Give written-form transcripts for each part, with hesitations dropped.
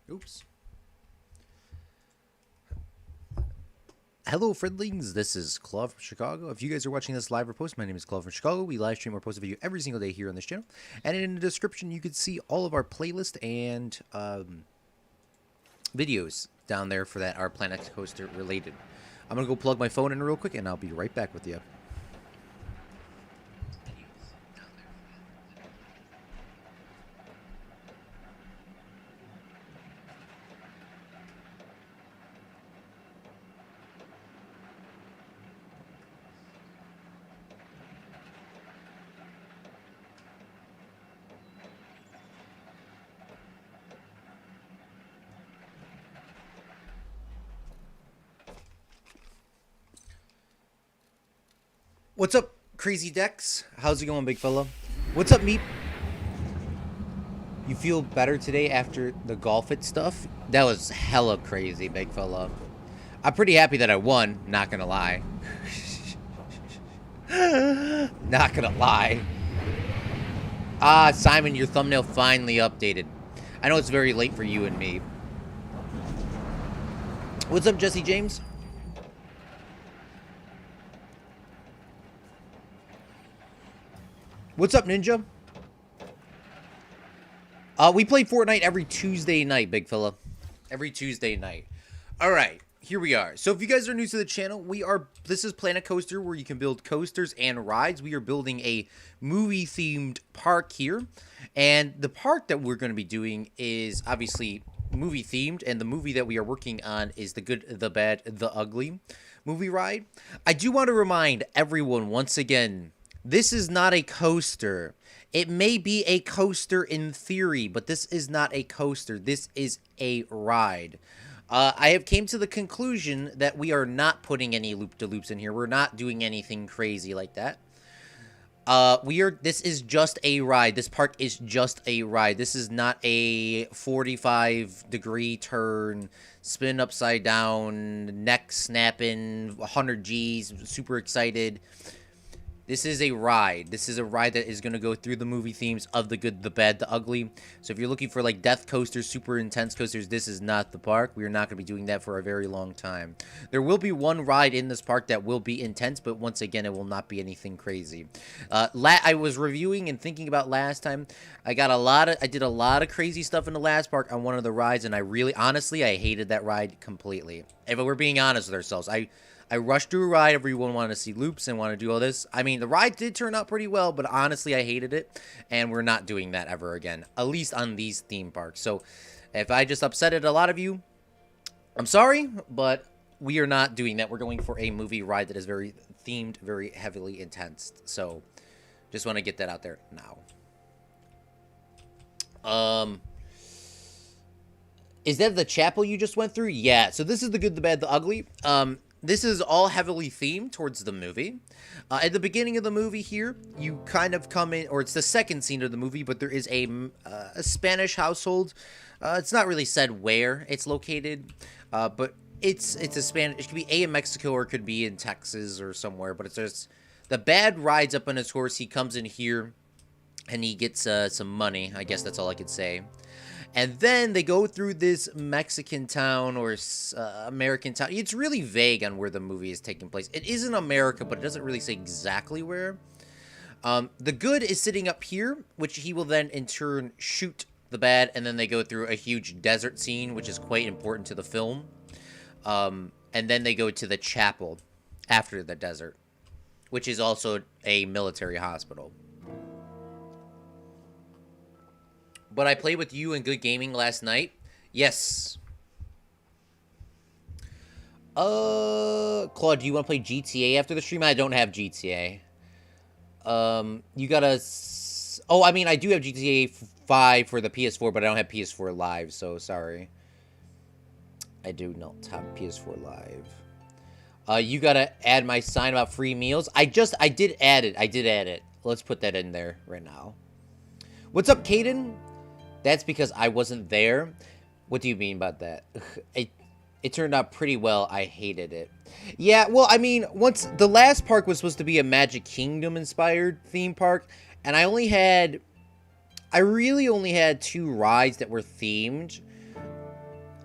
Oops. Hello, friendlings. This is Claude from Chicago. If you guys are watching this live or post, my name is Claude from Chicago. We live stream or post a video every single day here on this channel. And in the description, you can see all of our playlist and videos down there for that are Planet Coaster related. I'm going to go plug my phone in real quick, and I'll be right back with you. What's up, Crazy Dex? How's it going, big fella? What's up, Meep? You feel better today after the Golf It stuff? That was hella crazy, big fella. I'm pretty happy that I won, not gonna lie. Not gonna lie. Ah, Simon, your thumbnail finally updated. I know it's very late for you and me. What's up, Jesse James? What's up, Ninja? We play Fortnite every Tuesday night, big fella. Every Tuesday night. All right, here we are. So if you guys are new to the channel, this is Planet Coaster, where you can build coasters and rides. We are building a movie-themed park here. And the park that we're going to be doing is obviously movie-themed. And the movie that we are working on is The Good, the Bad, the Ugly movie ride. I do want to remind everyone once again, this is not a coaster. It may be a coaster in theory, but this is not a coaster. This is a ride. I have came to the conclusion that we are not putting any loop-de-loops in here. We're not doing anything crazy like that. This is just a ride. This park is just a ride. This is not a 45-degree turn, spin upside down, neck snapping, 100 G's, super excited. This is a ride. This is a ride that is going to go through the movie themes of The Good, the Bad, the Ugly. So if you're looking for like death coasters, super intense coasters, this is not the park. We are not going to be doing that for a very long time. There will be one ride in this park that will be intense, but once again, it will not be anything crazy. I was reviewing and thinking about last time. I did a lot of crazy stuff in the last park on one of the rides, and honestly, I hated that ride completely. If we're being honest with ourselves, I rushed through a ride. Everyone wanted to see loops and want to do all this. I mean, the ride did turn out pretty well, but honestly, I hated it. And we're not doing that ever again, at least on these theme parks. So if I just upsetted a lot of you, I'm sorry, but we are not doing that. We're going for a movie ride that is very themed, very heavily intense. So just want to get that out there now. Is that the chapel you just went through? Yeah. So this is The Good, the Bad, the Ugly. This is all heavily themed towards the movie. At the beginning of the movie here, you kind of come in, or it's the second scene of the movie, but there is a Spanish household. It's not really said where it's located, but it's a Spanish. It could be in Mexico or it could be in Texas or somewhere. But it's just the bad rides up on his horse. He comes in here, and he gets some money. I guess that's all I could say. And then they go through this Mexican town or American town. It's really vague on where the movie is taking place. It is in America, but it doesn't really say exactly where. The good is sitting up here, which he will then in turn shoot the bad. And then they go through a huge desert scene, which is quite important to the film. And then they go to the chapel after the desert, which is also a military hospital. But I played with you in Good Gaming last night. Yes. Claude, do you want to play GTA after the stream? I don't have GTA. You gotta... Oh, I mean, I do have GTA 5 for the PS4, but I don't have PS4 Live, so sorry. I do not have PS4 Live. You gotta add my sign about free meals. I did add it. Let's put that in there right now. What's up, Caden? That's because I wasn't there. What do you mean about that? It turned out pretty well. I hated it. Yeah, well, I mean, once the last park was supposed to be a Magic Kingdom inspired theme park, and I really only had 2 rides that were themed.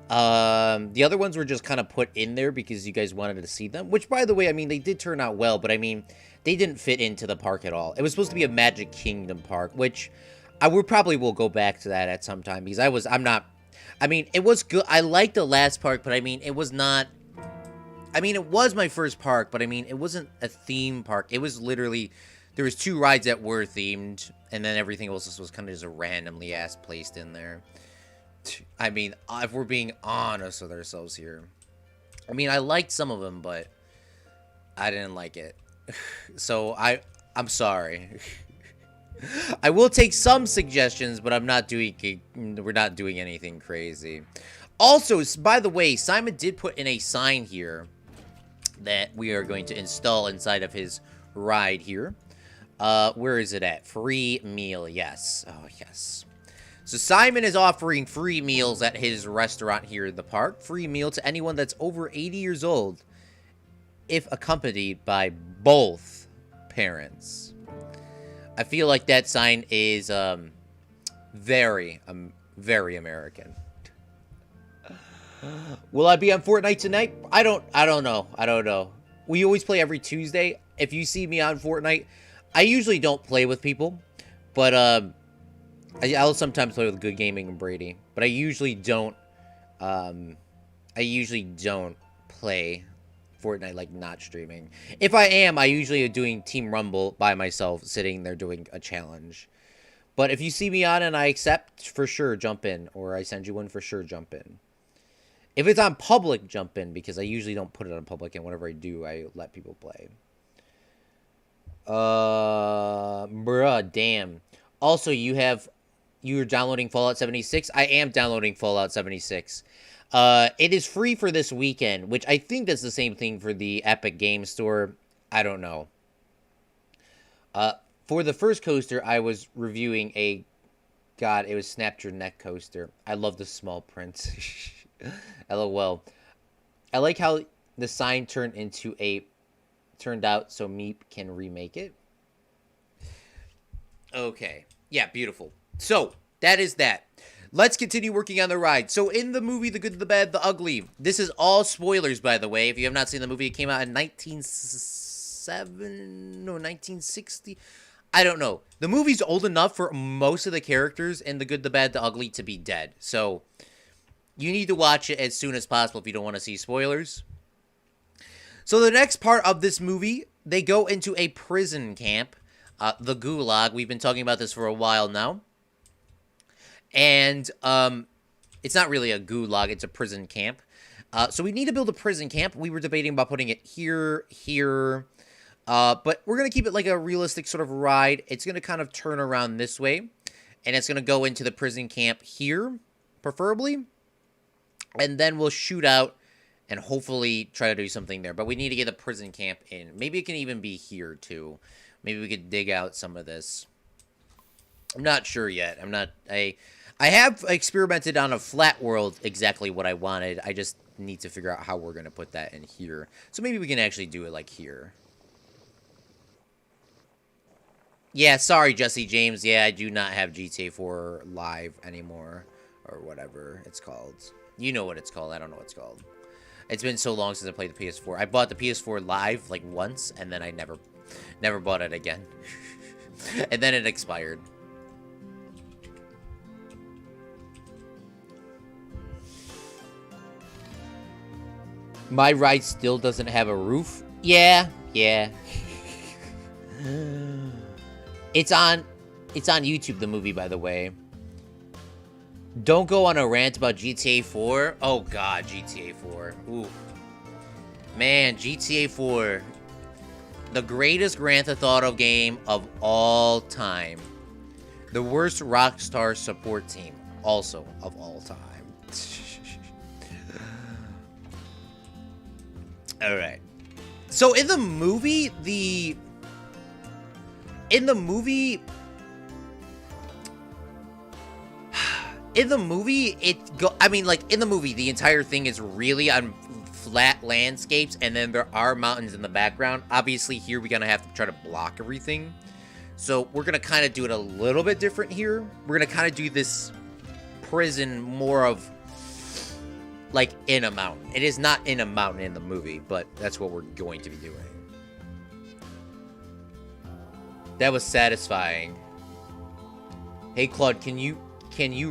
The other ones were just kind of put in there because you guys wanted to see them. Which, by the way, I mean, they did turn out well, but I mean, they didn't fit into the park at all. It was supposed to be a Magic Kingdom park, which I would probably will go back to that at some time because I'm not. I mean, it was good. I liked the last park, but I mean, it was not. I mean, it was my first park, but I mean, it wasn't a theme park. It was literally, there was 2 rides that were themed, and then everything else was kind of just randomly ass placed in there. I mean, if we're being honest with ourselves here. I mean, I liked some of them, but I didn't like it. So, I'm sorry. I will take some suggestions, but we're not doing anything crazy. Also, by the way, Simon did put in a sign here that we are going to install inside of his ride here. Where is it at? Free meal, yes. Oh, yes. So Simon is offering free meals at his restaurant here in the park. Free meal to anyone that's over 80 years old, if accompanied by both parents. I feel like that sign is very American. Will I be on Fortnite tonight? I don't know. We always play every Tuesday. If you see me on Fortnite, I usually don't play with people, but I'll sometimes play with Good Gaming and Brady, but I usually don't play Fortnite, like, not streaming. If I am, I usually am doing Team Rumble by myself, sitting there doing a challenge. But if you see me on and I accept, for sure, jump in. Or I send you one, for sure, jump in. If it's on public, jump in, because I usually don't put it on public, and whenever I do, I let people play. Bruh, damn. Also, you're downloading Fallout 76? I am downloading Fallout 76. It is free for this weekend, which I think that's the same thing for the Epic Game Store. I don't know. For the first coaster, I was reviewing a... God, it was Snap Your Neck coaster. I love the small print. LOL. I like how the sign turned out so Meep can remake it. Okay. Yeah, beautiful. So, that is that. Let's continue working on the ride. So, in the movie, The Good, the Bad, the Ugly, this is all spoilers, by the way. If you have not seen the movie, it came out in 1960. I don't know. The movie's old enough for most of the characters in The Good, the Bad, the Ugly to be dead. So, you need to watch it as soon as possible if you don't want to see spoilers. So, the next part of this movie, they go into a prison camp, the Gulag. We've been talking about this for a while now. And it's not really a gulag, it's a prison camp. So we need to build a prison camp. We were debating about putting it here. But we're going to keep it like a realistic sort of ride. It's going to kind of turn around this way. And it's going to go into the prison camp here, preferably. And then we'll shoot out and hopefully try to do something there. But we need to get the prison camp in. Maybe it can even be here, too. Maybe we could dig out some of this. I'm not sure yet. I have experimented on a flat world exactly what I wanted. I just need to figure out how we're going to put that in here. So maybe we can actually do it like here. Yeah, sorry, Jesse James. Yeah, I do not have GTA 4 Live anymore. Or whatever it's called. You know what it's called. I don't know what it's called. It's been so long since I played the PS4. I bought the PS4 Live like once, and then I never bought it again. And then it expired. My ride still doesn't have a roof? Yeah. It's on YouTube, the movie, by the way. Don't go on a rant about GTA 4. Oh, God, GTA 4. Ooh. Man, GTA 4. The greatest Grand Theft Auto game of all time. The worst Rockstar support team, also, of all time. Alright. So, in the movie, the entire thing is really on flat landscapes, and then there are mountains in the background. Obviously, here we're gonna have to try to block everything. So, we're gonna kind of do it a little bit different here. We're gonna kind of do this prison more of like in a mountain. It is not in a mountain in the movie, but that's what we're going to be doing. That was satisfying. Hey Claude, can you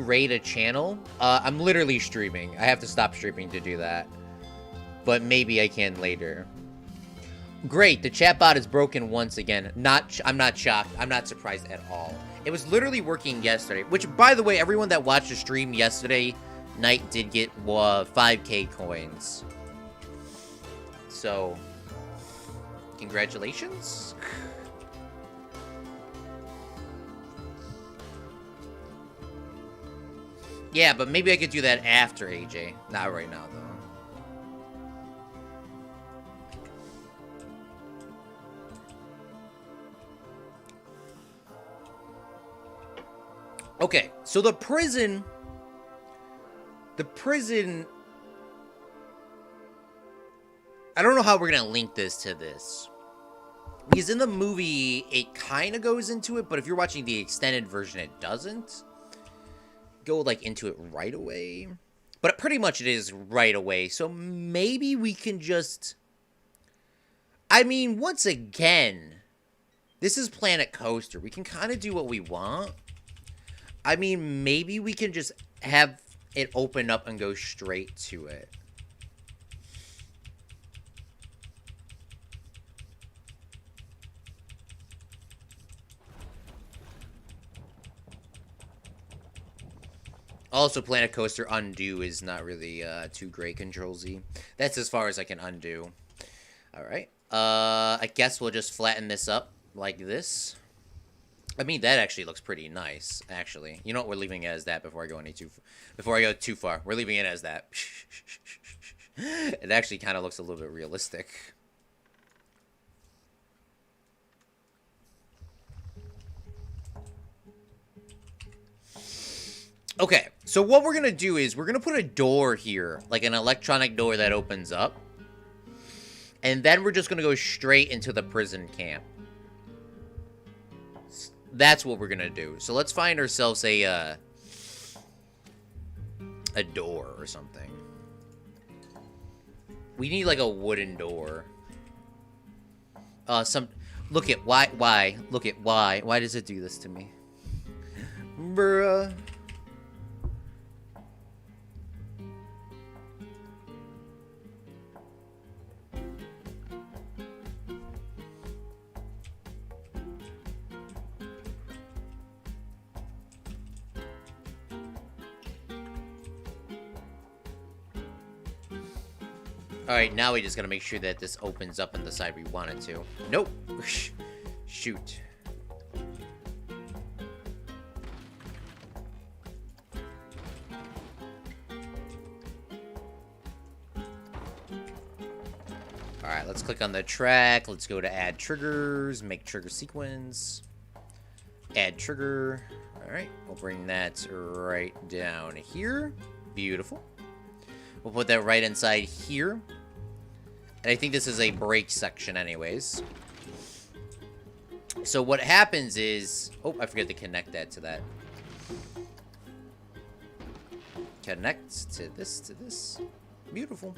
raid a channel? I'm literally streaming. I have to stop streaming to do that. But maybe I can later. Great, the chatbot is broken once again. I'm not shocked. I'm not surprised at all. It was literally working yesterday. Which, by the way, everyone that watched the stream yesterday night did get 5k coins. So, congratulations. Yeah, but maybe I could do that after AJ. Not right now, though. Okay, so the prison... I don't know how we're going to link this to this. Because in the movie, it kind of goes into it, but if you're watching the extended version, it doesn't go, like, into it right away. But pretty much it is right away, so maybe we can just... I mean, once again, this is Planet Coaster. We can kind of do what we want. I mean, maybe we can just have it open up and go straight to it. Also, Planet Coaster undo is not really too great, Control-Z. That's as far as I can undo. Alright. I guess we'll just flatten this up like this. I mean, that actually looks pretty nice, actually. You know what? We're leaving it as that before I go too far. We're leaving it as that. It actually kind of looks a little bit realistic. Okay, so what we're going to do is we're going to put a door here, like an electronic door that opens up. And then we're just going to go straight into the prison camp. That's what we're going to do. So let's find ourselves a door or something. We need like a wooden door. Look at why? Look at why? Why does it do this to me? Bruh. Alright, now we just gotta make sure that this opens up on the side we want it to. Nope. Shoot. Alright, let's click on the track. Let's go to add triggers, make trigger sequence. Add trigger. Alright, we'll bring that right down here. Beautiful. We'll put that right inside here. And I think this is a brake section anyways. So what happens is... Oh, I forgot to connect that to that. Connect to this. Beautiful.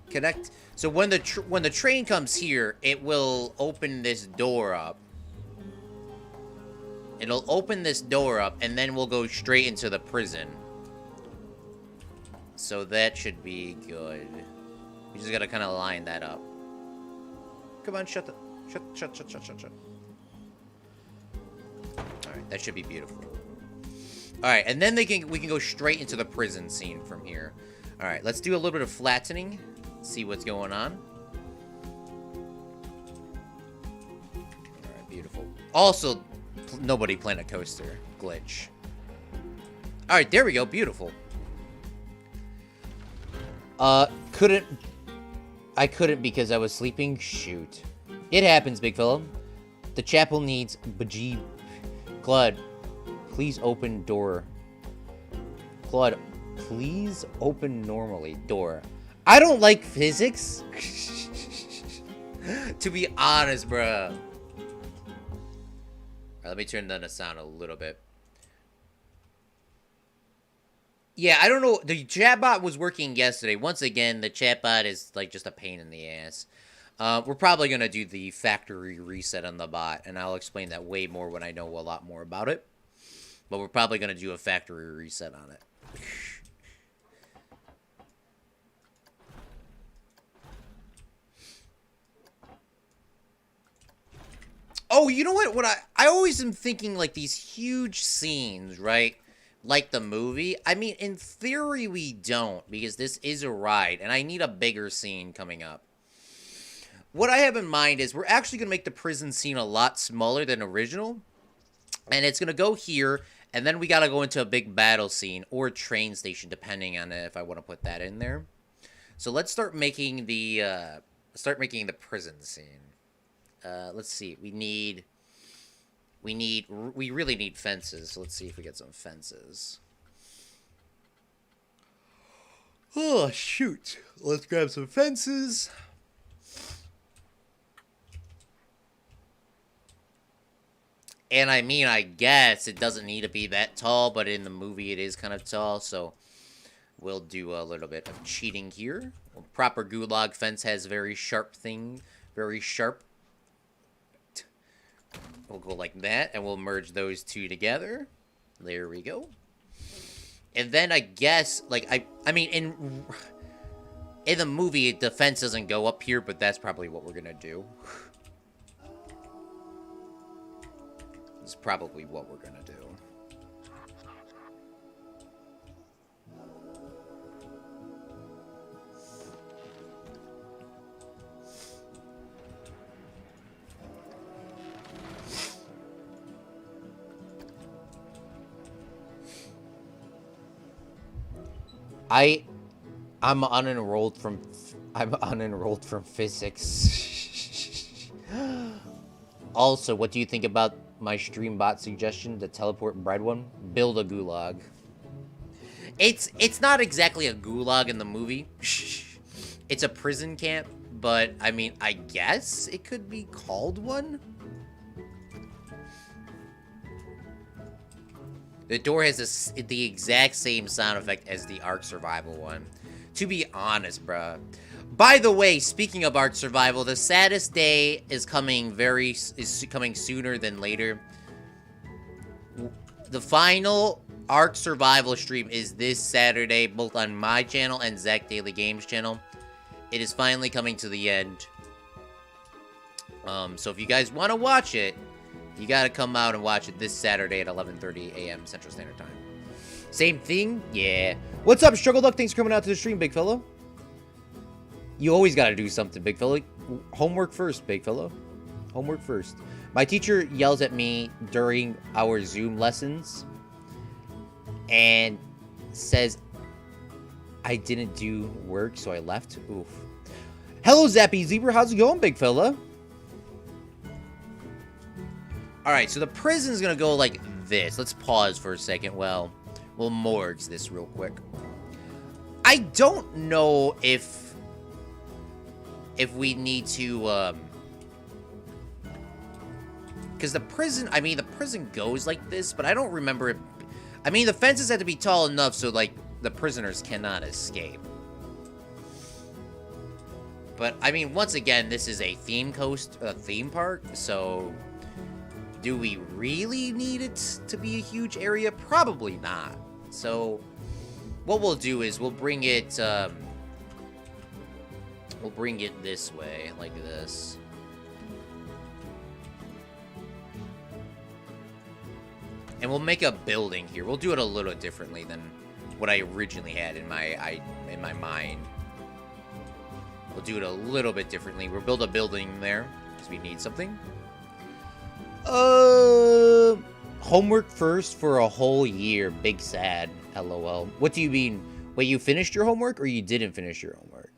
Connect. So when the train comes here, it will open this door up. It'll open this door up, and then we'll go straight into the prison. So that should be good. We just gotta kind of line that up. Come on, shut. Alright, that should be beautiful. Alright, and then we can go straight into the prison scene from here. Alright, let's do a little bit of flattening. See what's going on. Alright, beautiful. Also, nobody Planet Coaster glitch. Alright, there we go. Beautiful. I couldn't because I was sleeping. Shoot. It happens, big fella. The chapel needs Bajib. Claude, please open door. Claude, please open normally. Door. I don't like physics. To be honest, bruh. Alright, let me turn down the sound a little bit. Yeah, I don't know. The chatbot was working yesterday. Once again, the chatbot is like just a pain in the ass. We're probably gonna do the factory reset on the bot, and I'll explain that way more when I know a lot more about it. But we're probably gonna do a factory reset on it. Oh, you know what? What I always am thinking like these huge scenes, right? Like the movie. I mean, in theory, we don't because this is a ride, and I need a bigger scene coming up. What I have in mind is we're actually gonna make the prison scene a lot smaller than original, and it's gonna go here, and then we gotta go into a big battle scene or a train station, depending on if I want to put that in there. So let's start making the prison scene. Let's see. We really need fences. So let's see if we get some fences. Oh, shoot. Let's grab some fences. And I mean, I guess it doesn't need to be that tall, but in the movie it is kind of tall, so we'll do a little bit of cheating here. A proper gulag fence has very sharp. We'll go like that, and we'll merge those two together. There we go. And then I guess, like, I mean, in the movie, the fence doesn't go up here, but that's probably what we're gonna do. That's probably what we're gonna do. I'm unenrolled from physics. Also, what do you think about my stream bot suggestion, the teleport bread one? Build a gulag. It's not exactly a gulag in the movie. It's a prison camp, but I mean, I guess it could be called one. The door has the exact same sound effect as the Ark Survival one. To be honest, bruh. By the way, speaking of Ark Survival, the saddest day is coming coming sooner than later. The final Ark Survival stream is this Saturday, both on my channel and Zach Daily Games channel. It is finally coming to the end. So if you guys want to watch it, you gotta come out and watch it this Saturday at 11:30 a.m. Central Standard Time. Same thing? Yeah. What's up, Struggle Duck? Thanks for coming out to the stream, big fella. You always gotta do something, big fella. Homework first, big fella. Homework first. My teacher yells at me during our Zoom lessons and says I didn't do work, so I left. Oof. Hello, Zappy Zebra. How's it going, big fella? Alright, so the prison's gonna go like this. Let's pause for a second. Well, we'll morgue this real quick. I don't know if we need to, because the prison goes like this, but I don't remember it. I mean, the fences have to be tall enough so, like, the prisoners cannot escape. But, I mean, once again, this is a theme park, so do we really need it to be a huge area? Probably not. So, what we'll do is we'll bring it this way, like this. And we'll make a building here. We'll do it a little differently than what I originally had in my mind. We'll do it a little bit differently. We'll build a building there because we need something. Homework first for a whole year. Big sad. LOL. What do you mean? Wait, you finished your homework or you didn't finish your homework?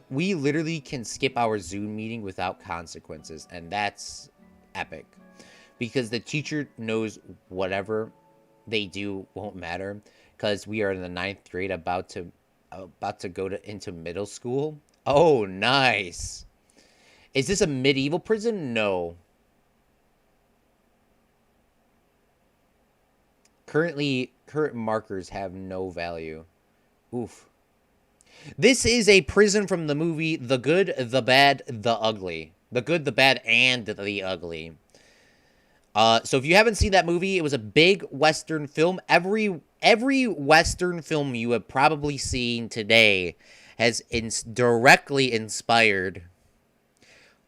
We literally can skip our Zoom meeting without consequences, and that's epic. Because the teacher knows whatever they do won't matter, because we are in the 9th grade, about to go into middle school. Oh, nice. Is this a medieval prison? No. Current markers have no value. Oof. This is a prison from the movie The Good, the Bad, the Ugly. The Good, the Bad, and the Ugly. So if you haven't seen that movie, it was a big Western film. Every Western film you have probably seen today has directly inspired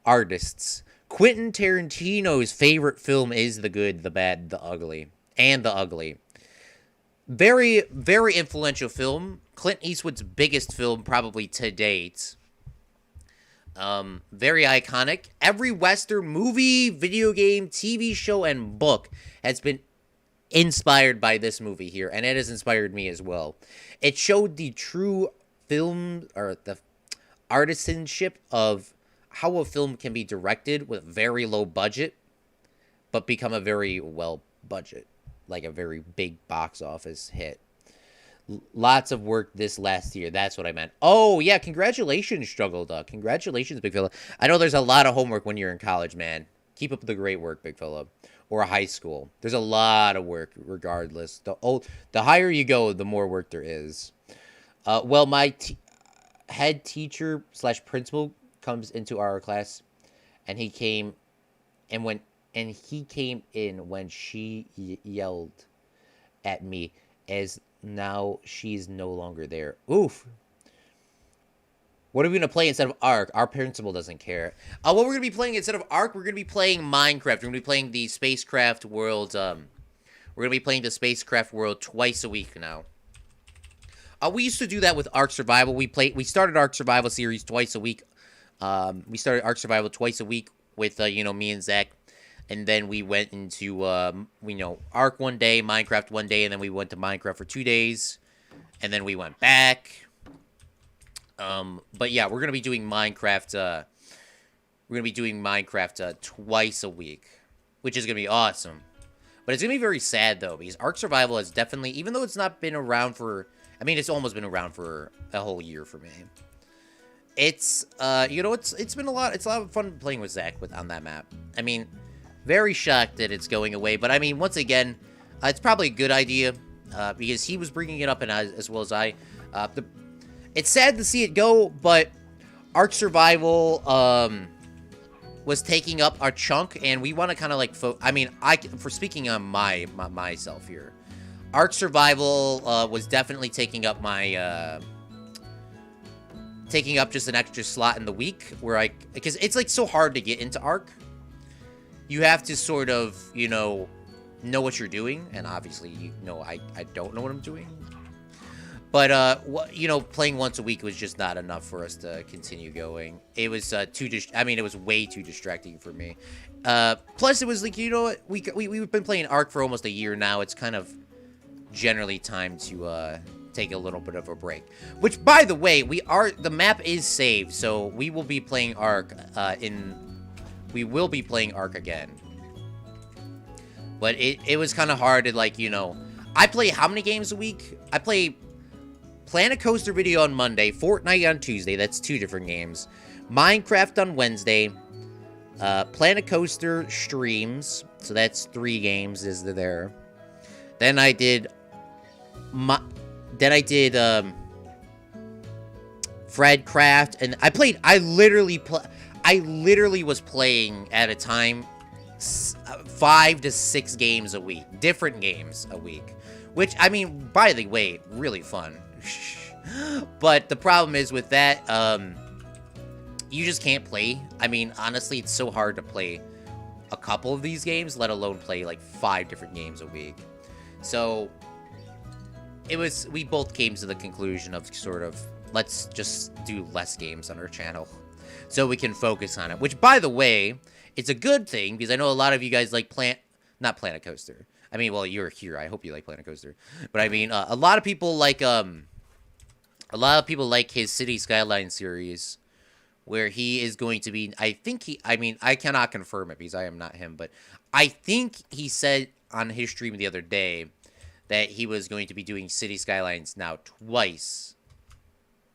artists. Quentin Tarantino's favorite film is The Good, the Bad, the Ugly, and the Ugly. Very, very influential film. Clint Eastwood's biggest film probably to date. Very iconic. Every Western movie, video game, TV show, and book has been inspired by this movie here, and it has inspired me as well. It showed the true film, or the artisanship of how a film can be directed with very low budget, but become a very well budget, like a very big box office hit. Lots of work this last year. That's what I meant. Oh, yeah. Congratulations, Struggle Duck. Congratulations, Big Fella. I know there's a lot of homework when you're in college, man. Keep up the great work, Big Fella. Or high school. There's a lot of work regardless. The higher you go, the more work there is. Well, my head teacher / principal comes into our class, and he came in when she yelled at me as now she's no longer there. Oof. What are we going to play instead of Ark? Our principal doesn't care. What we're going to be playing instead of Ark, we're going to be playing Minecraft. We're going to be playing the Spacecraft World. We're going to be playing the Spacecraft World twice a week now. We used to do that with Ark Survival. We started Ark Survival series twice a week. We started Ark Survival twice a week with me and Zach. And then we went into, Ark one day, Minecraft one day, and then we went to Minecraft for 2 days. And then we went back. But yeah, we're going to be doing Minecraft, twice a week, which is going to be awesome. But it's going to be very sad, though, because Ark Survival has definitely, even though it's not been around for, it's almost been around for a whole year for me. It's, it's been a lot of fun playing with Zach on that map. Very shocked that it's going away, but once again, it's probably a good idea, because he was bringing it up and as well as I. It's sad to see it go, but Ark Survival was taking up our chunk, and we want to kind of for speaking on myself here, Ark Survival was definitely taking up just an extra slot in the week because it's so hard to get into Ark. You have to sort of, know what you're doing. And obviously, I don't know what I'm doing. But, playing once a week was just not enough for us to continue going. It was it was way too distracting for me. Plus, it was we've been playing Ark for almost a year now. It's kind of generally time to take a little bit of a break. Which, by the way, the map is saved. So we will be playing Ark we will be playing Ark again. But it was kind of hard to, I play how many games a week? I play Planet Coaster video on Monday, Fortnite on Tuesday, that's 2 different games. Minecraft on Wednesday, Planet Coaster streams, so that's 3 games is there. Then I did Fred Craft, and I literally was playing at a time 5 to 6 games a week. Different games a week. Which, by the way, really fun. But the problem is with that, you just can't play. Honestly, it's so hard to play a couple of these games, let alone play 5 different games a week. So, we both came to the conclusion of sort of, let's just do less games on our channel, so we can focus on it. Which, by the way, it's a good thing, because I know a lot of you guys like not Planet Coaster. Well, you're here. I hope you like Planet Coaster. But a lot of people like his City Skyline series, where he is going to be. I cannot confirm it because I am not him, but I think he said on his stream the other day that he was going to be doing City Skylines now twice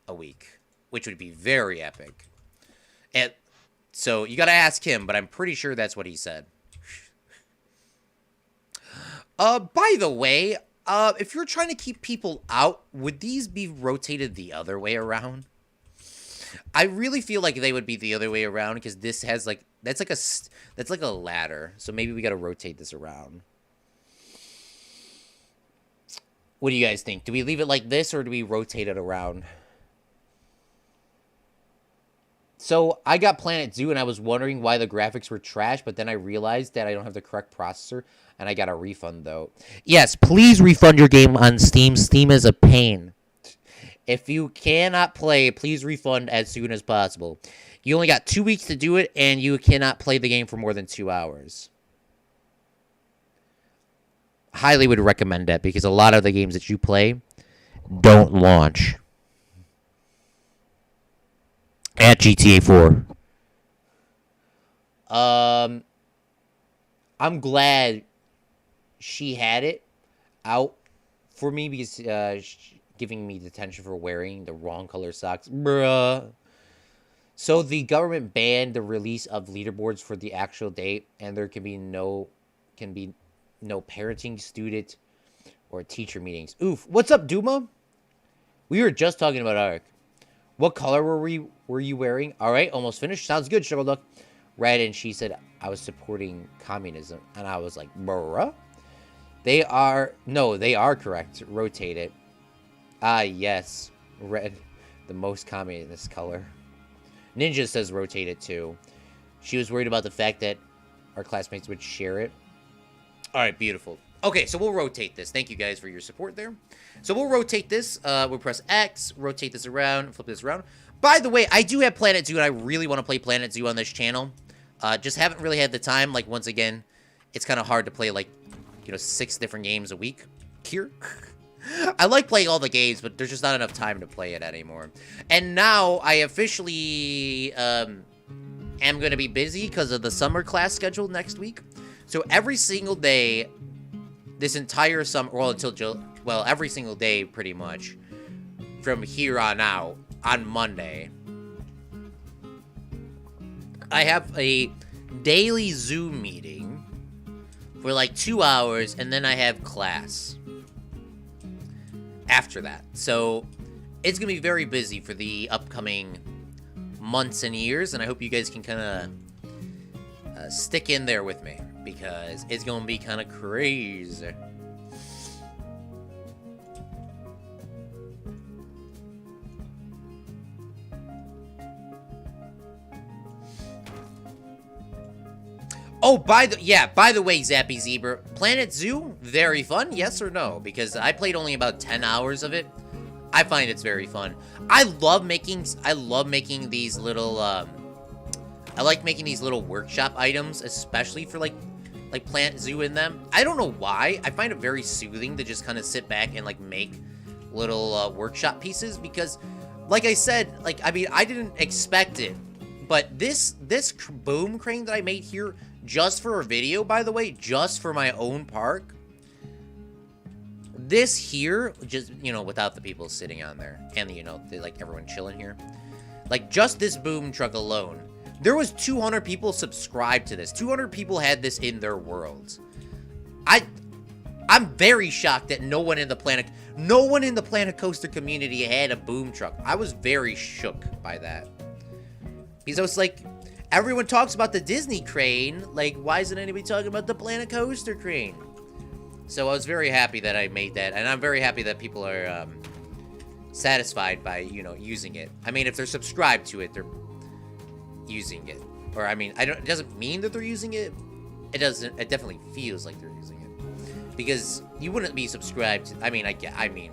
a week, which would be very epic. And so you got to ask him, but I'm pretty sure that's what he said. By the way, if you're trying to keep people out, would these be rotated the other way around? I really feel like they would be the other way around because this has like that's like a ladder. So maybe we got to rotate this around. What do you guys think? Do we leave it like this or do we rotate it around? So I got Planet Zoo and I was wondering why the graphics were trash, but then I realized that I don't have the correct processor and I got a refund though. Yes, please refund your game on Steam. Steam is a pain. If you cannot play, please refund as soon as possible. You only got 2 weeks to do it and you cannot play the game for more than 2 hours. Highly would recommend that because a lot of the games that you play don't launch. At GTA 4. I'm glad she had it out for me because giving me detention for wearing the wrong color socks. Bruh. So the government banned the release of leaderboards for the actual date, and there can be no parenting, student, or teacher meetings. Oof. What's up, Duma? We were just talking about Ark. What color were you wearing? All right, almost finished. Sounds good, Sugar Duck. Red, and she said I was supporting communism, and I was like, bruh. They are correct. Rotate it. Ah, yes. Red, the most communist color. Ninja says rotate it too. She was worried about the fact that our classmates would share it. All right, beautiful. Okay, so we'll rotate this. Thank you guys for your support there. So we'll rotate this. We'll press X, rotate this around, flip this around. By the way, I do have Planet Zoo, and I really want to play Planet Zoo on this channel. Just haven't really had the time. Like, once again, it's kind of hard to play, like, 6 different games a week here. I like playing all the games, but there's just not enough time to play it anymore. And now I officially am going to be busy because of the summer class schedule next week. So every single day, this entire summer, well, every single day pretty much, from here on out, on Monday, I have a daily Zoom meeting for like 2 hours, and then I have class after that. So it's going to be very busy for the upcoming months and years, and I hope you guys can kind of stick in there with me, because it's going to be kind of crazy. Oh, by the way, Zappy Zebra, Planet Zoo, very fun, yes or no? Because I played only about 10 hours of it. I find it's very fun. I love making these little, I like making these little workshop items, especially for like Planet Zoo in them. I don't know why. I find it very soothing to just kind of sit back and like make little workshop pieces, because like I said, I didn't expect it, but this boom crane that I made here just for a video, by the way, just for my own park, this here, just, without the people sitting on there and like everyone chilling here, like just this boom truck alone, there was 200 people subscribed to this. 200 people had this in their worlds. I'm very shocked that no one in the Planet Coaster community had a boom truck. I was very shook by that, because I was like, everyone talks about the Disney crane, like, why isn't anybody talking about the Planet Coaster crane? So I was very happy that I made that, and I'm very happy that people are satisfied by, using it. I mean, if they're subscribed to it, they're using it. Or, it doesn't mean that they're using it. It definitely feels like they're using it. Because you wouldn't be subscribed to,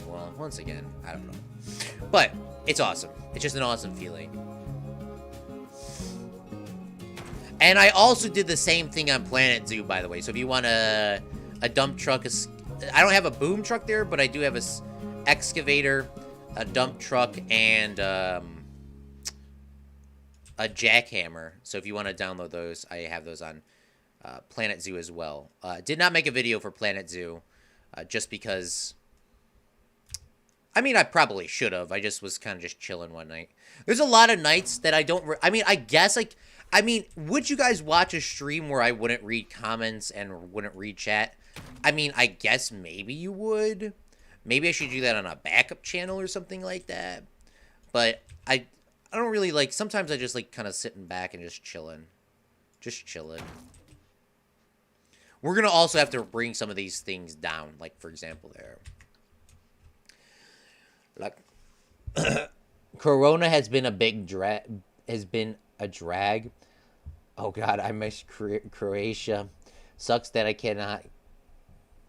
well, once again, I don't know. But, it's awesome. It's just an awesome feeling. And I also did the same thing on Planet Zoo, by the way. So if you want a dump truck, I don't have a boom truck there, but I do have a excavator, a dump truck, and a jackhammer. So if you want to download those, I have those on Planet Zoo as well. Did not make a video for Planet Zoo, just because, I probably should have. I just was kind of just chilling one night. There's a lot of nights that I don't, would you guys watch a stream where I wouldn't read comments and wouldn't read chat? I mean, I guess maybe you would. Maybe I should do that on a backup channel or something like that. But I don't really like, sometimes I just like kind of sitting back and just chilling. Just chilling. We're going to also have to bring some of these things down. Like, for example, there. Like, Corona has been a big drag. Oh God, I miss Croatia. Sucks that I cannot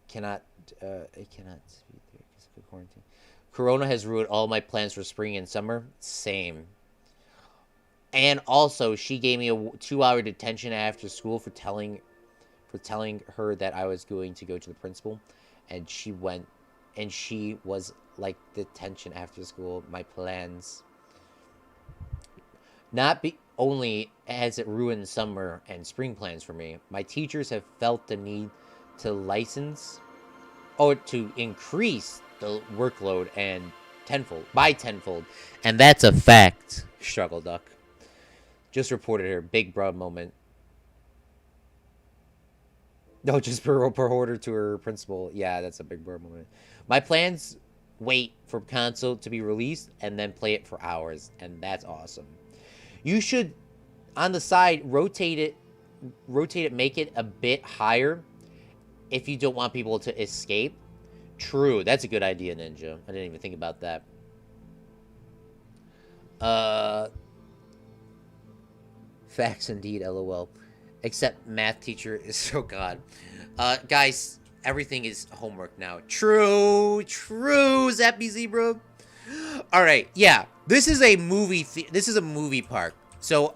speak there because of quarantine. Corona has ruined all my plans for spring and summer. Same. And also, she gave me a 2-hour detention after school for telling her that I was going to go to the principal, and she was like, detention after school. My plans. Not only has it ruined summer and spring plans for me, my teachers have felt the need to increase the workload by tenfold, and that's a fact. Struggle Duck. Just reported her big bro moment. No, just per order to her principal. Yeah, that's a big bro moment. My plans wait for console to be released and then play it for hours, and that's awesome. You should, on the side, rotate it, make it a bit higher if you don't want people to escape. True, that's a good idea, Ninja. I didn't even think about that. Facts indeed, LOL. Except math teacher is so god. Guys, everything is homework now. True, Zappy Zebra. All right, yeah. This is a movie. This is a movie park. So,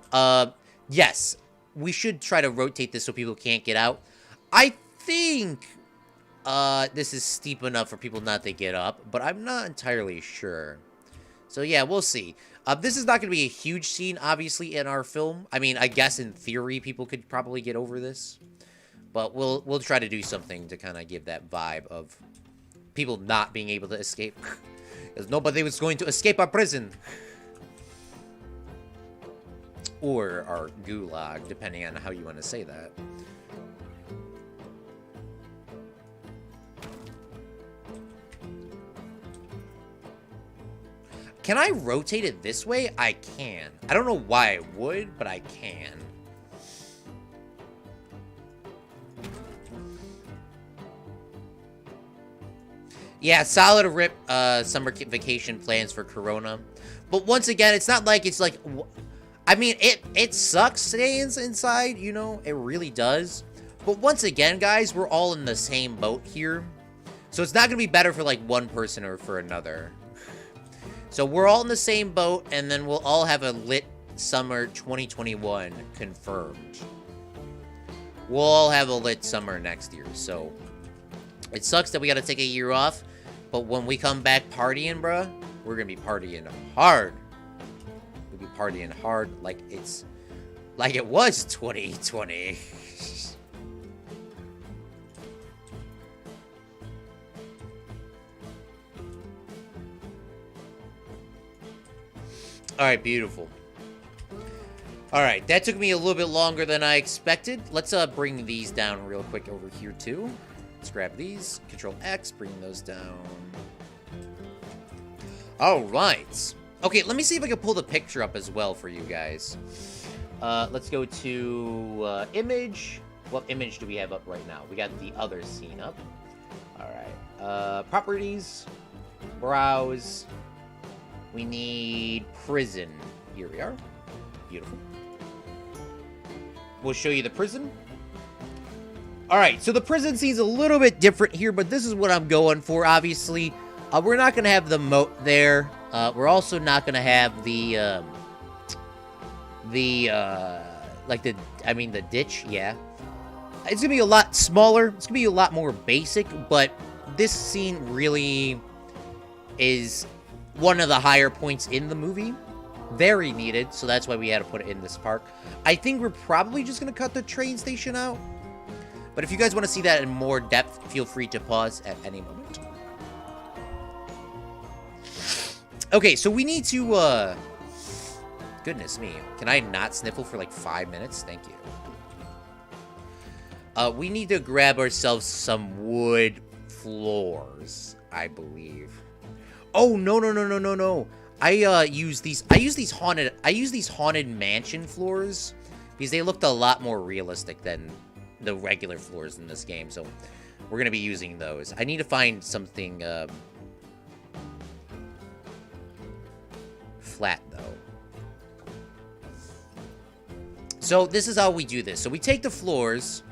yes, we should try to rotate this so people can't get out. I think this is steep enough for people not to get up, but I'm not entirely sure. So yeah, we'll see. This is not going to be a huge scene, obviously, in our film. I mean, I guess in theory, people could probably get over this. But we'll try to do something to kind of give that vibe of people not being able to escape. Because nobody was going to escape our prison. Or our gulag, depending on how you want to say that. Can I rotate it this way? I can. I don't know why I would, but I can. Yeah, solid rip summer vacation plans for Corona. But once again, it's not like it's like... I mean, it sucks staying inside, you know? It really does. But once again, guys, we're all in the same boat here. So it's not going to be better for, like, one person or for another. So we're all in the same boat, and then we'll all have a lit summer 2021 confirmed. We'll all have a lit summer next year, so... It sucks that we gotta take a year off, but when we come back partying, bruh, we're gonna be partying hard. We'll be partying hard like it was 2020. Alright, beautiful. Alright, that took me a little bit longer than I expected. Let's bring these down real quick over here, too. Let's grab these. Control X, bring those down. Alright. Okay, let me see if I can pull the picture up as well for you guys. Let's go to image. What image do we have up right now? We got the other scene up. Alright. Properties. Browse. We need prison. Here we are. Beautiful. We'll show you the prison. Alright, so the prison scene's a little bit different here, but this is what I'm going for, obviously. We're not going to have the moat there. We're also not going to have the ditch, yeah. It's going to be a lot smaller. It's going to be a lot more basic, but this scene really is one of the higher points in the movie. Very needed, so that's why we had to put it in this park. I think we're probably just going to cut the train station out. But if you guys want to see that in more depth, feel free to pause at any moment. Okay, so we need to, goodness me. Can I not sniffle for like 5 minutes? Thank you. We need to grab ourselves some wood floors, I believe. Oh, no. I use these haunted mansion floors because they looked a lot more realistic than the regular floors in this game. So we're going to be using those. I need to find something flat though. So this is how we do this. So we take the floors,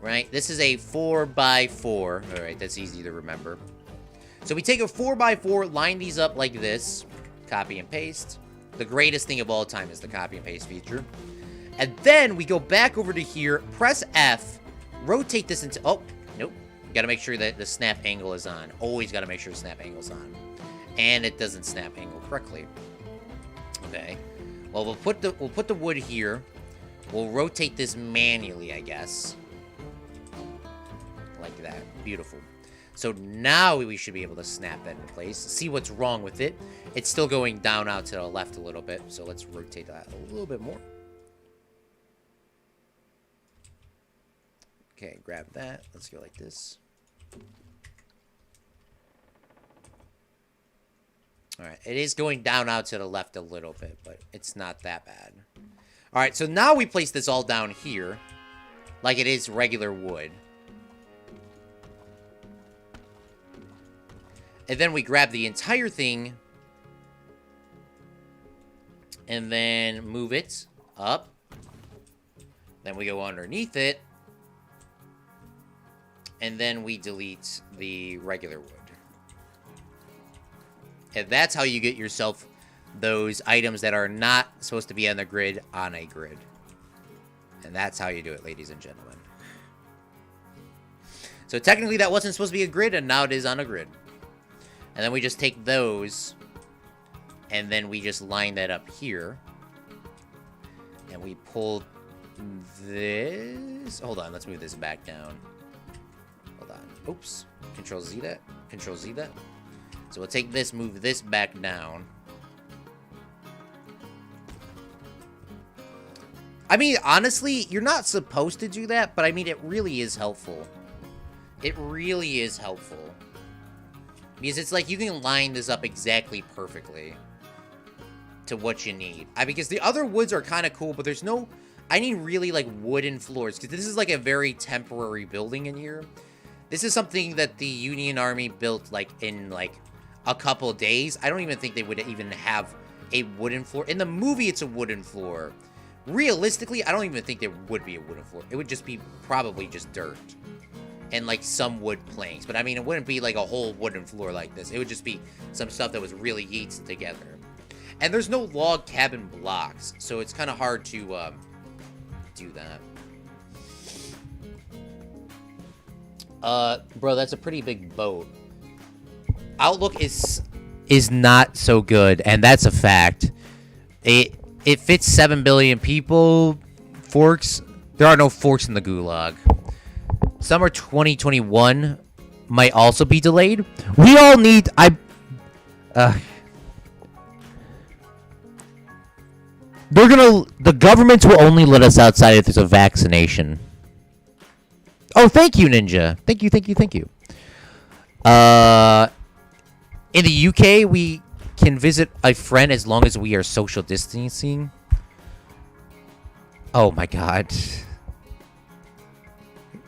right? This is a 4x4. All right, that's easy to remember. So we take a 4x4, line these up like this, copy and paste. The greatest thing of all time is the copy and paste feature. And then we go back over to here, press F, rotate this into, oh, nope. Gotta make sure that the snap angle is on. Always gotta make sure the snap angle's on. And it doesn't snap angle correctly. Okay. Well, we'll put the wood here. We'll rotate this manually, I guess. Like that. Beautiful. So now we should be able to snap that in place. See what's wrong with it. It's still going down out to the left a little bit. So let's rotate that a little bit more. Okay, grab that. Let's go like this. Alright, it is going down out to the left a little bit, but it's not that bad. Alright, so now we place this all down here, like it is regular wood. And then we grab the entire thing, and then move it up. Then we go underneath it, and then we delete the regular wood. And that's how you get yourself those items that are not supposed to be on the grid on a grid. And that's how you do it, ladies and gentlemen. So technically that wasn't supposed to be a grid, and now it is on a grid. And then we just take those, and then we just line that up here. And we pull this. Hold on, let's move this back down. Hold on. Oops. Control Z that. Control Z that. So we'll take this, move this back down. I mean, honestly, you're not supposed to do that, but I mean, it really is helpful. It really is helpful. Because it's like you can line this up exactly perfectly to what you need. Because the other woods are kind of cool, but there's no... I need really, like, wooden floors, because this is, like, a very temporary building in here. This is something that the Union Army built, like, in, like, a couple days. I don't even think they would even have a wooden floor. In the movie, it's a wooden floor. Realistically, I don't even think there would be a wooden floor. It would just be probably just dirt. And, like, some wood planks. But, I mean, it wouldn't be, like, a whole wooden floor like this. It would just be some stuff that was really yeeted together. And there's no log cabin blocks. So it's kind of hard to, do that. Bro, that's a pretty big boat. Outlook is not so good, and that's a fact. It fits 7 billion people. Forks, there are no forks in the gulag. Summer 2021 might also be delayed. We all need the government will only let us outside if there's a vaccination. Oh, thank you, Ninja. Thank you. In the UK, we can visit a friend as long as we are social distancing. Oh my god.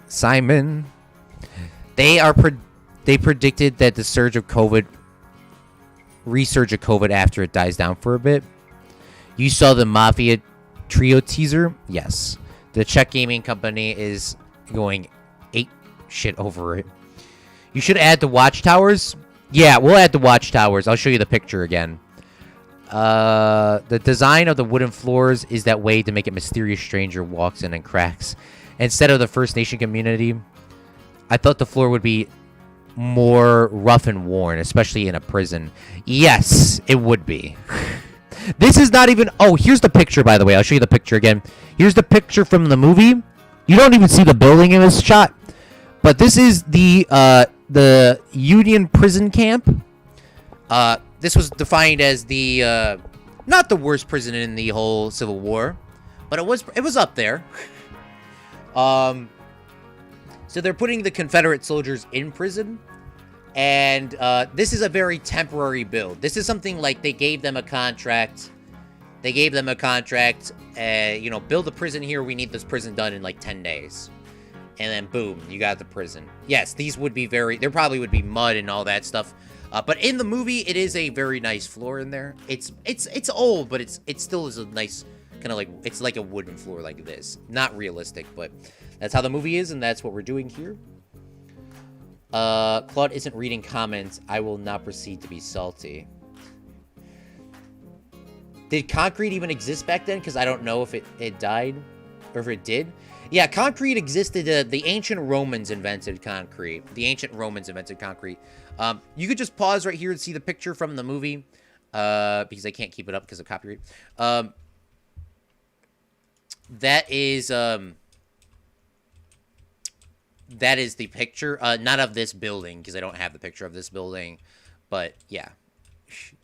Simon. They predicted that the resurge of COVID after it dies down for a bit. You saw the Mafia Trio teaser? Yes. The Czech gaming company is going ape shit over it. You should add the watchtowers. Yeah, we'll add the watchtowers. I'll show you the picture again. The design of the wooden floors is that way to make a mysterious stranger walks in and cracks. Instead of the First Nation community, I thought the floor would be more rough and worn, especially in a prison. Yes, it would be. This is not even... Oh, here's the picture, by the way. I'll show you the picture again. Here's the picture from the movie. You don't even see the building in this shot. But this is the Union prison camp. This was defined as the... not the worst prison in the whole Civil War. But it was up there. So they're putting the Confederate soldiers in prison. And this is a very temporary build. This is something like they gave them a contract. They gave them a contract, you know, build a prison here. We need this prison done in like 10 days. And then boom, you got the prison. Yes, these would be there probably would be mud and all that stuff. But in the movie, it is a very nice floor in there. It's old, but it still is a nice kind of like, it's like a wooden floor like this. Not realistic, but that's how the movie is, and that's what we're doing here. Claude isn't reading comments. I will not proceed to be salty. Did concrete even exist back then? Because I don't know if it died or if it did. Yeah, concrete existed. The ancient Romans invented concrete. You could just pause right here and see the picture from the movie. Because I can't keep it up because of copyright. That is the picture. Not of this building, because I don't have the picture of this building. But, yeah.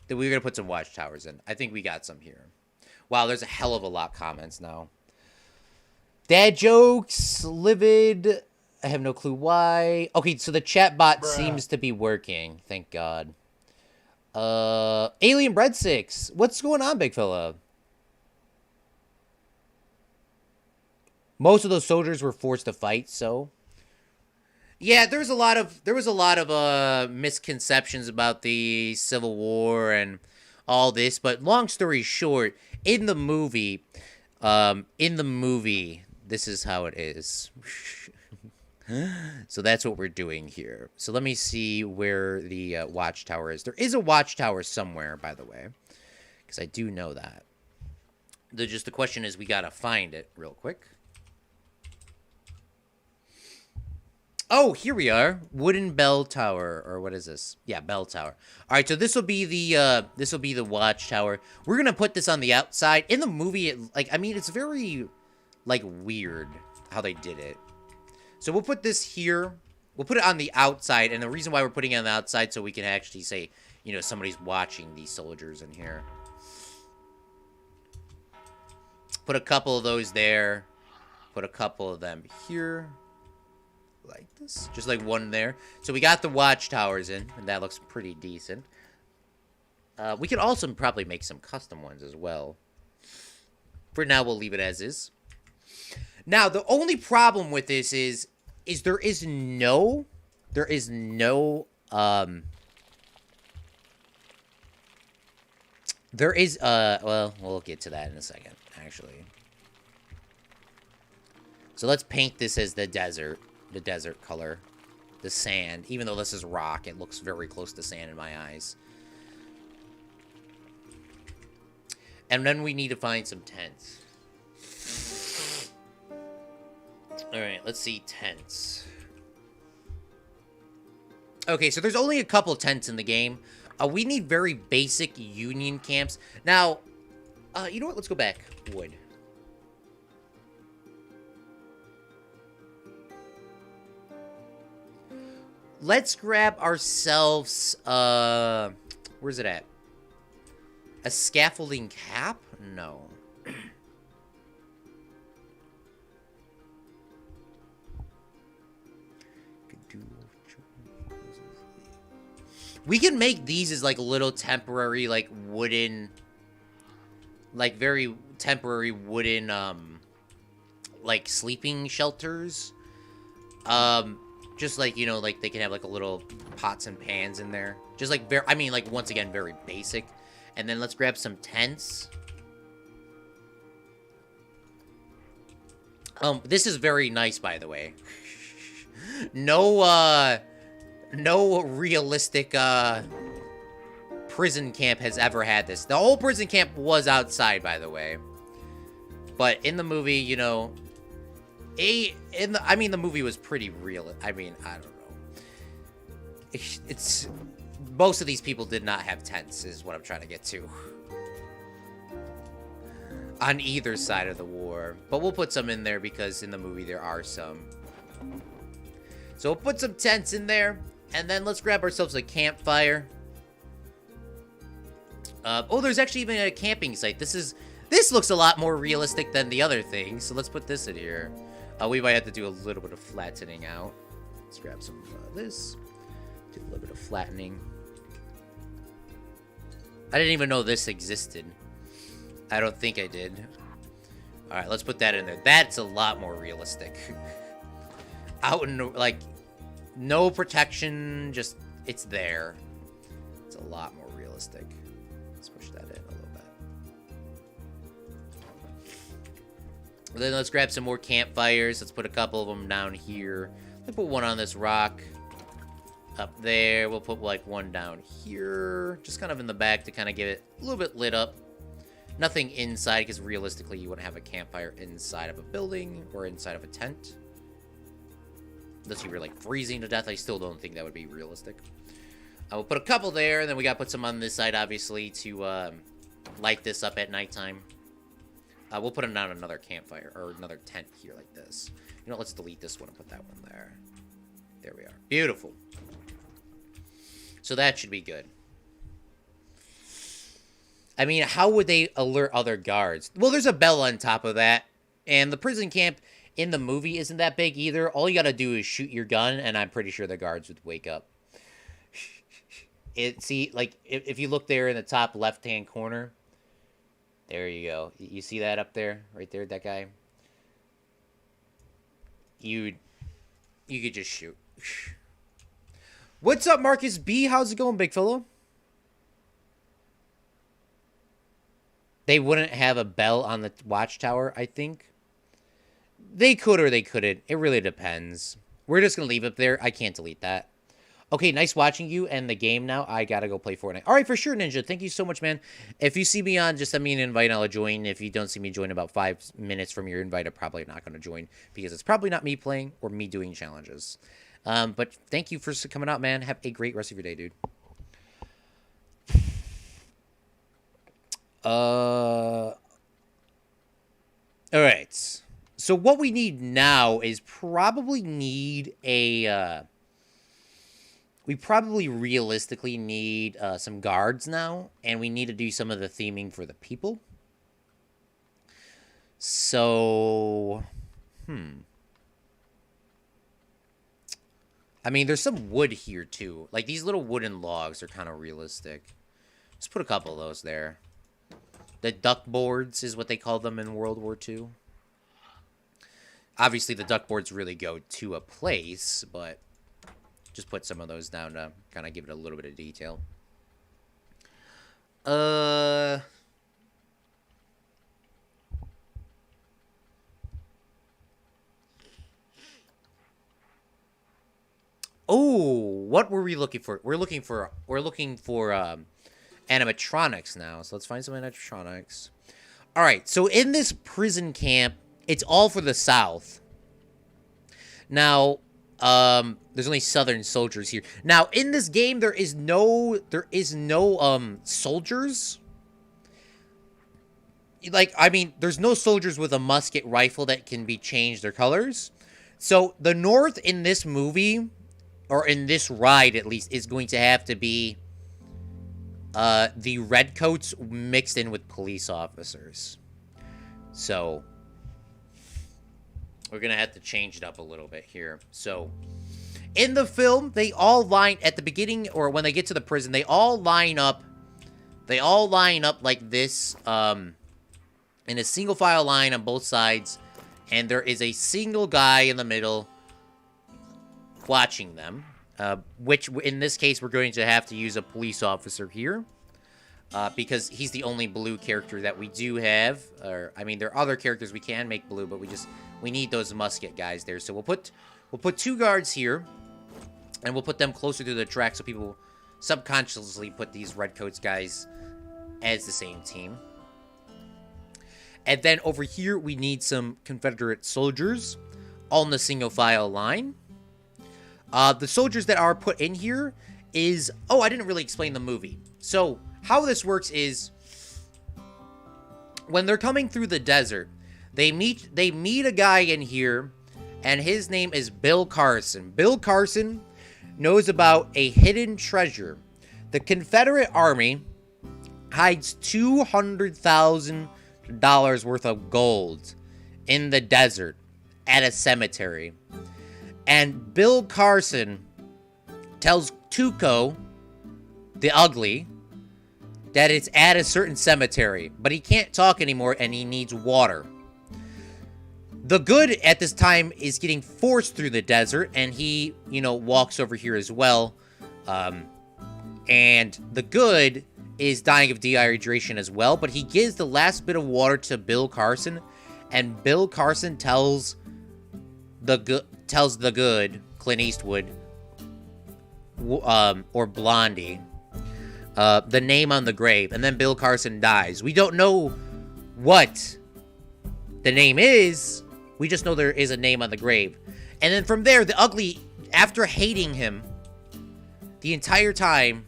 We're going to put some watchtowers in. I think we got some here. Wow, there's a hell of a lot of comments now. Dad jokes, livid. I have no clue why. Okay, so the chat bot seems to be working. Thank God. Alien Breadsticks. What's going on, big fella? Most of those soldiers were forced to fight, so... Yeah, there was a lot of misconceptions about the Civil War and all this, but long story short, in the movie, this is how it is. So that's what we're doing here. So let me see where the watchtower is. There is a watchtower somewhere, by the way, because I do know that. The question is, we gotta find it real quick. Oh, here we are. Wooden bell tower, or what is this? Yeah, bell tower. All right, so this will be the watchtower. We're gonna put this on the outside. In the movie, it's very, like, weird how they did it. So we'll put this here. We'll put it on the outside, and the reason why we're putting it on the outside so we can actually say, you know, somebody's watching these soldiers in here. Put a couple of those there. Put a couple of them here. Like this, just like one there. So we got the watchtowers in, and that looks pretty decent. We could also probably make some custom ones as well. For now, we'll leave it as is. Now, the only problem with this is well, we'll get to that in a second, actually. So let's paint this as the desert color, the sand. Even though this is rock, it looks very close to sand in my eyes. And then we need to find some tents. Alright, let's see tents. Okay, so there's only a couple tents in the game. We need very basic Union camps. Now, you know what? Let's go back. Wood. Let's grab ourselves, where's it at? A scaffolding cap? No. We can make these as, like, little temporary, like, wooden, like, very temporary wooden, like, sleeping shelters. Just like, you know, like, they can have, like, a little pots and pans in there. Just, like, like, once again, very basic. And then let's grab some tents. This is very nice, by the way. No realistic, prison camp has ever had this. The whole prison camp was outside, by the way. But in the movie, you know... the movie was pretty real. I mean, I don't know. It's most of these people did not have tents, is what I'm trying to get to. On either side of the war. But we'll put some in there because in the movie there are some. So we'll put some tents in there. And then let's grab ourselves a campfire. There's actually even a camping site. This looks a lot more realistic than the other thing. So let's put this in here. We might have to do a little bit of flattening out. Let's grab some of this. Do a little bit of flattening. I didn't even know this existed. I don't think I did. Alright, let's put that in there. That's a lot more realistic. Out in, like, no protection, just, it's there. It's a lot more realistic. Let's push that in a little bit. Then let's grab some more campfires. Let's put a couple of them down here. Let's put one on this rock. Up there. We'll put, like, one down here. Just kind of in the back to kind of get it a little bit lit up. Nothing inside, because realistically, you wouldn't have a campfire inside of a building or inside of a tent. Unless you were, like, freezing to death. I still don't think that would be realistic. We'll put a couple there, and then we got to put some on this side, obviously, to light this up at nighttime. We'll put down another campfire, or another tent here like this. You know, let's delete this one and put that one there. There we are. Beautiful. So that should be good. I mean, how would they alert other guards? Well, there's a bell on top of that. And the prison camp in the movie isn't that big either. All you gotta do is shoot your gun, and I'm pretty sure the guards would wake up. See, like, if you look there in the top left-hand corner, there you go. You see that up there? Right there, that guy? You could just shoot. What's up, Marcus B? How's it going, big fella? They wouldn't have a bell on the watchtower, I think. They could or they couldn't. It really depends. We're just going to leave it there. I can't delete that. Okay, nice watching you and the game now. I got to go play Fortnite. All right, for sure, Ninja. Thank you so much, man. If you see me on, just send me an invite and I'll join. If you don't see me join about 5 minutes from your invite, I'm probably not going to join because it's probably not me playing or me doing challenges. But thank you for coming out, man. Have a great rest of your day, dude. All right. So what we need now is probably need a, we probably realistically need some guards now, and we need to do some of the theming for the people. So, I mean, there's some wood here, too. Like, these little wooden logs are kind of realistic. Let's put a couple of those there. The duck boards is what they call them in World War II. Obviously, the duck boards really go to a place, but just put some of those down to kind of give it a little bit of detail. Oh, what were we looking for? We're looking for animatronics now. So let's find some animatronics. All right, so in this prison camp, it's all for the South. Now, there's only Southern soldiers here. Now, in this game, there is no soldiers. Like, I mean, there's no soldiers with a musket rifle that can be changed their colors. So, the North in this movie, or in this ride at least, is going to have to be the redcoats mixed in with police officers. So, we're going to have to change it up a little bit here. So, in the film, they all line at the beginning, or when they get to the prison, they all line up. They all line up like this, in a single file line on both sides. And there is a single guy in the middle watching them. Which, in this case, we're going to have to use a police officer here. Because he's the only blue character that we do have. Or, I mean, there are other characters we can make blue, but we need those musket guys there. So we'll put 2 guards here, and we'll put them closer to the track so people subconsciously put these redcoats guys as the same team. And then over here, we need some Confederate soldiers all in the single file line. The soldiers that are put in here is... Oh, I didn't really explain the movie. So, how this works is... When they're coming through the desert, they meet a guy in here, and his name is Bill Carson. Bill Carson knows about a hidden treasure. The Confederate Army hides $200,000 worth of gold in the desert at a cemetery. And Bill Carson tells Tuco, the ugly, that it's at a certain cemetery, but he can't talk anymore and he needs water. The good at this time is getting forced through the desert, and he, walks over here as well. And the good is dying of dehydration as well, but he gives the last bit of water to Bill Carson, and Bill Carson tells the good, Clint Eastwood, or Blondie, the name on the grave, and then Bill Carson dies. We don't know what the name is. We just know there is a name on the grave. And then from there, the ugly, after hating him the entire time,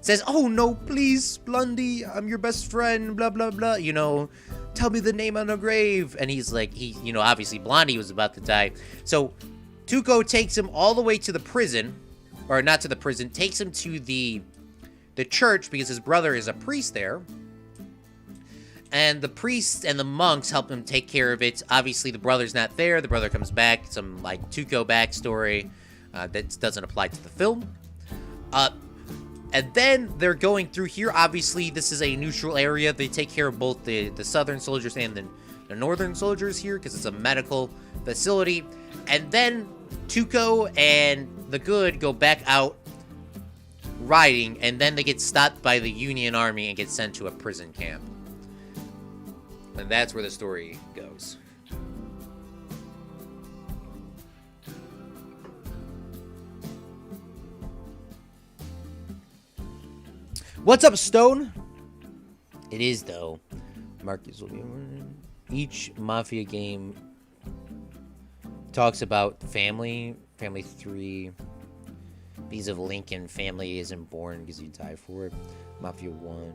says, "Oh, no, please, Blondie, I'm your best friend, blah, blah, blah, tell me the name on the grave." And he's like, obviously Blondie was about to die. So Tuco takes him all the way to the prison, or not to the prison, takes him to the church because his brother is a priest there. And the priests and the monks help him take care of it. Obviously, the brother's not there. The brother comes back. Some, Tuco backstory that doesn't apply to the film. And then they're going through here. Obviously, this is a neutral area. They take care of both the southern soldiers and the northern soldiers here because it's a medical facility. And then Tuco and the good go back out riding, and then they get stopped by the Union Army and get sent to a prison camp. And that's where the story goes. What's up, Stone? It is, though. Marcus, each Mafia game talks about family. Family 3. Because of Lincoln, family isn't born because you die for it. Mafia 1,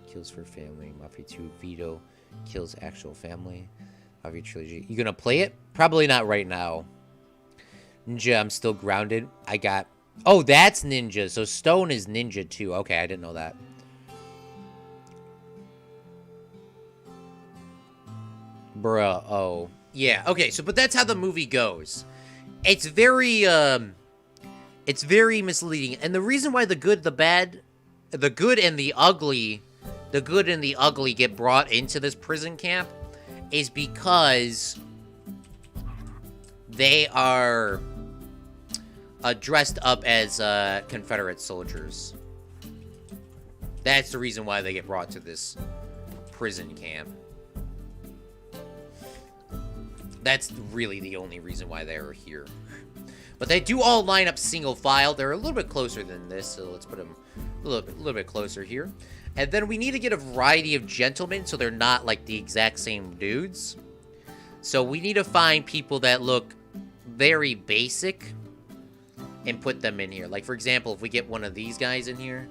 kills for family. Mafia 2, Vito, kills actual family. Mafia Trilogy. You gonna play it? Probably not right now. Ninja, I'm still grounded. I got... Oh, that's Ninja. So Stone is Ninja too. Okay, I didn't know that. Bruh, oh. Yeah, okay, so, but that's how the movie goes. It's very misleading. And the reason why the good and the ugly get brought into this prison camp is because they are dressed up as Confederate soldiers. That's the reason why they get brought to this prison camp. That's really the only reason why they're here. But they do all line up single file. They're a little bit closer than this, so let's put them a little bit closer here. And then we need to get a variety of gentlemen so they're not like the exact same dudes. So we need to find people that look very basic and put them in here. Like, for example, if we get one of these guys in here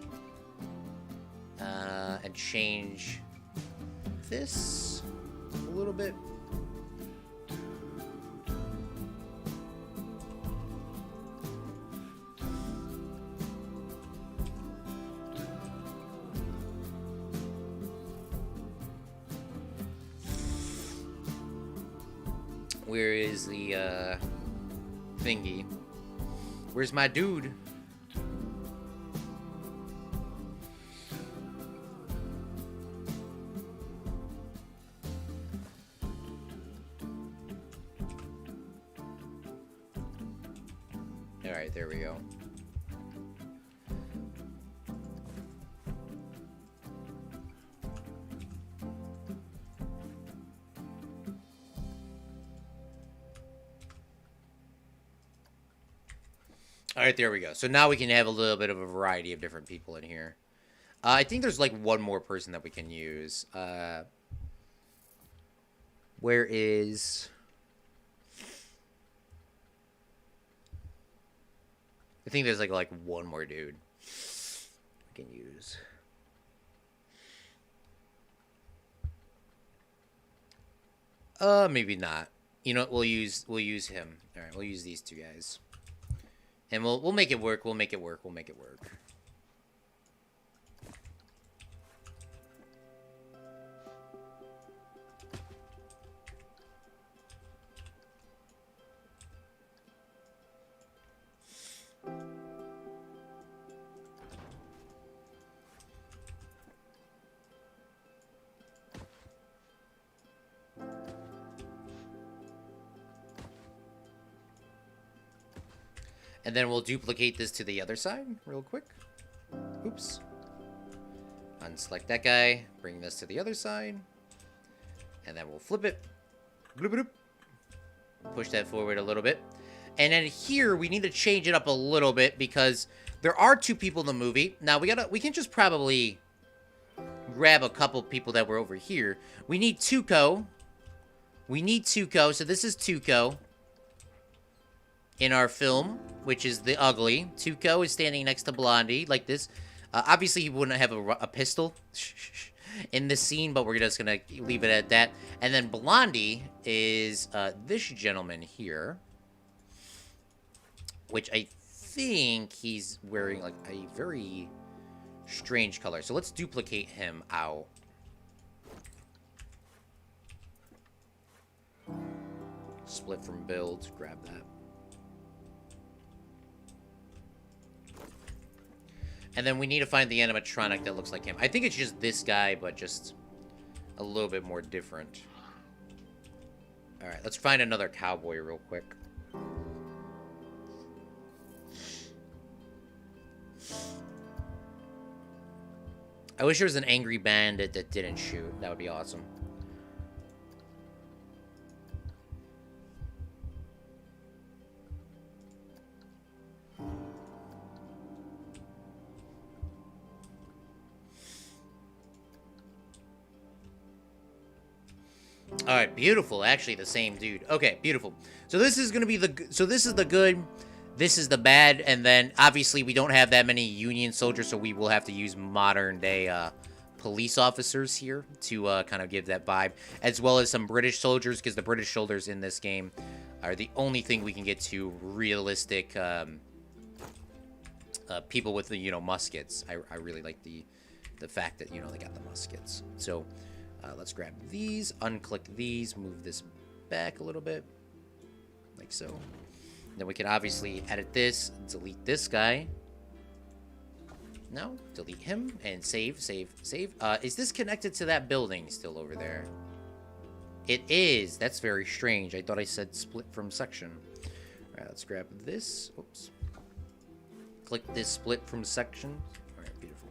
and change this a little bit. Where is the, thingy? Where's my dude? Alright, there we go. Alright, there we go. So now we can have a little bit of a variety of different people in here. I think there's like one more person that we can use. Where is... I think there's like one more dude we can use. Maybe not. You know what? We'll use him. All right, we'll use these two guys. And we'll make it work. We'll make it work. We'll make it work. And then we'll duplicate this to the other side real quick. Oops. Unselect that guy. Bring this to the other side. And then we'll flip it. Bloop, bloop. Push that forward a little bit. And then here, we need to change it up a little bit because there are 2 people in the movie. Now, we can just probably grab a couple people that were over here. We need Tuco. We need Tuco. So this is Tuco in our film, which is the ugly. Tuco is standing next to Blondie like this. Obviously, he wouldn't have a pistol in this scene, but we're just going to leave it at that. And then Blondie is this gentleman here, which I think he's wearing like a very strange color. So let's duplicate him out. Split from build, grab that. And then we need to find the animatronic that looks like him. I think it's just this guy, but just a little bit more different. Alright, let's find another cowboy real quick. I wish there was an angry bandit that didn't shoot. That would be awesome. All right, beautiful. Actually, the same dude. Okay, beautiful. So this is gonna be this is the good, this is the bad, and then obviously we don't have that many Union soldiers, so we will have to use modern day police officers here to kind of give that vibe, as well as some British soldiers, because the British soldiers in this game are the only thing we can get to realistic people with the muskets. I really like the fact that they got the muskets. So. Let's grab these, unclick these, move this back a little bit, like so. Then we can obviously edit this, delete this guy. No, delete him, and save, save, save. Is this connected to that building still over there? It is. That's very strange. I thought I said split from section. All right, let's grab this. Oops. Click this split from section. All right, beautiful.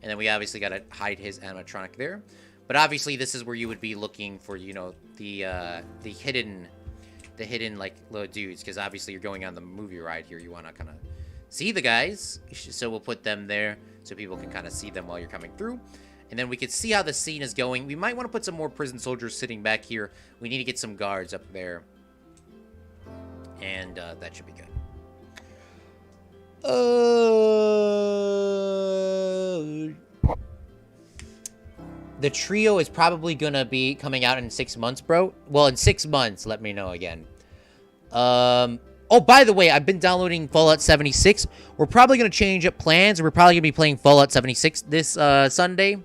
And then we obviously got to hide his animatronic there. But obviously, this is where you would be looking for, the hidden like little dudes, because obviously you're going on the movie ride here. You want to kind of see the guys, so we'll put them there so people can kind of see them while you're coming through. And then we can see how the scene is going. We might want to put some more prison soldiers sitting back here. We need to get some guards up there, and that should be good. The trio is probably gonna be coming out in 6 months, bro. Well, in 6 months, let me know again. Oh, by the way, I've been downloading Fallout 76. We're probably gonna change up plans. We're probably gonna be playing Fallout 76 this Sunday.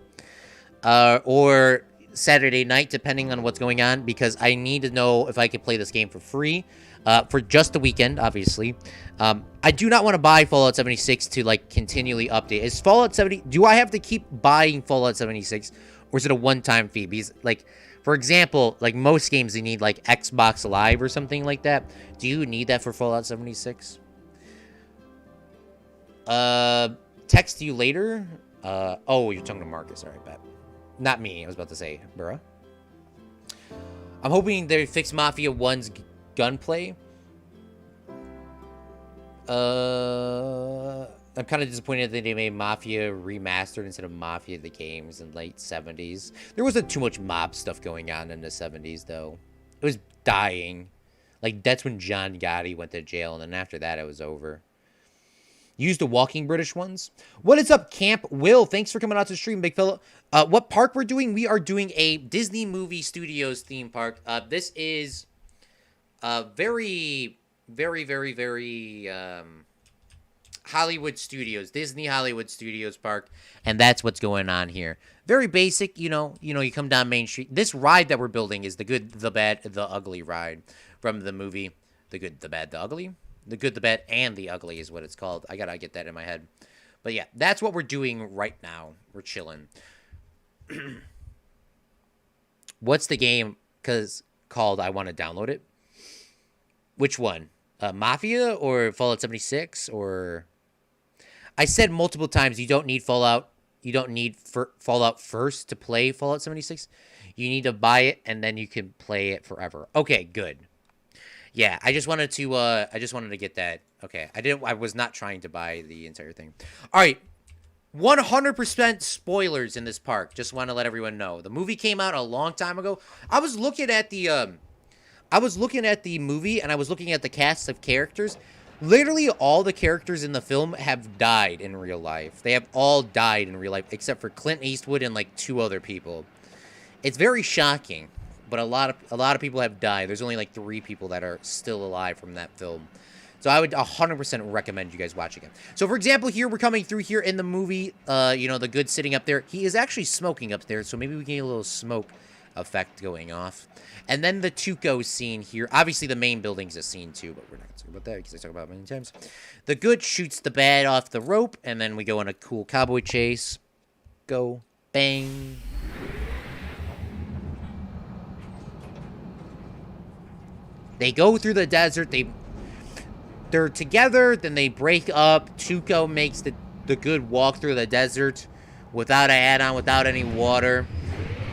Or Saturday night, depending on what's going on, because I need to know if I can play this game for free. For just the weekend, obviously. I do not want to buy Fallout 76 to, like, continually update. Is Fallout 70... Do I have to keep buying Fallout 76, or is it a one-time fee? Because, like, for example, like, most games, they need, like, Xbox Live or something like that. Do you need that for Fallout 76? Text you later? Oh, you're talking to Marcus. All right, bet. Not me. I was about to say, bruh. I'm hoping they fix Mafia 1's gunplay. I'm kind of disappointed that they made Mafia remastered instead of Mafia the games in late 70s. There wasn't too much mob stuff going on in the 70s, though. It was dying. Like, that's when John Gotti went to jail, and then after that, it was over. Use the walking British ones. What is up, Camp Will? Thanks for coming out to stream, big fella. What park we're doing? We are doing a Disney Movie Studios theme park. This is very Hollywood Studios, Disney Hollywood Studios park, and that's what's going on here. Very basic, you come down Main Street. This ride that we're building is the Good, the Bad, the Ugly ride from the movie The Good, the Bad, the Ugly. The Good, the Bad, and the Ugly is what it's called. I gotta get that in my head. But yeah, that's what we're doing right now. We're chilling. What's the game called I want to download it? Which one? Mafia or Fallout 76 or... I said multiple times you don't need Fallout. You don't need Fallout first to play Fallout 76. You need to buy it and then you can play it forever. Okay, good. Yeah, I just wanted to get that. Okay, I was not trying to buy the entire thing. All right. 100% spoilers in this park. Just want to let everyone know. The movie came out a long time ago. I was looking at the movie and I was looking at the cast of characters. Literally all the characters in the film have died in real life. They have all died in real life except for Clint Eastwood and like 2 other people. It's very shocking, but a lot of people have died. There's only like 3 people that are still alive from that film. So I would 100% recommend you guys watching it. So for example, here we're coming through here in the movie, you know, the good sitting up there. He is actually smoking up there, so maybe we can get a little smoke effect going off. And then the Tuco scene here. Obviously, the main building's a scene too, but we're not talking about that because I talk about it many times. The good shoots the bad off the rope, and then we go on a cool cowboy chase. Go. Bang. They go through the desert. They're together, then they break up. Tuco makes the good walk through the desert without an add-on, without any water.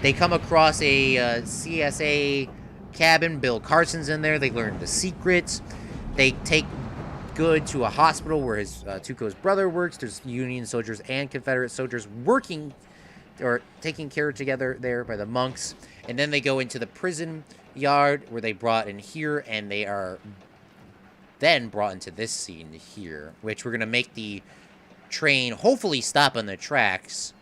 They come across a CSA cabin. Bill Carson's in there. They learn the secrets. They take Good to a hospital where his Tuco's brother works. There's Union soldiers and Confederate soldiers working or taking care together there by the monks. And then they go into the prison yard where they brought in here, and they are then brought into this scene here, which we're going to make the train hopefully stop on the tracks.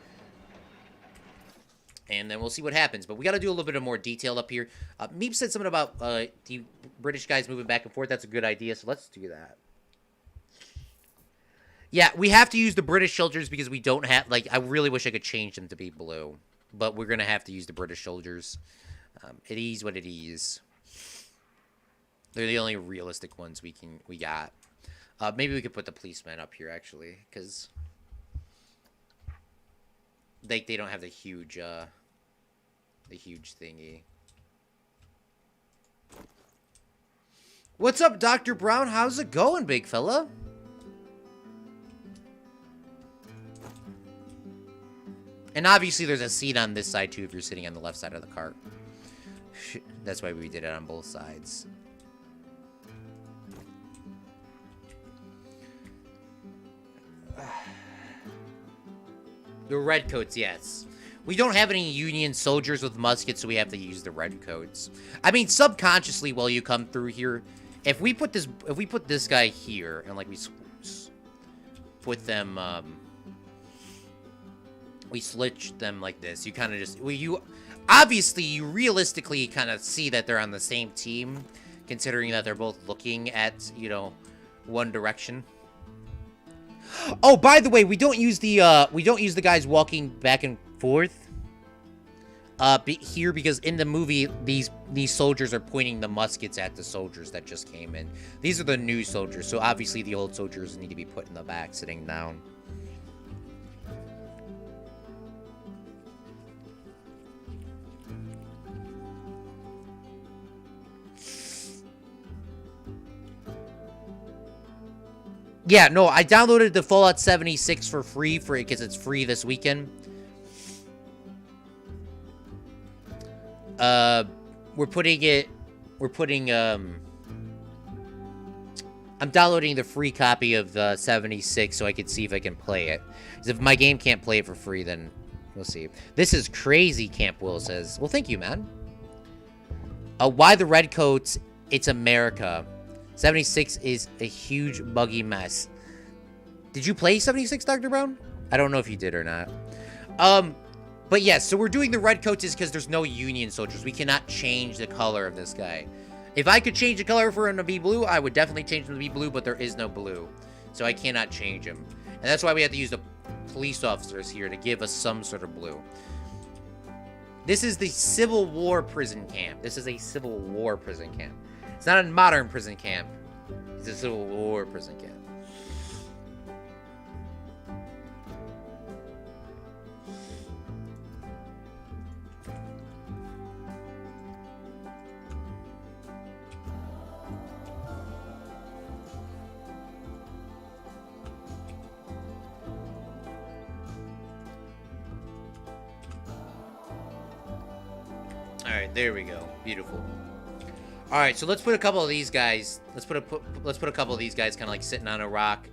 And then we'll see what happens. But we got to do a little bit of more detail up here. Meep said something about the British guys moving back and forth. That's a good idea, so let's do that. Yeah, we have to use the British soldiers because we don't have... Like, I really wish I could change them to be blue. But we're going to have to use the British soldiers. It is what it is. They're the only realistic ones we got. Maybe we could put the policemen up here, actually. Because... They don't have the huge thingy. What's up, Dr. Brown? How's it going, big fella? And obviously there's a seat on this side, too, if you're sitting on the left side of the cart. That's why we did it on both sides. The redcoats, yes. We don't have any Union soldiers with muskets, so we have to use the redcoats. I mean, subconsciously, while you come through here, if we put this guy here and like we put them, we switch them like this. You kind of just obviously you realistically kind of see that they're on the same team, considering that they're both looking at one direction. Oh, by the way, we don't use the guys walking back and forth here because in the movie these soldiers are pointing the muskets at the soldiers that just came in. These are the new soldiers, so obviously the old soldiers need to be put in the back, sitting down. Yeah, no, I downloaded the Fallout 76 for free because it's free this weekend. I'm downloading the free copy of the 76 so I can see if I can play it. Because if my game can't play it for free, then we'll see. This is crazy, Camp Will says. Well, thank you, man. Why the Redcoats? It's America. 76 is a huge buggy mess. Did you play 76, Dr. Brown? I don't know if you did or not. But yes, so we're doing the redcoats is because there's no Union soldiers. We cannot change the color of this guy. If I could change the color for him to be blue, I would definitely change him to be blue, but there is no blue. So I cannot change him. And that's why we have to use the police officers here to give us some sort of blue. This is the Civil War prison camp. This is a Civil War prison camp. It's not a modern prison camp. It's a Civil War prison camp. Alright, there we go. Beautiful. Alright, so let's put a couple of these guys. Let's put a couple of these guys kind of like sitting on a rock,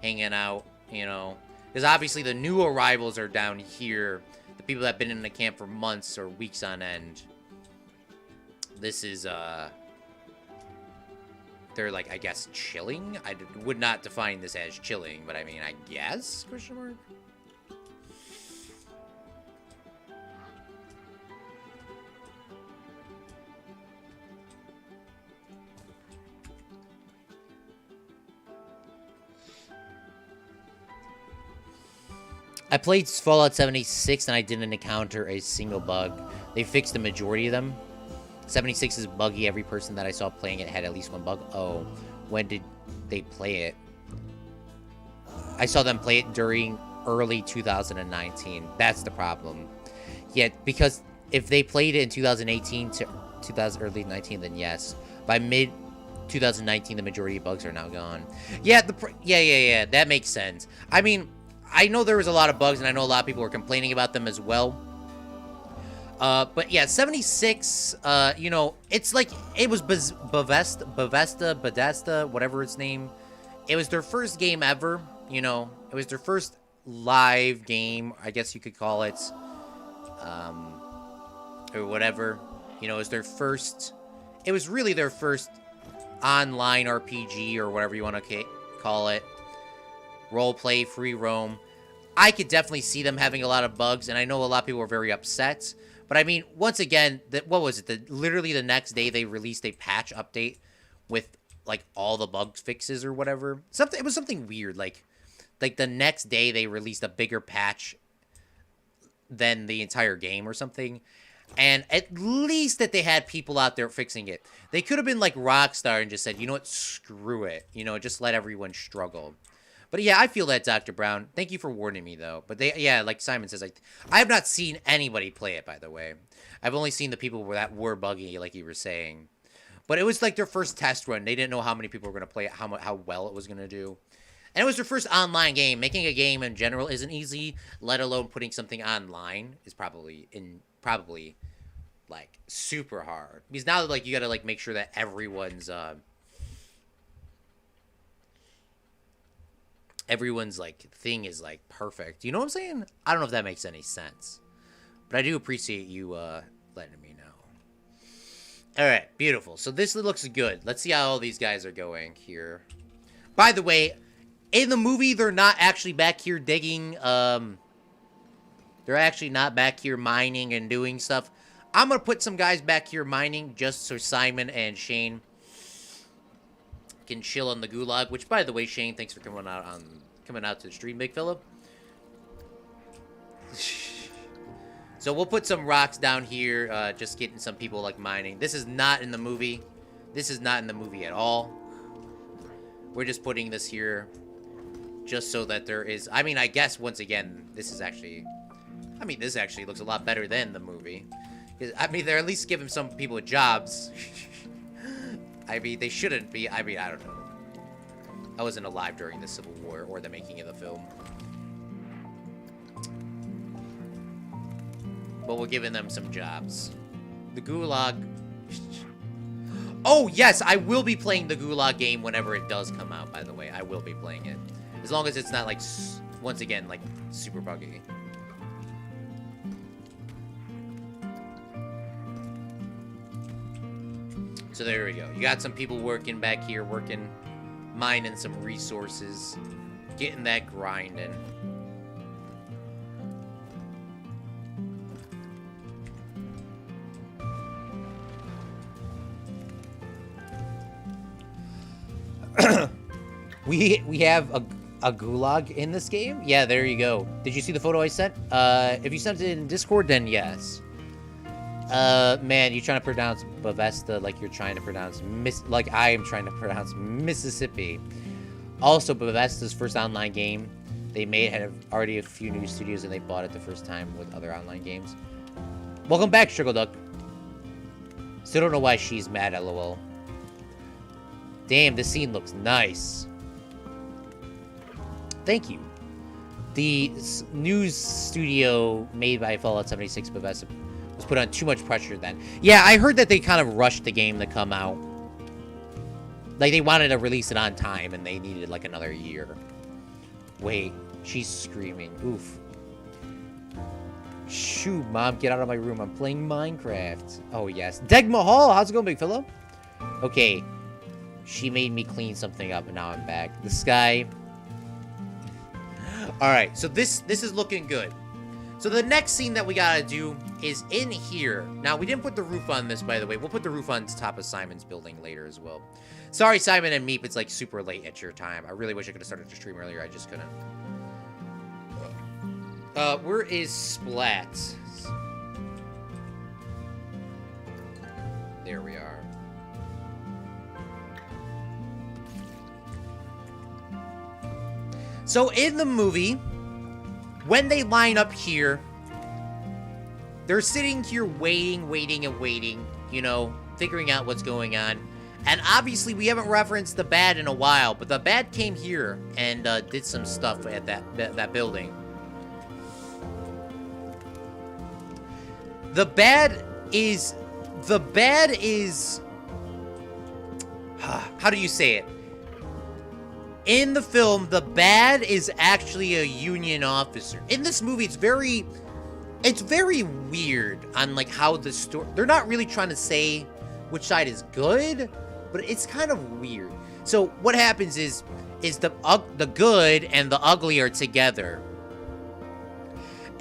hanging out, you know. Because obviously the new arrivals are down here. The people that have been in the camp for months or weeks on end. This is, they're like, I guess, chilling? I would not define this as chilling, but I mean, I guess? Question mark? I played Fallout 76 and I didn't encounter a single bug. They fixed the majority of them. 76 is buggy. Every person that I saw playing it had at least one bug. Oh, when did they play it? I saw them play it during early 2019. That's the problem. Yet, because if they played it in 2018 to early 19, then yes. By mid 2019, the majority of bugs are now gone. Yeah, yeah. That makes sense. I mean, I know there was a lot of bugs, and I know a lot of people were complaining about them as well. But yeah, 76, you know, it's like, it was Bethesda, whatever its name. It was their first game ever, you know. It was their first live game, I guess you could call it. Or whatever. You know, it was their first, it was really their first online RPG, or whatever you want to call it. Roleplay, free roam. I could definitely see them having a lot of bugs, and I know a lot of people were very upset. But I mean, once again, what was it? Literally the next day they released a patch update with like all the bug fixes or whatever. It was something weird. Like the next day they released a bigger patch than the entire game or something. And at least that they had people out there fixing it. They could have been like Rockstar and just said, you know what, screw it. You know, just let everyone struggle. But yeah, I feel that, Dr. Brown. Thank you for warning me, though. But yeah, like Simon says, I have not seen anybody play it, by the way. I've only seen the people that were buggy, like you were saying. But it was like their first test run. They didn't know how many people were going to play it, how well it was going to do. And it was their first online game. Making a game in general isn't easy, let alone putting something online is probably like super hard. Because now like you got to like make sure that everyone's like thing is like perfect. You know what I'm saying? I don't know if that makes any sense, but I do appreciate you letting me know. All right, beautiful. So this looks good. Let's see how all these guys are going here. By the way, in the movie they're not actually back here digging. They're actually not back here mining and doing stuff. I'm gonna put some guys back here mining just so Simon and Shane can chill on the gulag. Which, by the way, Shane, thanks for coming out to the stream, big fella. So we'll put some rocks down here, just getting some people like mining. This is not in the movie. This is not in the movie at all. We're just putting this here just so that there is. I mean, I guess once again, this actually looks a lot better than the movie. I mean, they're at least giving some people jobs. I mean, they shouldn't be. I mean, I don't know. I wasn't alive during the Civil War or the making of the film. But we're giving them some jobs. The Gulag. Oh, yes, I will be playing the Gulag game whenever it does come out, by the way. I will be playing it. As long as it's not, like, once again, like, super buggy. So there we go. You got some people working back here, mining some resources, getting that grinding. we have a gulag in this game? Yeah, there you go. Did you see the photo I sent? If you sent it in Discord, then yes. Man, you're trying to pronounce Bethesda like you're trying to pronounce like I am trying to pronounce Mississippi. Also, Bethesda's first online game they made had already a few new studios, and they bought it the first time with other online games. Welcome back, Sugar Duck. Still don't know why she's mad, lol. Damn, this scene looks nice. Thank you. The news studio made by Fallout 76 Bethesda was put on too much pressure then. Yeah, I heard that they kind of rushed the game to come out. Like, they wanted to release it on time, and they needed, like, another year. Wait, she's screaming. Oof. Shoot, Mom, get out of my room. I'm playing Minecraft. Oh, yes. Deg Mahal, how's it going, big fella? Okay. She made me clean something up, and now I'm back. The sky. Alright, so this is looking good. So the next scene that we gotta do is in here. Now, we didn't put the roof on this, by the way. We'll put the roof on top of Simon's building later as well. Sorry, Simon and Meep, it's like super late at your time. I really wish I could have started the stream earlier. I just couldn't. Where is Splat? There we are. So in the movie, when they line up here, they're sitting here waiting, you know, figuring out what's going on. And obviously, we haven't referenced the Bad in a while, but the Bad came here and did some stuff at that building. The Bad is... How do you say it? In the film, the Bad is actually a Union officer. In this movie, it's very weird on, like, how the story... They're not really trying to say which side is good, but it's kind of weird. So, what happens is the good and the ugly are together.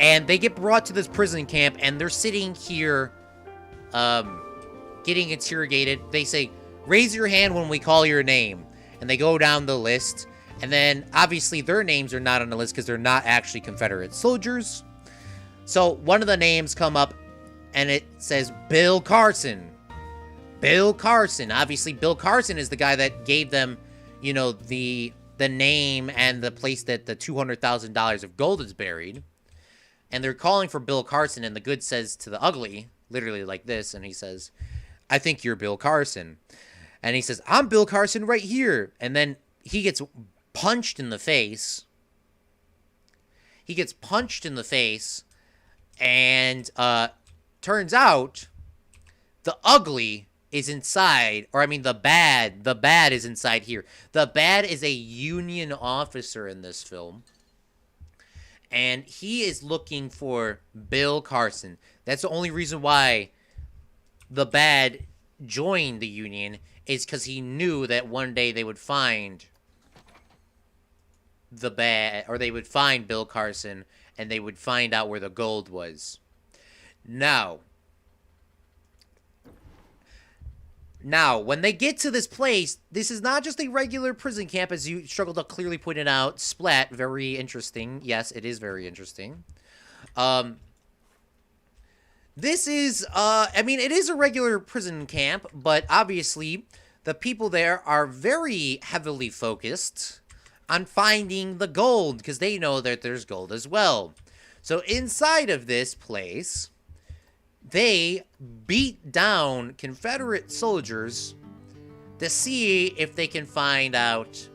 And they get brought to this prison camp, and they're sitting here, getting interrogated. They say, raise your hand when we call your name. And they go down the list. And then, obviously, their names are not on the list because they're not actually Confederate soldiers. So, one of the names come up, and it says Bill Carson. Bill Carson. Obviously, Bill Carson is the guy that gave them, you know, the name and the place that the $200,000 of gold is buried. And they're calling for Bill Carson, and the good says to the ugly, literally like this, and he says, I think you're Bill Carson. And he says, I'm Bill Carson right here. And then he gets punched in the face. He gets punched in the face, and turns out the ugly is inside, or I mean the bad is inside here. The Bad is a Union officer in this film. And he is looking for Bill Carson. That's the only reason why the Bad joined the Union, is because he knew that one day they would find the Bad, or they would find Bill Carson, and they would find out where the gold was. Now, when they get to this place, this is not just a regular prison camp, as you struggled to clearly point it out. Splat, very interesting. Yes, it is very interesting. This is, I mean, it is a regular prison camp, but obviously the people there are very heavily focused on finding the gold, because they know that there's gold as well. So inside of this place, they beat down Confederate soldiers to see if they can find out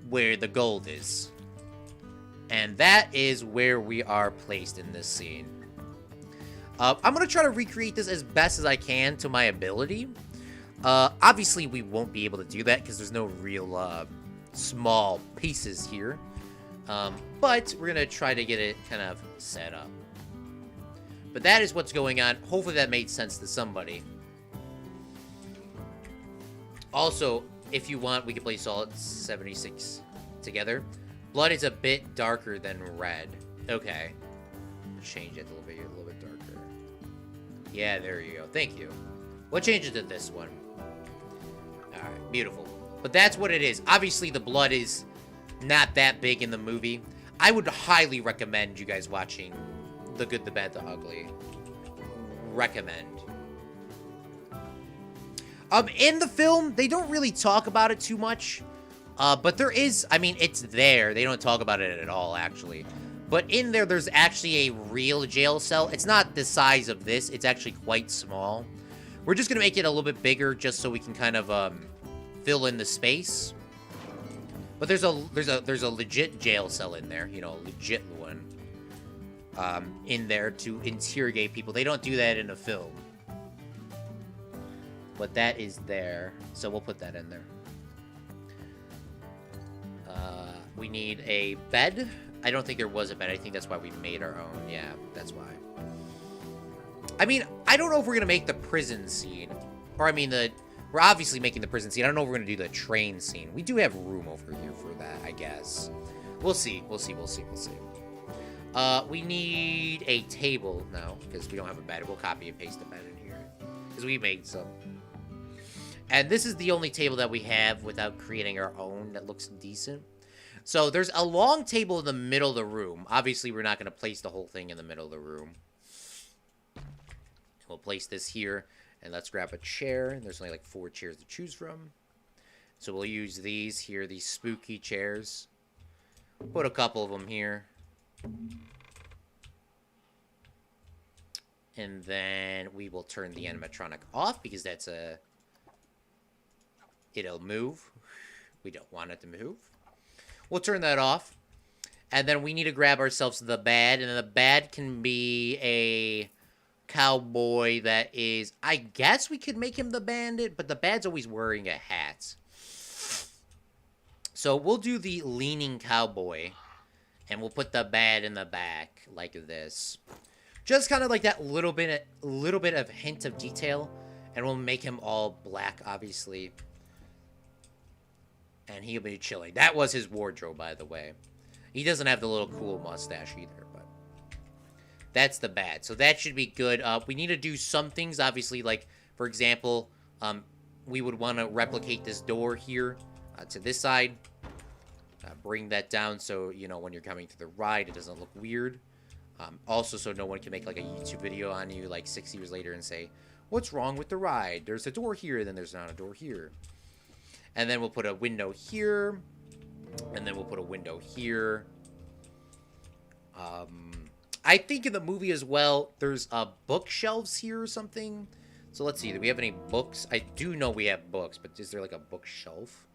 where the gold is. And that is where we are placed in this scene. I'm going to try to recreate this as best as I can to my ability. Obviously, we won't be able to do that because there's no real small pieces here. But we're going to try to get it kind of set up. But that is what's going on. Hopefully that made sense to somebody. Also, if you want, we can play Solid 76 together. Blood is a bit darker than red. Okay. Change it a little bit darker. Yeah, there you go. Thank you. We'll change it to this one. Alright, beautiful. But that's what it is. Obviously, the blood is not that big in the movie. I would highly recommend you guys watching The Good, the Bad, the Ugly. Recommend. In the film, they don't really talk about it too much. But there is, I mean, it's there. They don't talk about it at all, actually. But in there, there's actually a real jail cell. It's not the size of this. It's actually quite small. We're just gonna make it a little bit bigger just so we can kind of fill in the space. But there's a legit jail cell in there, you know, a legit one. in there to interrogate people. They don't do that in a film. But that is there. So we'll put that in there. We need a bed. I don't think there was a bed. I think that's why we made our own. Yeah, that's why. I mean, I don't know if we're going to make the prison scene. Or, I mean, we're obviously making the prison scene. I don't know if we're going to do the train scene. We do have room over here for that, I guess. We'll see. We'll see. We'll see. We'll see. We need a table now, because we don't have a bed. We'll copy and paste the bed in here, because we made some. And this is the only table that we have without creating our own that looks decent. So there's a long table in the middle of the room. Obviously, we're not going to place the whole thing in the middle of the room. We'll place this here, and let's grab a chair. There's only like 4 chairs to choose from. So we'll use these here, these spooky chairs. Put a couple of them here. And then we will turn the animatronic off, because that's it'll move. We don't want it to move. We'll turn that off. And then we need to grab ourselves the bed. And the bed can be a cowboy that is... I guess we could make him the bandit, but the bad's always wearing a hat. So we'll do the leaning cowboy. And we'll put the bed in the back like this. Just kind of like that little bit of hint of detail. And we'll make him all black, obviously. And he'll be chilling. That was his wardrobe, by the way. He doesn't have the little cool mustache either, but that's the bad. So that should be good. We need to do some things, obviously, like, for example, we would want to replicate this door here to this side. Bring that down so, you know, when you're coming to the ride, it doesn't look weird. Also, so no one can make, like, a YouTube video on you, like, 6 years later and say, what's wrong with the ride? There's a door here, then there's not a door here. And then we'll put a window here. And then we'll put a window here. I think in the movie as well, there's bookshelves here or something. So let's see. Do we have any books? I do know we have books, but is there like a bookshelf?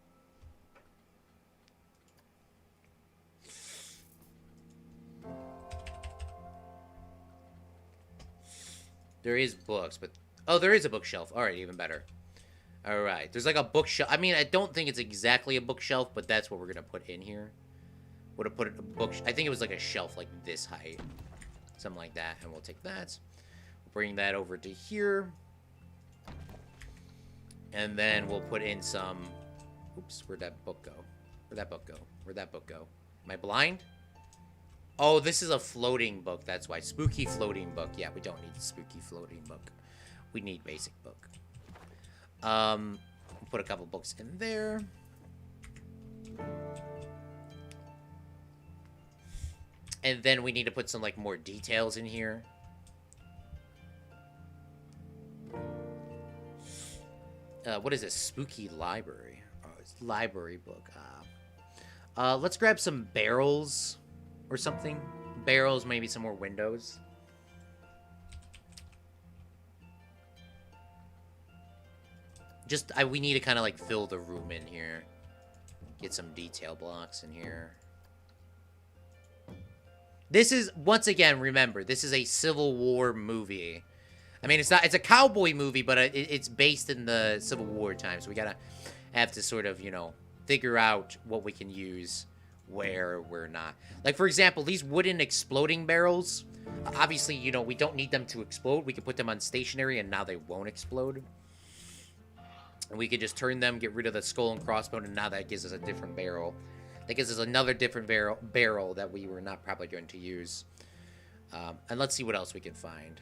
There is books, but... Oh, there is a bookshelf. All right, even better. All right. There's like a bookshelf. I mean, I don't think it's exactly a bookshelf, but that's what we're going to put in here. Would have put a book... I think it was like a shelf like this height. Something like that. And we'll take that. We'll bring that over to here. And then we'll put in some... Oops, where'd that book go? Where'd that book go? Where'd that book go? Am I blind? Oh, this is a floating book. That's why. Spooky floating book. Yeah, we don't need a spooky floating book. We need basic book. We'll put a couple books in there. And then we need to put some, like, more details in here. What is this? Spooky library. Oh, it's library book. Let's grab some barrels or something. Barrels, maybe some more windows. Just, we need to kind of, like, fill the room in here. Get some detail blocks in here. This is, once again, remember, this is a Civil War movie. I mean, it's a cowboy movie, but it's based in the Civil War time. So we gotta have to sort of, you know, figure out what we can use where we're not. Like, for example, these wooden exploding barrels, obviously, you know, we don't need them to explode. We can put them on stationary, and now they won't explode. And we could just turn them, get rid of the skull and crossbone, and now that gives us a different barrel. That gives us another different barrel that we were not probably going to use. And let's see what else we can find.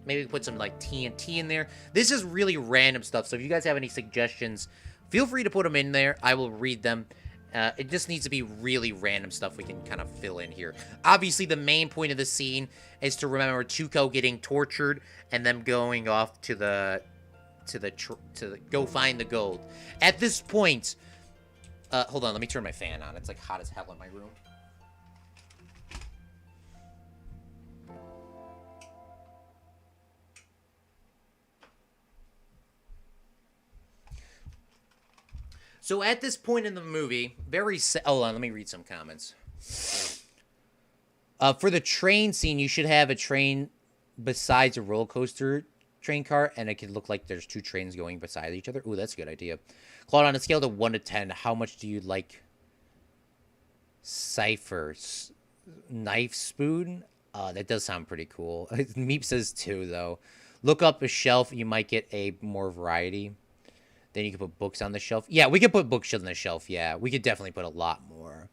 Maybe we can put some, like, TNT in there. This is really random stuff, so if you guys have any suggestions, feel free to put them in there. I will read them. It just needs to be really random stuff we can kind of fill in here. Obviously, the main point of the scene is to remember Tuco getting tortured and them going off to go find the gold. At this point, hold on, let me turn my fan on. It's like hot as hell in my room. So at this point in the movie, hold on, let me read some comments. For the train scene, you should have a train besides a roller coaster train car, and it could look like there's two trains going beside each other. Ooh, that's a good idea. Claude, on a scale of 1 to 10, how much do you like Cypher's knife spoon? That does sound pretty cool. Meep says 2, though. Look up a shelf. You might get a more variety. Then you can put books on the shelf. Yeah, we could put books on the shelf. Yeah, we could definitely put a lot more.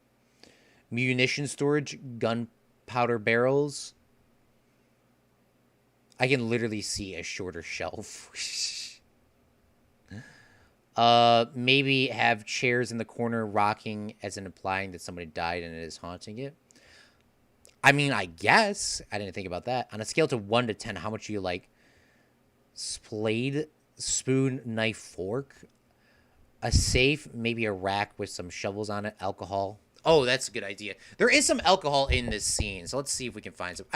Munition storage, gunpowder barrels. I can literally see a shorter shelf. Maybe have chairs in the corner rocking as in implying that somebody died and it is haunting it. I mean, I guess. I didn't think about that. On a scale to 1 to 10, how much do you like splayed, spoon, knife, fork? A safe, maybe a rack with some shovels on it, alcohol. Oh, that's a good idea. There is some alcohol in this scene, so let's see if we can find some.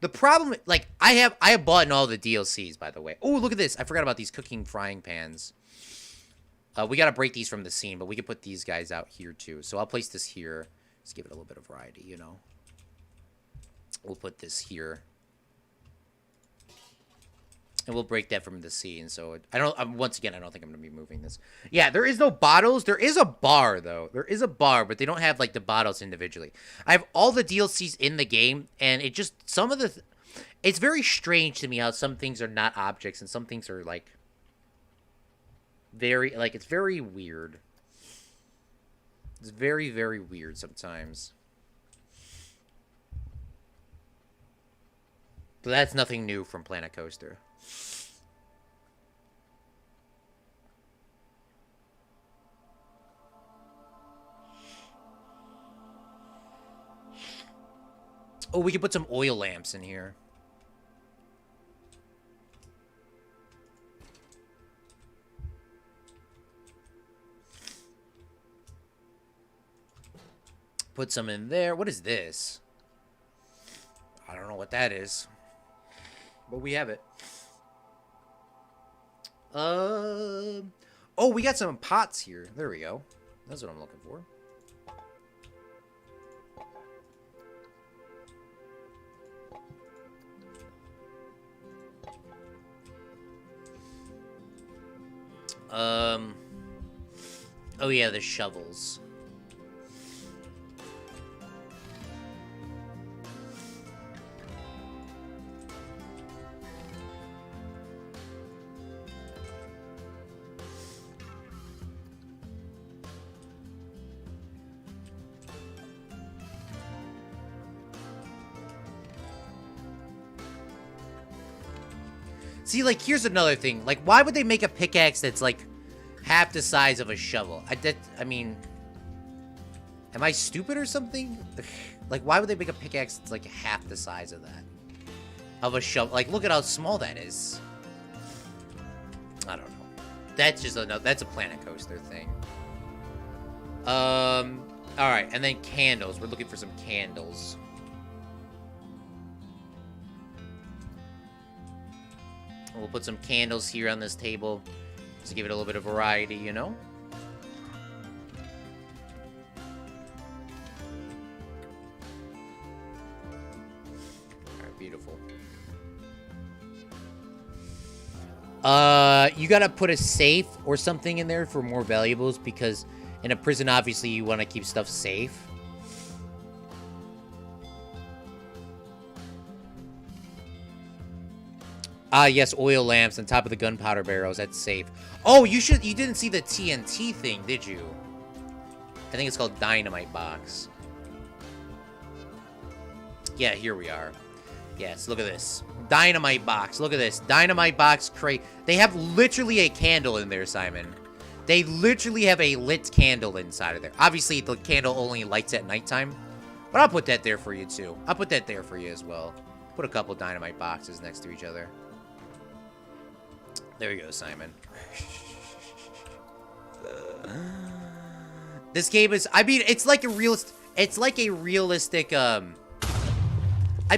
The problem, like, I have bought in all the DLCs, by the way. Oh, look at this. I forgot about these cooking frying pans. We got to break these from the scene, but we can put these guys out here, too. So I'll place this here. Just give it a little bit of variety, you know. We'll put this here. And we'll break that from the scene. So once again, I don't think I'm going to be moving this. Yeah, there is no bottles. There is a bar, though. There is a bar, but they don't have, like, the bottles individually. I have all the DLCs in the game, and it just, it's very strange to me how some things are not objects and some things are, like, it's very weird. It's very, very weird sometimes. But that's nothing new from Planet Coaster. Oh, we could put some oil lamps in here. Put some in there. What is this? I don't know what that is. But we have it. Oh, we got some pots here. There we go. That's what I'm looking for. Oh yeah, the shovels. See, like, here's another thing. Like, why would they make a pickaxe that's, like, half the size of a shovel? I mean, am I stupid or something? Like, why would they make a pickaxe that's, like, half the size of that? Of a shovel. Like, look at how small that is. I don't know. That's just that's a Planet Coaster thing. Alright, and then candles. We're looking for some candles. We'll put some candles here on this table to give it a little bit of variety, you know? Alright, beautiful. You gotta put a safe or something in there for more valuables because in a prison, obviously, you want to keep stuff safe. Ah, yes, oil lamps on top of the gunpowder barrels. That's safe. Oh, you didn't see the TNT thing, did you? I think it's called Dynamite Box. Yeah, here we are. Yes, look at this. Dynamite Box. Look at this. Dynamite Box crate. They have literally a candle in there, Simon. They literally have a lit candle inside of there. Obviously, the candle only lights at nighttime. But I'll put that there for you, too. I'll put that there for you as well. Put a couple dynamite boxes next to each other. There you go, Simon. This game is, I mean, it's like a realistic, I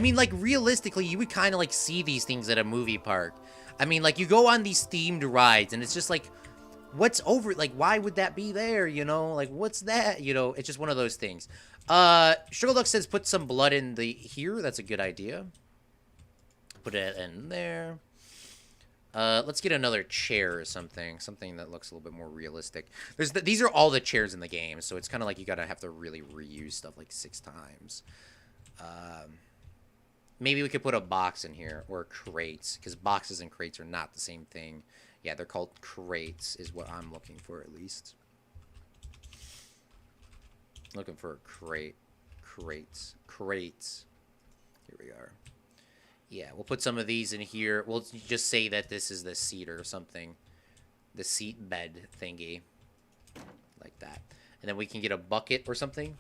mean, like, realistically, you would kind of, like, see these things at a movie park. I mean, like, you go on these themed rides, and it's just, like, what's over, like, why would that be there, you know? Like, what's that? You know, it's just one of those things. Sugarluck says put some blood in the here. That's a good idea. Put it in there. Let's get another chair or something. Something that looks a little bit more realistic. These are all the chairs in the game, so it's kind of like you gotta have to really reuse stuff like 6 times. Maybe we could put a box in here, or crates, because boxes and crates are not the same thing. Yeah, they're called crates, is what I'm looking for, at least. Looking for a crate. Crates. Here we are. Yeah, we'll put some of these in here. We'll just say that this is the seat or something. The seat bed thingy. Like that. And then we can get a bucket or something.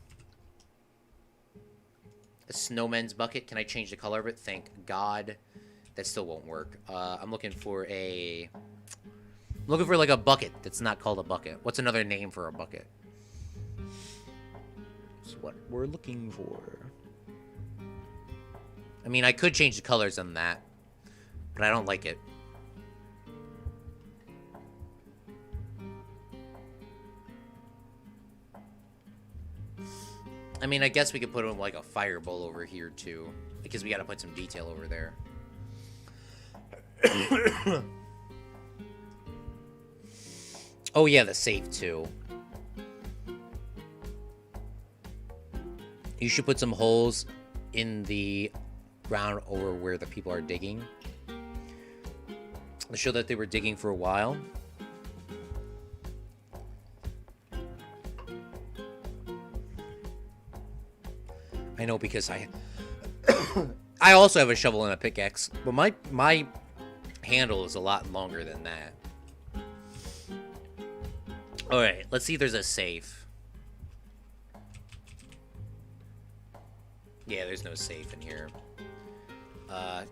A snowman's bucket. Can I change the color of it? Thank God. That still won't work. I'm looking for a... I'm looking for like a bucket that's not called a bucket. What's another name for a bucket? That's what we're looking for. I mean, I could change the colors on that, but I don't like it. I mean, I guess we could put in like a fireball over here too, because we gotta put some detail over there. Oh yeah, the safe too. You should put some holes in the ground over where the people are digging to show that they were digging for a while. I know, because I I also have a shovel and a pickaxe, but my handle is a lot longer than that. All right, let's see if there's a safe. Yeah, there's no safe in here.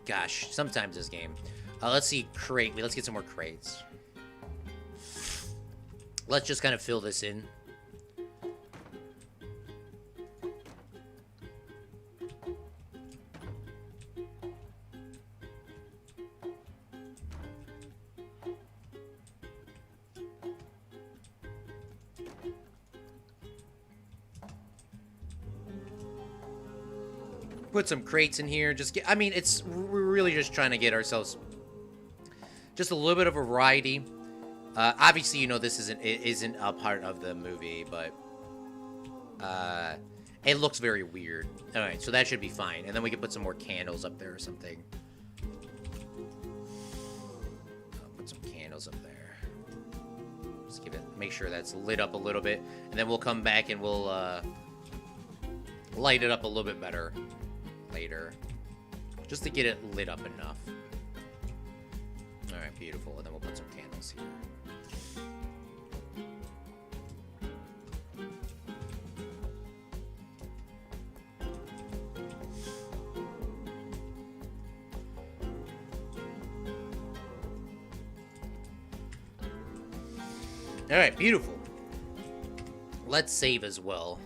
Gosh, sometimes this game. Let's see, crate. Let's get some more crates. Let's just kind of fill this in. Put some crates in here. Just get, I mean, we're really just trying to get ourselves just a little bit of variety. Obviously, you know, this isn't a part of the movie, but it looks very weird. All right, so that should be fine. And then we can put some more candles up there or something. Put some candles up there. Just make sure that's lit up a little bit, and then we'll come back and we'll light it up a little bit better later, just to get it lit up enough. All right, beautiful. And then we'll put some candles here. All right, beautiful. Let's save as well.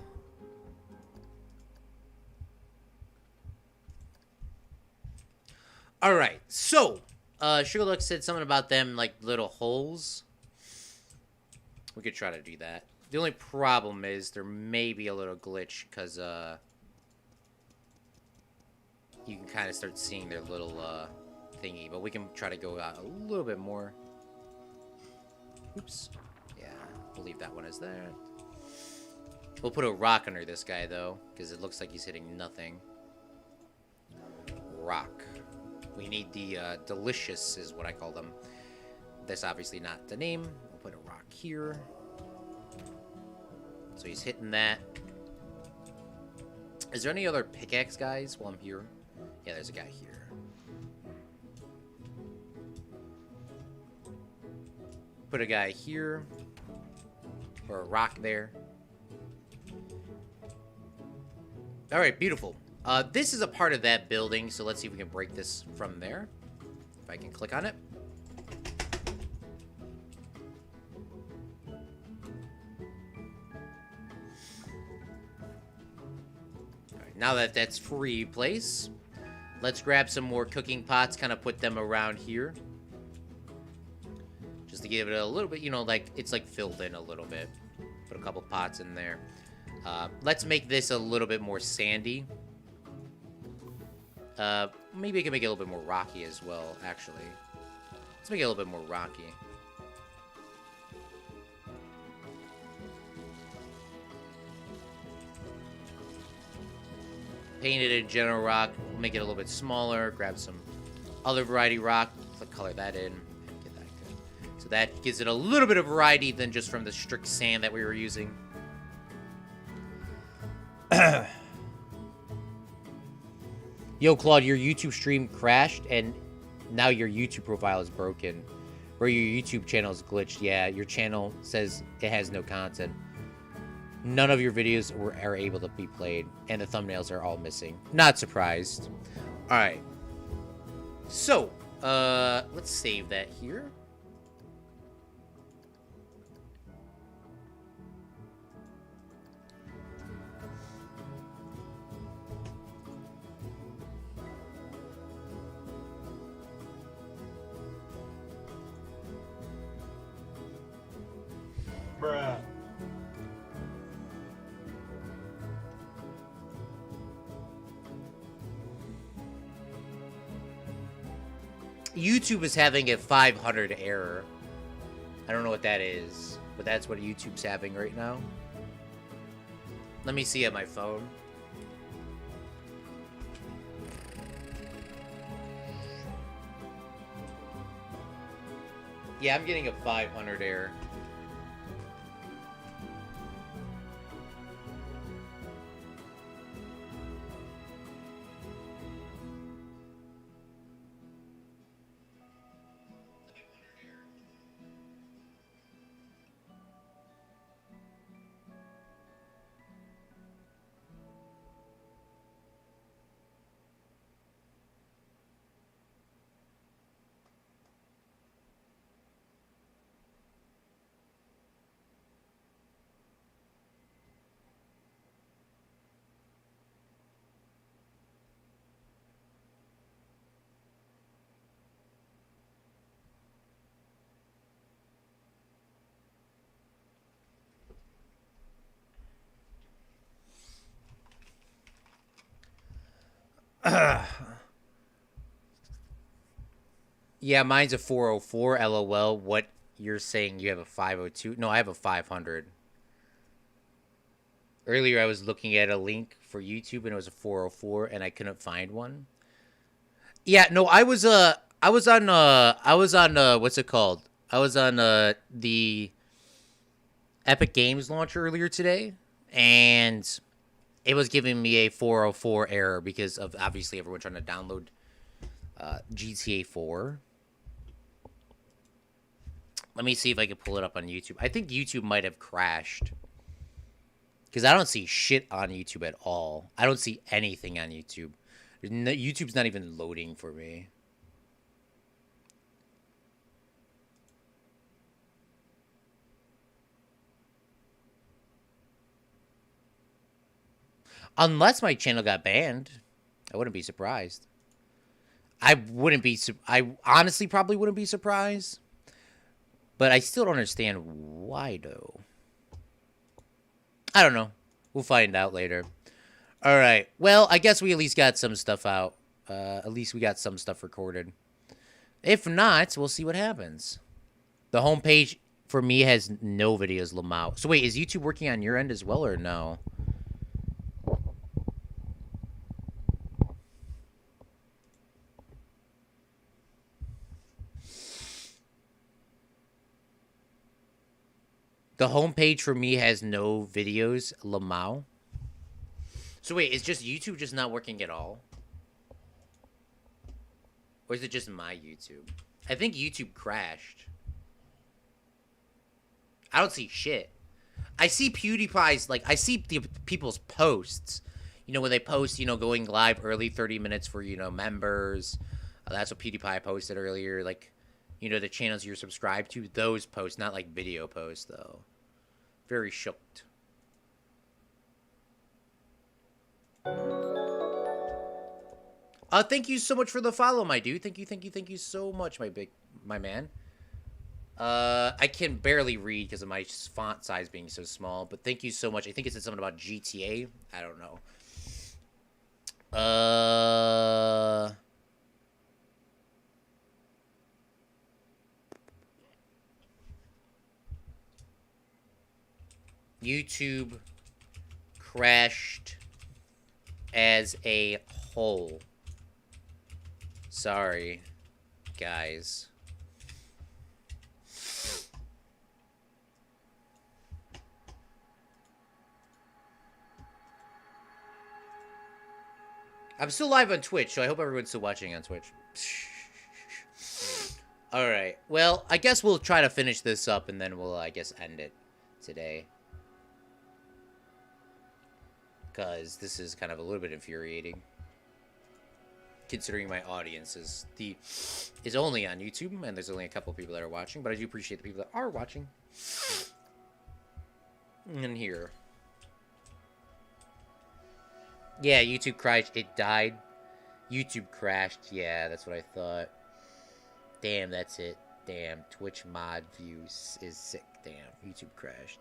All right, so Sugarluck said something about them like little holes. We could try to do that. The only problem is there may be a little glitch because you can kind of start seeing their little thingy, but we can try to go out a little bit more. Oops. Yeah, we'll leave that one as there. We'll put a rock under this guy though, because it looks like he's hitting nothing. Rock. We need the delicious is what I call them. That's obviously not the name. We'll put a rock here. So he's hitting that. Is there any other pickaxe guys while I'm here? Yeah, there's a guy here. Put a guy here. Or a rock there. Alright, beautiful. This is a part of that building, so let's see if we can break this from there. If I can click on it. Alright, now that that's free place, let's grab some more cooking pots, kind of put them around here. Just to give it a little bit, you know, like, it's like filled in a little bit. Put a couple pots in there. Let's make this a little bit more sandy. Maybe I can make it a little bit more rocky as well, actually. Let's make it a little bit more rocky. Paint it in general rock, make it a little bit smaller, grab some other variety rock, color that in, and get that good. So that gives it a little bit of variety than just from the strict sand that we were using. Yo, Claude, your YouTube stream crashed, and now your YouTube profile is broken. Or your YouTube channel is glitched. Yeah, your channel says it has no content. None of your videos are able to be played, and the thumbnails are all missing. Not surprised. All right. So, let's save that here. Bruh. YouTube is having a 500 error. I don't know what that is, but that's what YouTube's having right now. Let me see on my phone. Yeah, I'm getting a 500 error. Yeah, mine's a 404, LOL. What you're saying you have a 502? No, I have a 500. Earlier I was looking at a link for YouTube and it was a 404 and I couldn't find one. Yeah, no, I was on what's it called? I was on the Epic Games launcher earlier today, and it was giving me a 404 error because of obviously everyone trying to download GTA 4. Let me see if I can pull it up on YouTube. I think YouTube might have crashed. Because I don't see shit on YouTube at all. I don't see anything on YouTube. YouTube's not even loading for me. Unless my channel got banned. I wouldn't be surprised. I honestly probably wouldn't be surprised. But I still don't understand why, though. I don't know. We'll find out later. All right. Well, I guess we at least got some stuff out. At least we got some stuff recorded. If not, we'll see what happens. The homepage for me has no videos, Lamau. So wait, is YouTube working on your end as well or no? The homepage for me has no videos, Lamau. So wait, is just YouTube just not working at all? Or is it just my YouTube? I think YouTube crashed. I don't see shit. I see PewDiePie's, like, I see the people's posts. You know, when they post, you know, going live early 30 minutes for, you know, members. That's what PewDiePie posted earlier. Like, you know, the channels you're subscribed to, those posts, not like video posts, though. Very shocked. Thank you so much for the follow, my dude. Thank you so much, my man. I can barely read because of my font size being so small, but thank you so much. I think it said something about GTA. I don't know. YouTube crashed as a whole. Sorry, guys. I'm still live on Twitch, so I hope everyone's still watching on Twitch. Alright, well, I guess we'll try to finish this up, and then we'll, I guess, end it today. Because this is kind of a little bit infuriating. Considering my audience is only on YouTube, and there's only a couple people that are watching, but I do appreciate the people that are watching. And here. Yeah, YouTube crashed. It died. YouTube crashed. Yeah, that's what I thought. Damn, that's it. Damn, Twitch mod views is sick. Damn, YouTube crashed.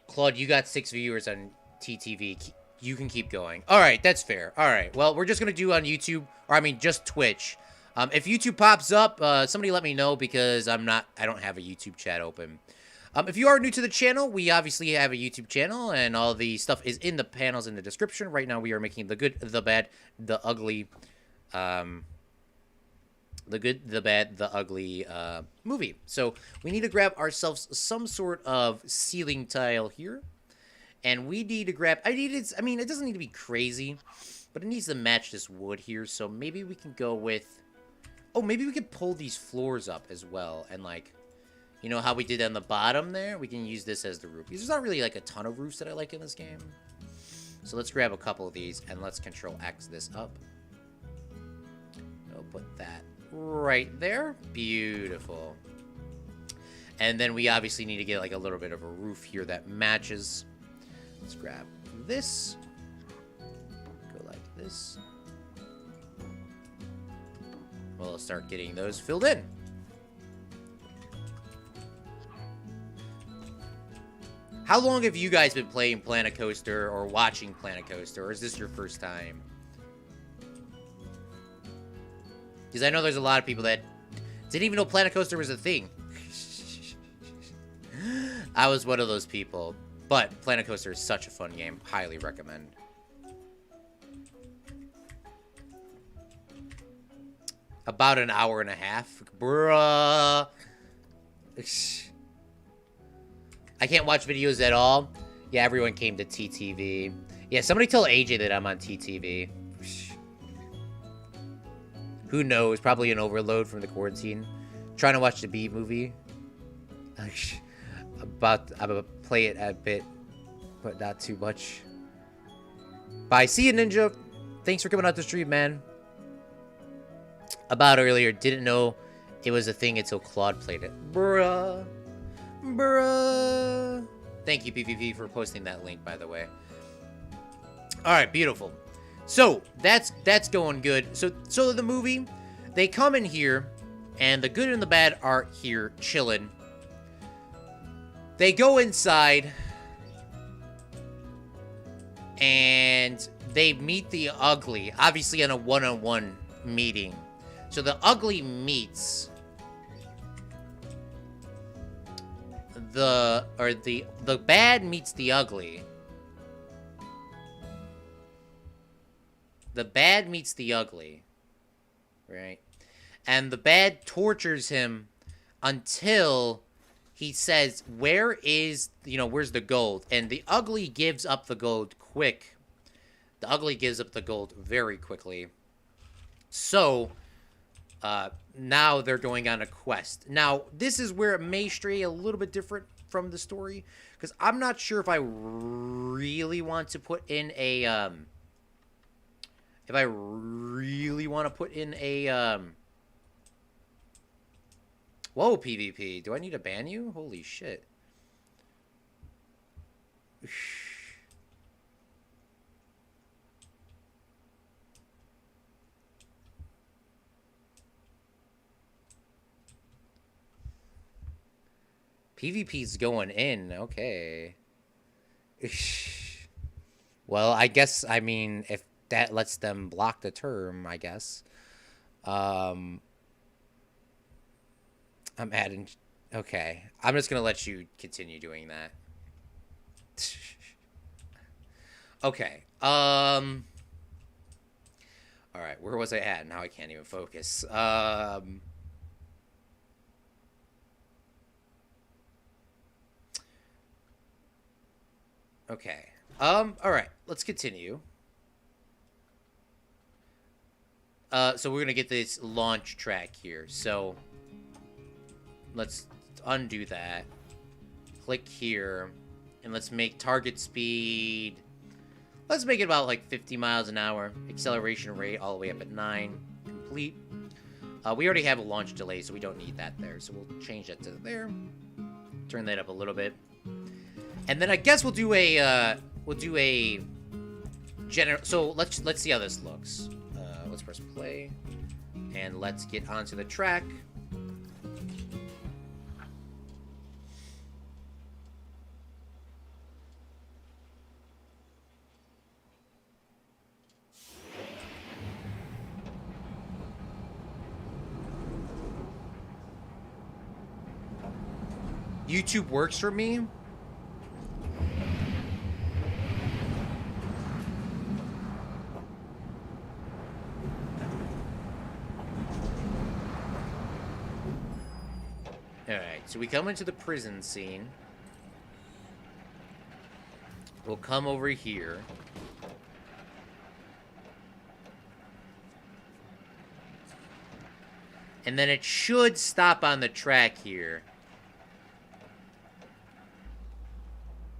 Claude, you got 6 viewers on TTV. You can keep going. All right, that's fair. All right, well, we're just going to do on YouTube, or I mean, just Twitch. If YouTube pops up, somebody let me know because I don't have a YouTube chat open. If you are new to the channel, we obviously have a YouTube channel, and all the stuff is in the panels in the description. Right now, we are making the good, the bad, the ugly, the good, the bad, the ugly movie. So we need to grab ourselves some sort of ceiling tile here, and we need to grab. I mean, it doesn't need to be crazy, but it needs to match this wood here. So maybe we can go with. Oh, maybe we could pull these floors up as well, and like. You know how we did on the bottom there? We can use this as the roof. Because there's not really like a ton of roofs that I like in this game. So let's grab a couple of these and let's Control X this up. We'll put that right there. Beautiful. And then we obviously need to get like a little bit of a roof here that matches. Let's grab this. Go like this. We'll start getting those filled in. How long have you guys been playing Planet Coaster or watching Planet Coaster, or is this your first time? Because I know there's a lot of people that didn't even know Planet Coaster was a thing. I was one of those people. But Planet Coaster is such a fun game. Highly recommend. About an hour and a half. Bruh. I can't watch videos at all. Yeah, everyone came to TTV. Yeah, somebody tell AJ that I'm on TTV. Who knows? Probably an overload from the quarantine. Trying to watch the Bee movie. I'm about to play it a bit, but not too much. Bye. See you, Ninja. Thanks for coming out to stream, man. About earlier, didn't know it was a thing until Claude played it. Bruh. Bruh. Thank you, PvP, for posting that link, by the way. Alright, beautiful. So, that's going good. So the movie, they come in here, and the good and the bad are here, chilling. They go inside, and they meet the ugly, obviously on a one-on-one meeting. So the ugly meets the bad meets the ugly. The bad meets the ugly, right? And the bad tortures him until he says, where's the gold? And the ugly gives up the gold quick. The ugly gives up the gold very quickly. So, now they're going on a quest. Now, this is where it may stray a little bit different from the story, because I'm not sure if I really want to put in a, whoa, PvP. Do I need to ban you? Holy shit. PvP's going in. Okay. Well, I guess, I mean, if that lets them block the term, I guess. I'm adding... Okay. I'm just going to let you continue doing that. Okay. All right. Where was I at? Now I can't even focus. Okay. All right. Let's continue. So we're gonna get this launch track here. So let's undo that. Click here, and let's make target speed. Let's make it about like 50 miles an hour. Acceleration rate all the way up at 9. Complete. We already have a launch delay, so we don't need that there. So we'll change that to there. Turn that up a little bit. And then I guess we'll do a general. So let's see how this looks. Let's press play, and let's get onto the track. YouTube works for me. Alright, so we come into the prison scene. We'll come over here. And then it should stop on the track here.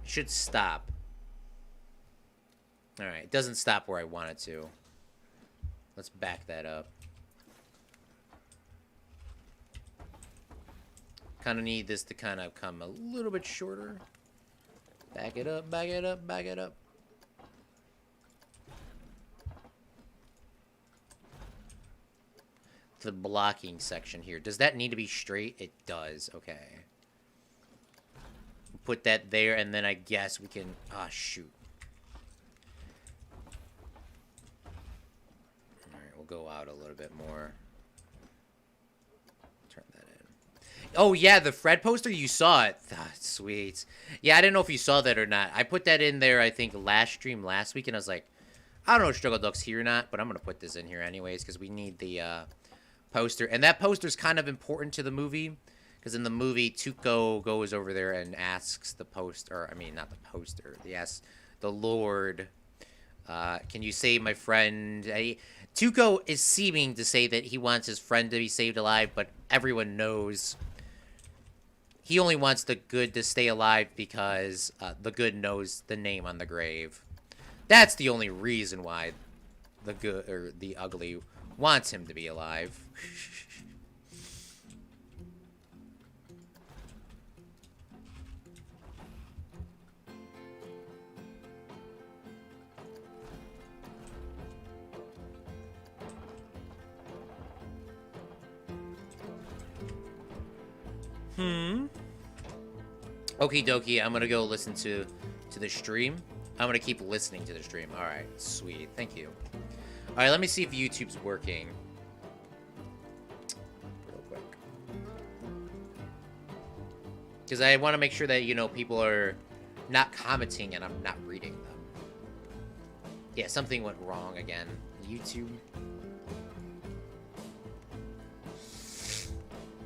It should stop. Alright, it doesn't stop where I want it to. Let's back that up. Kind of need this to kind of come a little bit shorter. Back it up, back it up, back it up. The blocking section here. Does that need to be straight? It does. Okay. Put that there, and then I guess we can... Ah, shoot. Alright, we'll go out a little bit more. Turn that in. Oh, yeah, the Fred poster, you saw it. Ah, sweet. Yeah, I didn't know if you saw that or not. I put that in there, I think, last stream last week, and I was like, I don't know if Struggle Duck's here or not, but I'm going to put this in here anyways, because we need the poster. And that poster's kind of important to the movie, because in the movie, Tuco goes over there and asks the poster, I mean, not the poster, he asks the Lord, can you save my friend? Tuco is seeming to say that he wants his friend to be saved alive, but everyone knows he only wants the good to stay alive because the good knows the name on the grave. That's the only reason why the good or the ugly wants him to be alive. Okie dokie, I'm gonna go listen to the stream. I'm gonna keep listening to the stream. Alright, sweet. Thank you. Alright, let me see if YouTube's working. Real quick. Because I want to make sure that, you know, people are not commenting and I'm not reading them. Yeah, something went wrong again. YouTube.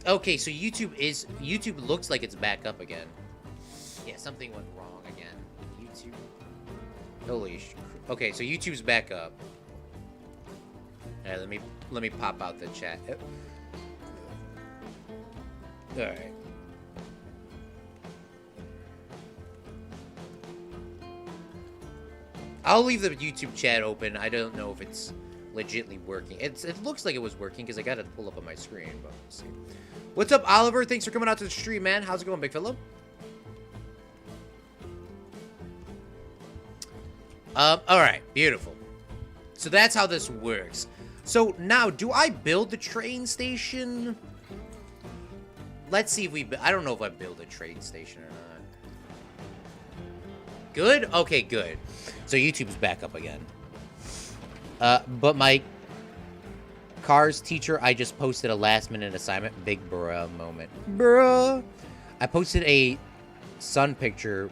Okay, so YouTube looks like it's back up again. Yeah, something went wrong again. YouTube. Holy sh... Okay, so YouTube's back up. Alright, let me pop out the chat. Alright. I'll leave the YouTube chat open. I don't know if it's legitly working. It looks like it was working because I got it pull up on my screen, but we'll see. What's up, Oliver? Thanks for coming out to the stream, man. How's it going, big fella? Alright, beautiful. So that's how this works. So now, do I build the train station? let's see if we... I don't know if I build a train station or not. Good? Okay, good. So YouTube's back up again. But my cars teacher, I just posted a last-minute assignment. Big bruh moment. Bruh. I posted a sun picture.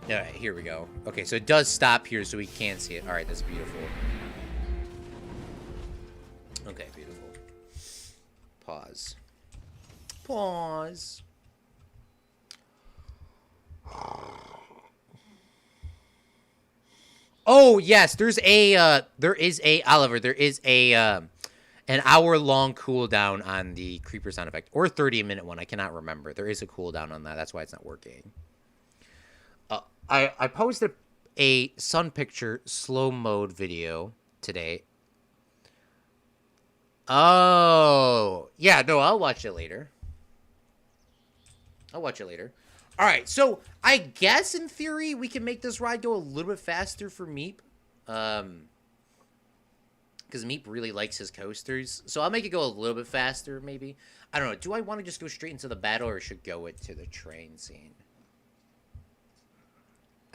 Alright, here we go. Okay, so it does stop here so we can see it. Alright, that's beautiful. Okay, beautiful. Pause. Pause. Oh, yes, there is a, Oliver, there is a, an hour-long cooldown on the creeper sound effect. Or a 30-minute one, I cannot remember. There is a cooldown on that, that's why it's not working. I posted a sun picture slow mode video today. Oh, yeah, no, I'll watch it later. I'll watch it later. All right, so I guess in theory we can make this ride go a little bit faster for Meep. Because Meep really likes his coasters. So I'll make it go a little bit faster, maybe. I don't know. Do I want to just go straight into the battle or should go it to the train scene?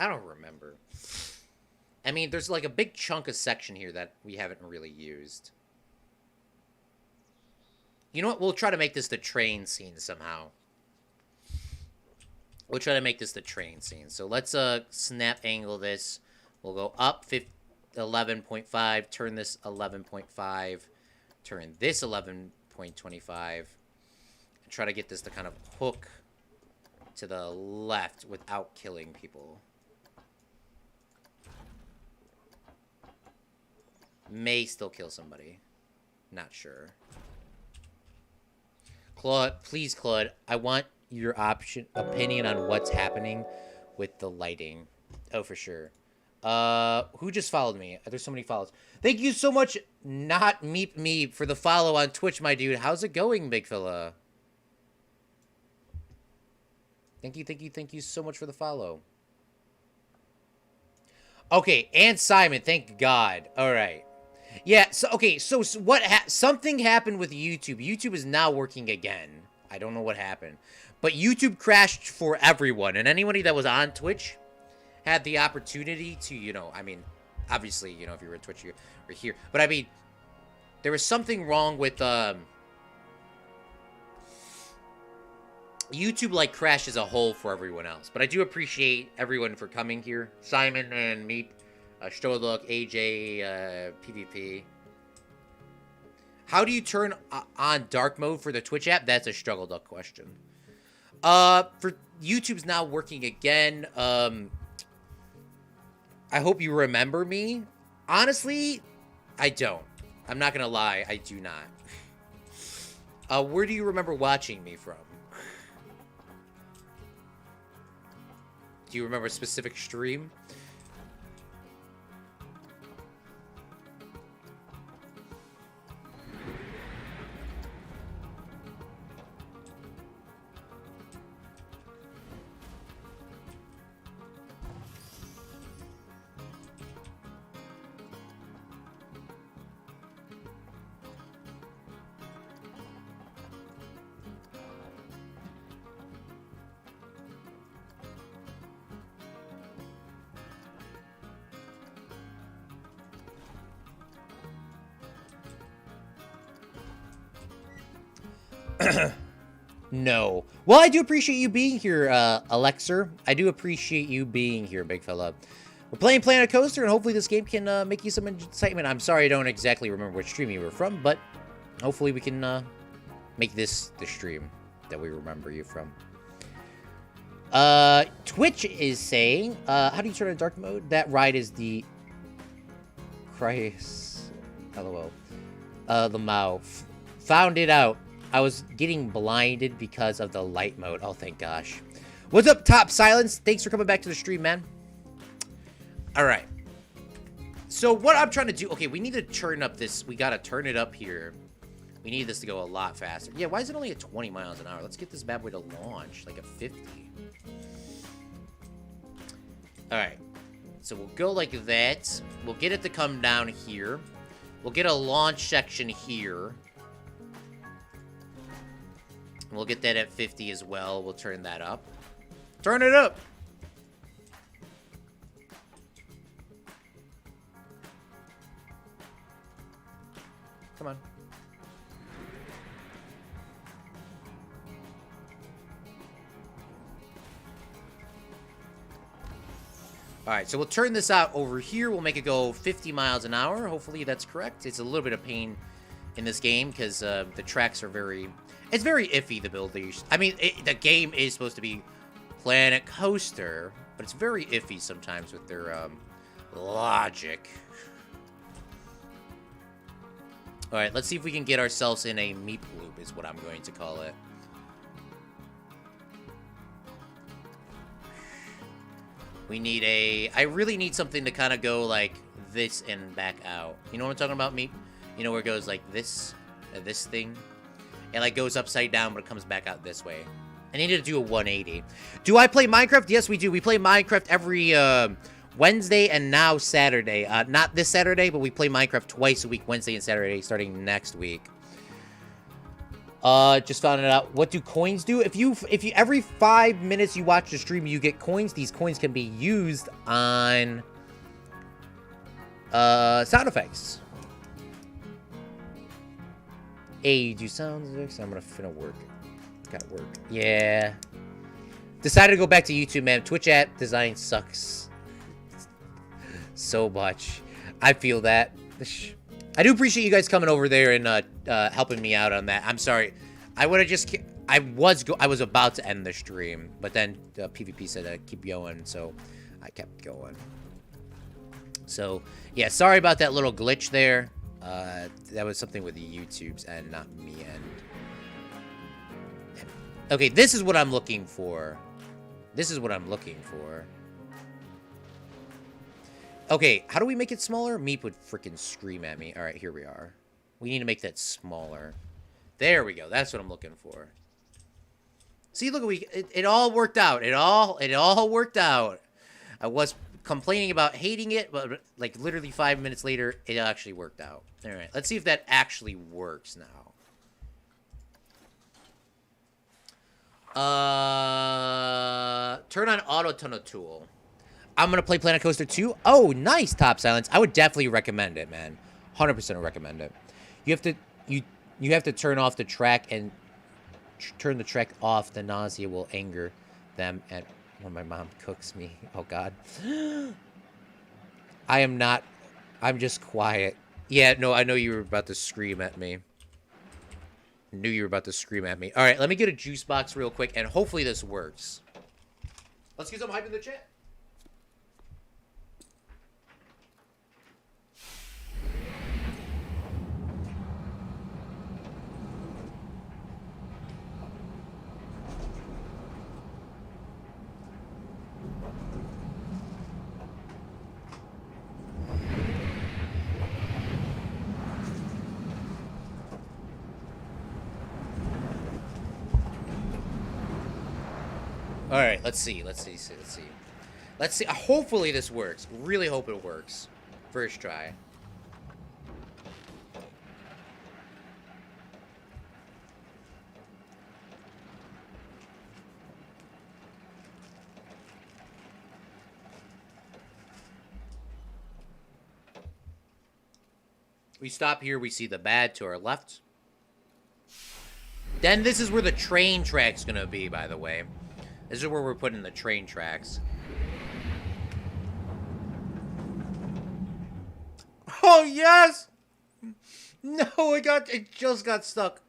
I don't remember. I mean, there's like a big chunk of section here that we haven't really used. You know what? We'll try to make this the train scene somehow. We'll try to make this the train scene. So let's snap angle this. We'll go up 11.5, turn this 11.5, turn this 11.25, and try to get this to kind of hook to the left without killing people. May still kill somebody. Not sure. Claude, please, Claude, I want your opinion on what's happening with the lighting. Oh, for sure. Who just followed me? There's so many follows. Thank you so much, Not Meep Me, for the follow on Twitch, my dude. How's it going, big fella? Thank you so much for the follow. Okay, and Simon, thank God. All right. Yeah, so, okay, so what something happened with YouTube. YouTube is now working again. I don't know what happened. But YouTube crashed for everyone, and anybody that was on Twitch had the opportunity to, you know, I mean, obviously, you know, if you were on Twitch, you were here. But, I mean, there was something wrong with, YouTube, like, crashed as a whole for everyone else. But I do appreciate everyone for coming here. Simon and Meep, Stolok, AJ, PvP. How do you turn on dark mode for the Twitch app? That's a struggle duck question. For YouTube's now working again. I hope you remember me. Honestly, I don't. I'm not gonna lie, I do not. Where do you remember watching me from? Do you remember a specific stream? No. Well, I do appreciate you being here, Alexer. I do appreciate you being here, big fella. We're playing Planet Coaster, and hopefully this game can make you some excitement. I'm sorry I don't exactly remember which stream you were from, but hopefully we can make this the stream that we remember you from. Twitch is saying, how do you turn on dark mode? That ride is the... Christ. LOL. The mouth. Found it out. I was getting blinded because of the light mode. Oh, thank gosh. What's up, Top Silence? Thanks for coming back to the stream, man. All right. So what I'm trying to do... Okay, we need to turn up this... We got to turn it up here. We need this to go a lot faster. Yeah, why is it only at 20 miles an hour? Let's get this bad boy to launch. Like a 50. All right. So we'll go like that. We'll get it to come down here. We'll get a launch section here. We'll get that at 50 as well. We'll turn that up. Turn it up! Come on. Alright, so we'll turn this out over here. We'll make it go 50 miles an hour. Hopefully that's correct. It's a little bit of pain in this game because the tracks are very... It's very iffy, the build. I mean, the game is supposed to be Planet Coaster, but it's very iffy sometimes with their logic. Alright, let's see if we can get ourselves in a meep loop, is what I'm going to call it. We need a... I really need something to kind of go like this and back out. You know what I'm talking about, meep? You know where it goes like this thing? It like goes upside down, but it comes back out this way. I need to do a 180. Do I play Minecraft? Yes, we do. We play Minecraft every Wednesday and now Saturday. Not this Saturday, but we play Minecraft twice a week, Wednesday and Saturday, starting next week. Just found it out. What do coins do? If you every 5 minutes you watch the stream, you get coins. These coins can be used on sound effects. Hey, do sound effects? I'm gonna work. Gotta work. Yeah. Decided to go back to YouTube, man. Twitch app design sucks so much. I feel that. I do appreciate you guys coming over there and helping me out on that. I'm sorry. I would have just... I was about to end the stream, but then PvP said keep going, so I kept going. So, yeah, sorry about that little glitch there. That was something with the YouTube's end, not me end. Okay, this is what I'm looking for. This is what I'm looking for. Okay, how do we make it smaller? Meep would freaking scream at me. All right, here we are. We need to make that smaller. There we go. That's what I'm looking for. See, look, it all worked out. It all worked out. I was complaining about hating it, but like literally 5 minutes later, it actually worked out. All right, let's see if that actually works now. Turn on auto tunnel tool. I'm gonna play Planet Coaster 2. Oh, nice, Top Silence. I would definitely recommend it, man. 100% recommend it. You have to turn off the track and turn the track off. The nausea will anger them and when my mom cooks me. Oh God. I am not. I'm just quiet. Yeah, no, I know you were about to scream at me. Knew you were about to scream at me. All right, let me get a juice box real quick, and hopefully this works. Let's get some hype in the chat. All right, let's see. Hopefully this works. Really hope it works. First try. We stop here, we see the bad to our left. Then this is where the train track's gonna be, by the way. This is where we're putting the train tracks. Oh, yes! No, it just got stuck.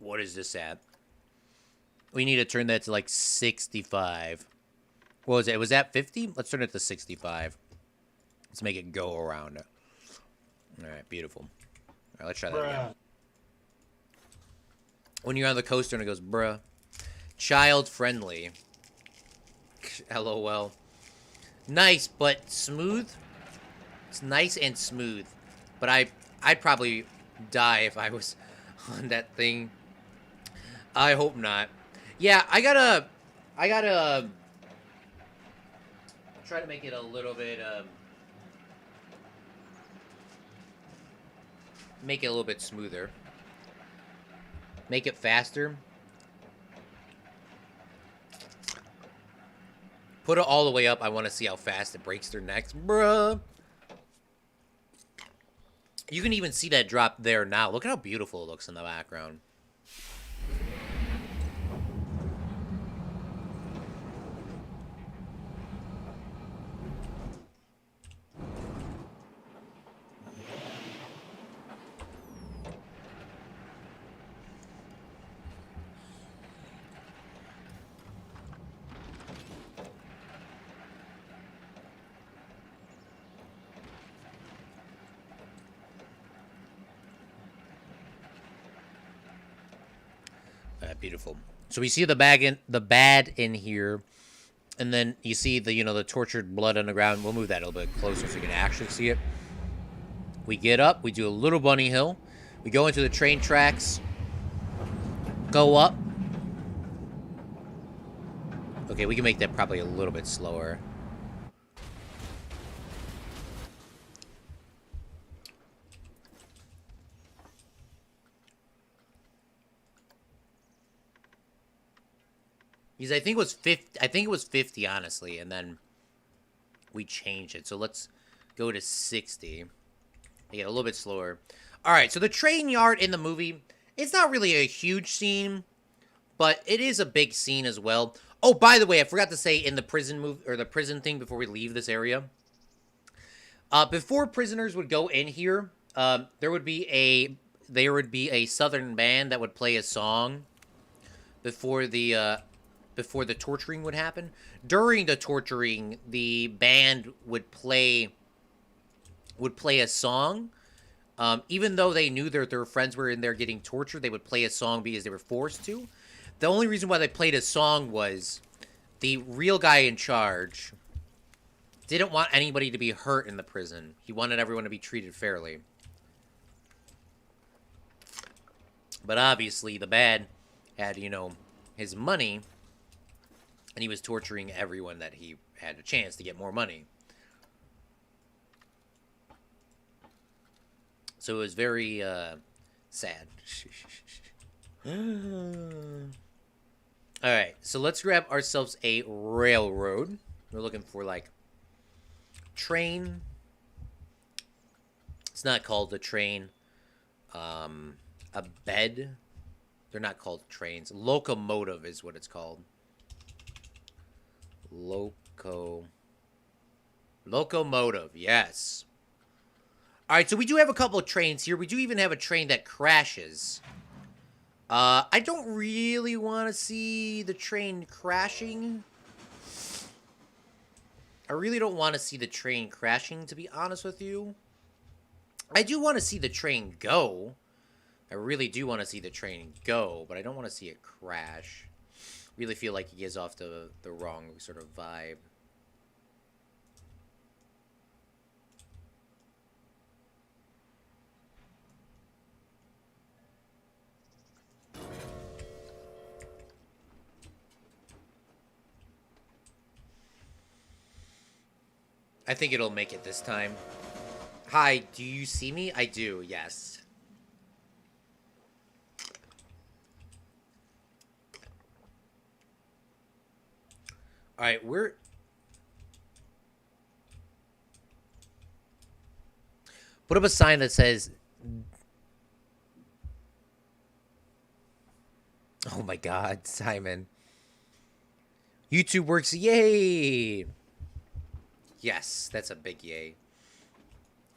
What is this at? We need to turn that to like 65. What was it? Was that 50? Let's turn it to 65. Let's make it go around. All right, beautiful. All right, let's try that again. When you're on the coaster and it goes, bruh. Child friendly. LOL. Nice, but smooth. It's nice and smooth. But I'd probably die if I was on that thing. I hope not. Yeah, I gotta try to make it a little bit, make it a little bit smoother. Make it faster. Put it all the way up. I want to see how fast it breaks their necks. Bruh. You can even see that drop there now. Look at how beautiful it looks in the background. Beautiful. So we see the bad in here, and then you see the the tortured blood on the ground. We'll move that a little bit closer so you can actually see it. We get up. We do a little bunny hill. We go into the train tracks. Go up. Okay, we can make that probably a little bit slower. Because I think it was 50. I think it was 50, honestly, and then we changed it. So let's go to 60. Make it a little bit slower. All right. So the train yard in the movie, it's not really a huge scene, but it is a big scene as well. Oh, by the way, I forgot to say in the prison move or the prison thing before we leave this area. Before prisoners would go in here, there would be a southern band that would play a song before the torturing would happen. During the torturing, the band would play a song. Even though they knew their friends were in there getting tortured, they would play a song because they were forced to. The only reason why they played a song was the real guy in charge didn't want anybody to be hurt in the prison. He wanted everyone to be treated fairly. But obviously, the bad had, his money, and he was torturing everyone that he had a chance to get more money. So it was very sad. Alright, so let's grab ourselves a railroad. We're looking for, like, train. It's not called a train. A bed. They're not called trains. Locomotive is what it's called. Locomotive, yes. Alright, so we do have a couple of trains here. We do even have a train that crashes. I don't really want to see the train crashing. I really don't want to see the train crashing, to be honest with you. I do want to see the train go. I really do want to see the train go, but I don't want to see it crash. Really feel like it gives off the wrong sort of vibe. I think it'll make it this time. Hi, do you see me? I do, yes. Alright, we're... Put up a sign that says... Oh my god, Simon. YouTube works, yay! Yes, that's a big yay.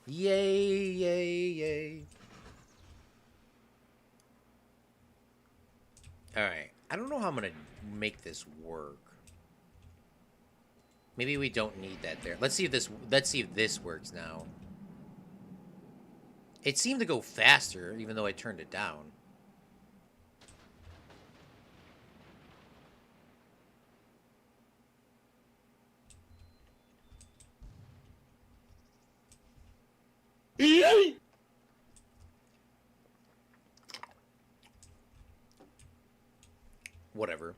Yay, yay, yay. Alright, I don't know how I'm gonna make this work. Maybe we don't need that there. Let's see if this works now. It seemed to go faster, even though I turned it down. whatever.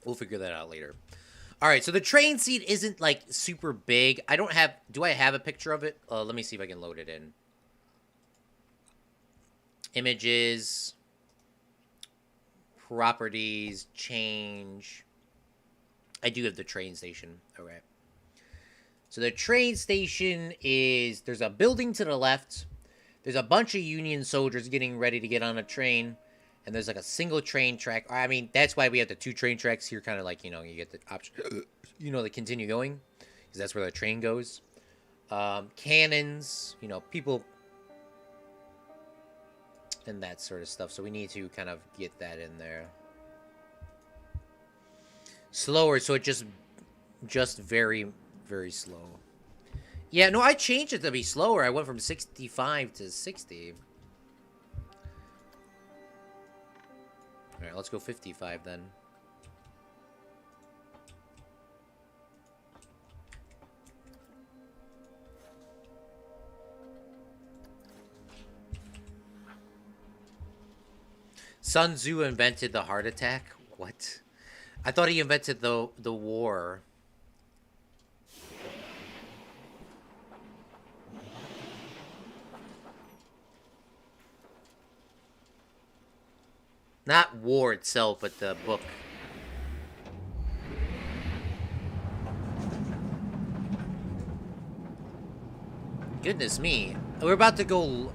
We'll figure that out later. All right, so the train seat isn't, like, super big. I don't have... Do I have a picture of it? Let me see if I can load it in. Images. Properties. Change. I do have the train station. Okay. So the train station is... There's a building to the left. There's a bunch of Union soldiers getting ready to get on a train. And there's, like, a single train track. I mean, that's why we have the 2 train tracks here. Kind of like, you know, you get the option, you know, to continue going. Because that's where the train goes. Cannons. You know, people. And that sort of stuff. So we need to kind of get that in there. Slower. So it just very, very slow. Yeah, no, I changed it to be slower. I went from 65 to 60. Alright, let's go 55 then. Sun Tzu invented the heart attack? What? I thought he invented the war. Not war itself, but the book. Goodness me. We're about to go...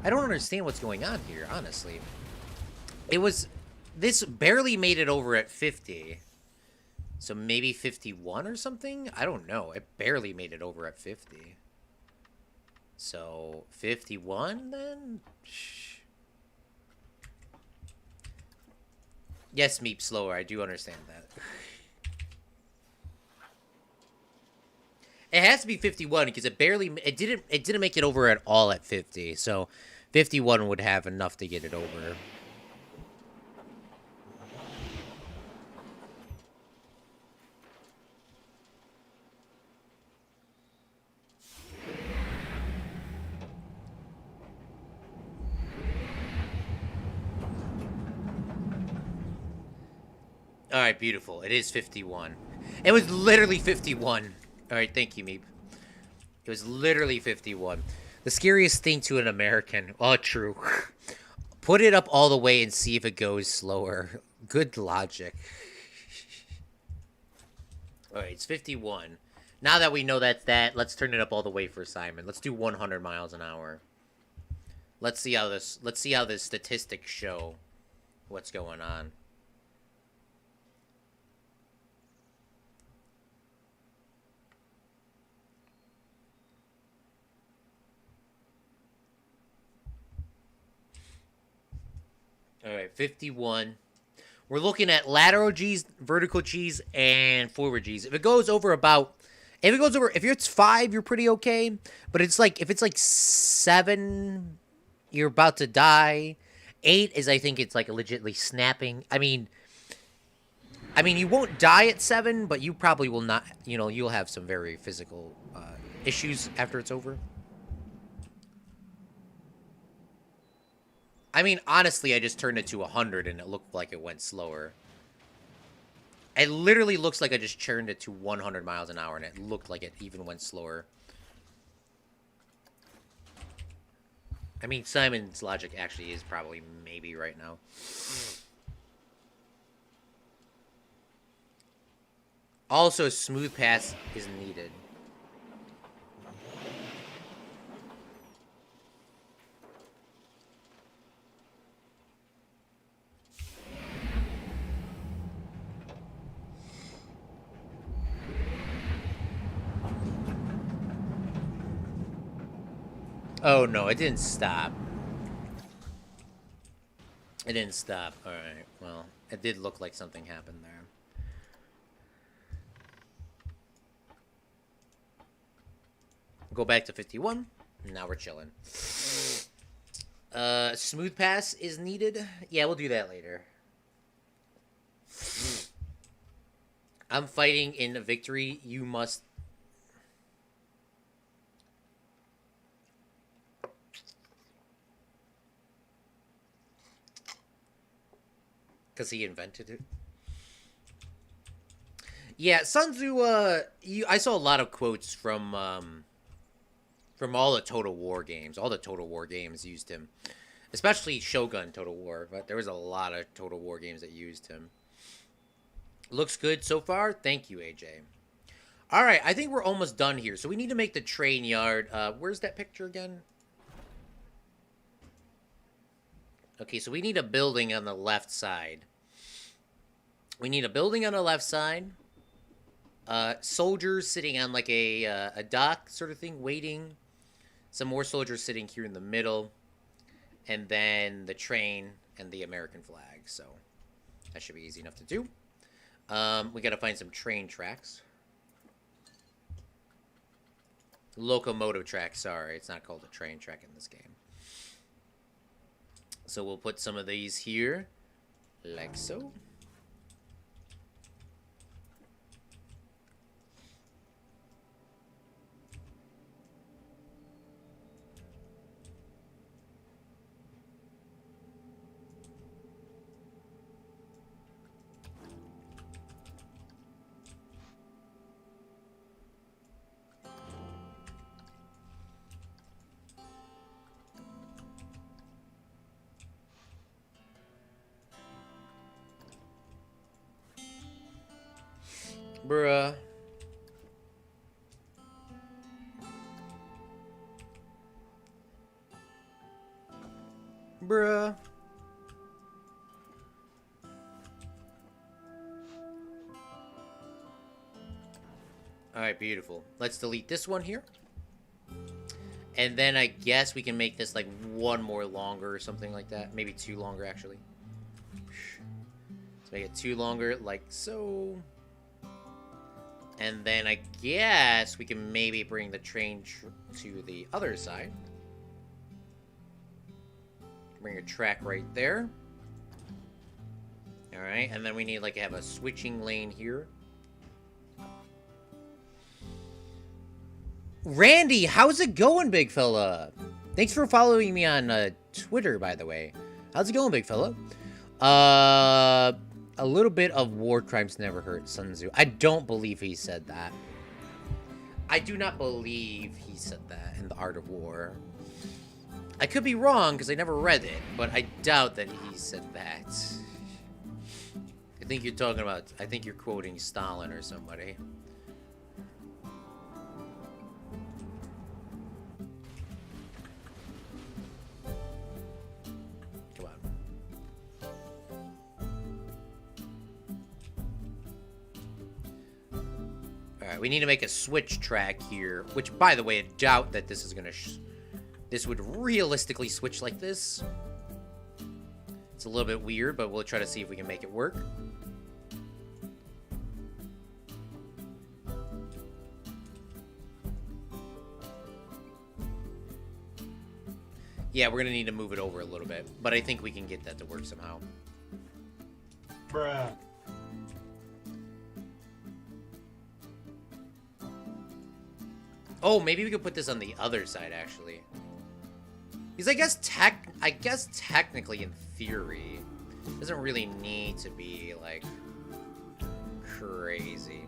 I don't understand what's going on here, honestly. It was... This barely made it over at 50. So maybe 51 or something? I don't know. It barely made it over at 50. So, 51 then? Yes, Meep, slower. I do understand that. It has to be 51 because it didn't make it over at all at 50. So 51 would have enough to get it over. All right, beautiful. It is 51. It was literally 51. All right, thank you, Meep. It was literally 51. The scariest thing to an American. Oh, true. Put it up all the way and see if it goes slower. Good logic. All right, it's 51. Now that we know that's that, let's turn it up all the way for Simon. Let's do 100 miles an hour. Let's see how the statistics show what's going on. All right, 51. We're looking at lateral G's, vertical G's, and forward G's. If it's 5, you're pretty okay. But it's like, if it's like 7, you're about to die. 8 is, I think it's like legitly snapping. I mean, you won't die at 7, but you probably will not, you know, you'll have some very physical issues after it's over. I mean, honestly, I just turned it to 100 and it looked like it went slower. It literally looks like I just turned it to 100 miles an hour and it looked like it even went slower. I mean, Simon's logic actually is probably maybe right now. Also, smooth pass is needed. Oh, no, it didn't stop. It didn't stop. Alright, well, it did look like something happened there. Go back to 51. Now we're chilling. Smooth pass is needed. Yeah, we'll do that later. I'm fighting in a victory. You must... because he invented it. Yeah, Sun Tzu, I saw a lot of quotes from all the Total War games. All the Total War games used him. Especially Shogun Total War, but there was a lot of Total War games that used him. Looks good so far. Thank you, AJ. All right, I think we're almost done here. So we need to make the train yard. Where's that picture again? Okay, so we need a building on the left side. We need a building on the left side. Soldiers sitting on like a dock sort of thing, waiting. Some more soldiers sitting here in the middle. And then the train and the American flag. So that should be easy enough to do. We got to find some train tracks. Locomotive track, sorry. It's not called a train track in this game. So we'll put some of these here. Like so. Bruh. Bruh. Alright, beautiful. Let's delete this one here. And then I guess we can make this like one more longer or something like that. Maybe two longer, actually. Let's make it two longer, like so. And then I guess we can maybe bring the train to the other side. Bring a track right there. Alright, and then we need like to have a switching lane here. Randy, how's it going, big fella? Thanks for following me on Twitter, by the way. How's it going, big fella? A little bit of war crimes never hurt Sun Tzu. I don't believe he said that. I do not believe he said that in The Art of War. I could be wrong because I never read it, but I doubt that he said that. I think you're talking about, I think you're quoting Stalin or somebody. Alright, we need to make a switch track here, which, by the way, I doubt that this is gonna... this would realistically switch like this. It's a little bit weird, but we'll try to see if we can make it work. Yeah, we're gonna need to move it over a little bit, but I think we can get that to work somehow. Bruh. Oh, maybe we could put this on the other side, actually. Because I guess technically, in theory, it doesn't really need to be, like, crazy.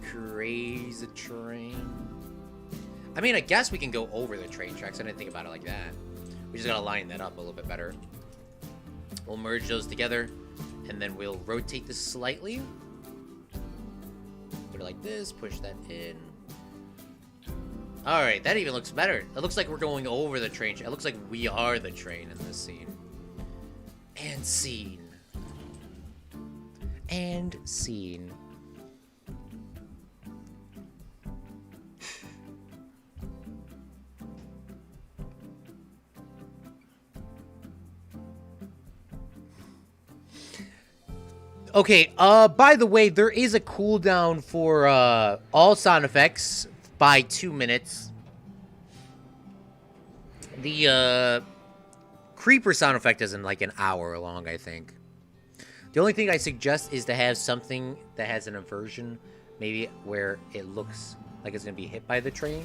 Crazy train. I mean, I guess we can go over the train tracks. I didn't think about it like that. We just gotta line that up a little bit better. We'll merge those together, and then we'll rotate this slightly. Put it like this, push that in. Alright, that even looks better. It looks like we're going over the train. It looks like we are the train in this scene. And scene. And scene. Okay, by the way, there is a cooldown for all sound effects by 2 minutes. The creeper sound effect isn't like an hour long, I think. The only thing I suggest is to have something that has an inversion, maybe where it looks like it's gonna be hit by the train.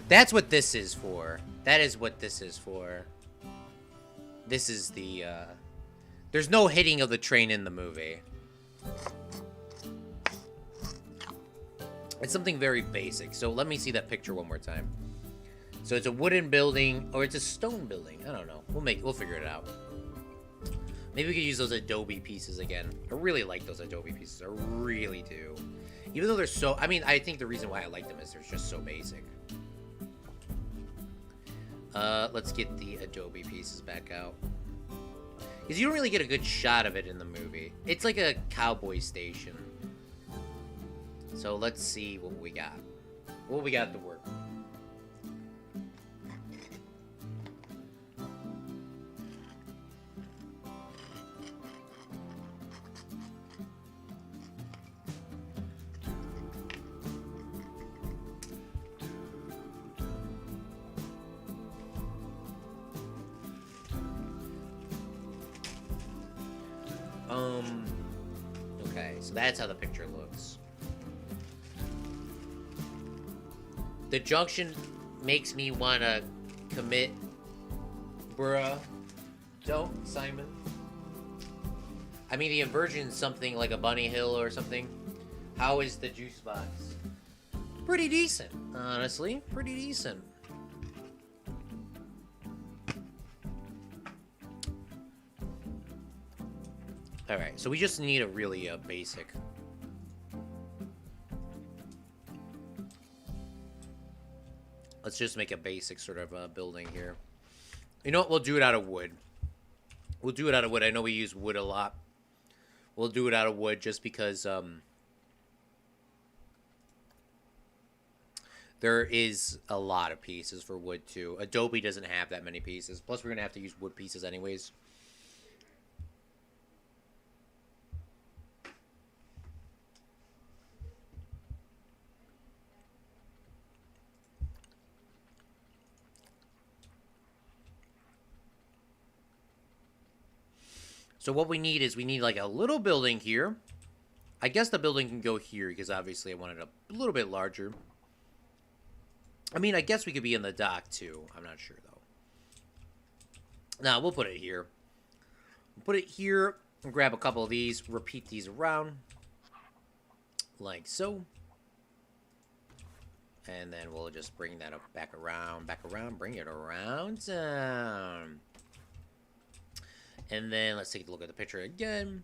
That's what this is for. That is what this is for. This is the There's no hitting of the train in the movie. It's something very basic. So let me see that picture one more time. So it's a wooden building, or it's a stone building. I don't know. We'll figure it out. Maybe we could use those Adobe pieces again. I really like those Adobe pieces. I really do. Even though they're so... I mean, I think the reason why I like them is they're just so basic. Let's get the Adobe pieces back out. Because you don't really get a good shot of it in the movie. It's like a cowboy station. So let's see what we got. What we got to work. Okay, so that's how the picture looks. The junction makes me wanna commit. Bruh. Don't, Simon. I mean, the inversion's something like a bunny hill or something. How is the juice box? Pretty decent, honestly. Pretty decent. Alright, so we just need a really basic. Let's just make a basic sort of building here. You know what? We'll do it out of wood. We'll do it out of wood. I know we use wood a lot. We'll do it out of wood just because there is a lot of pieces for wood too. Adobe doesn't have that many pieces. Plus, we're going to have to use wood pieces anyways. So what we need is we need like a little building here. I guess the building can go here because obviously I want it a little bit larger. I mean, I guess we could be in the dock too. I'm not sure though. Now we'll put it here. We'll put it here and grab a couple of these. Repeat these around. Like so. And then we'll just bring that up back around, bring it around down. And then let's take a look at the picture again.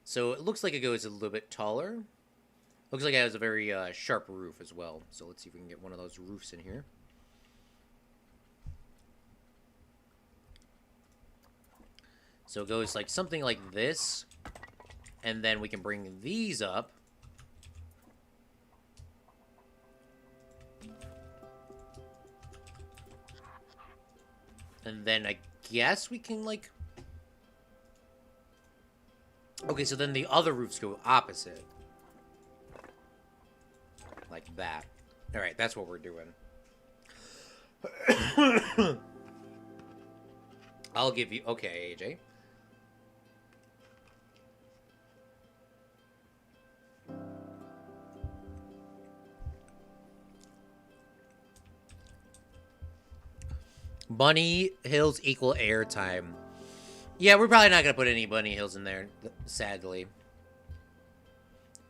So it looks like it goes a little bit taller. Looks like it has a very sharp roof as well. So let's see if we can get one of those roofs in here. So it goes like something like this. And then we can bring these up. And then I guess we can like... Okay, so then the other roofs go opposite. Like that. Alright, that's what we're doing. I'll give you... Okay, AJ. Bunny hills equal airtime. Yeah, we're probably not going to put any bunny hills in there, sadly.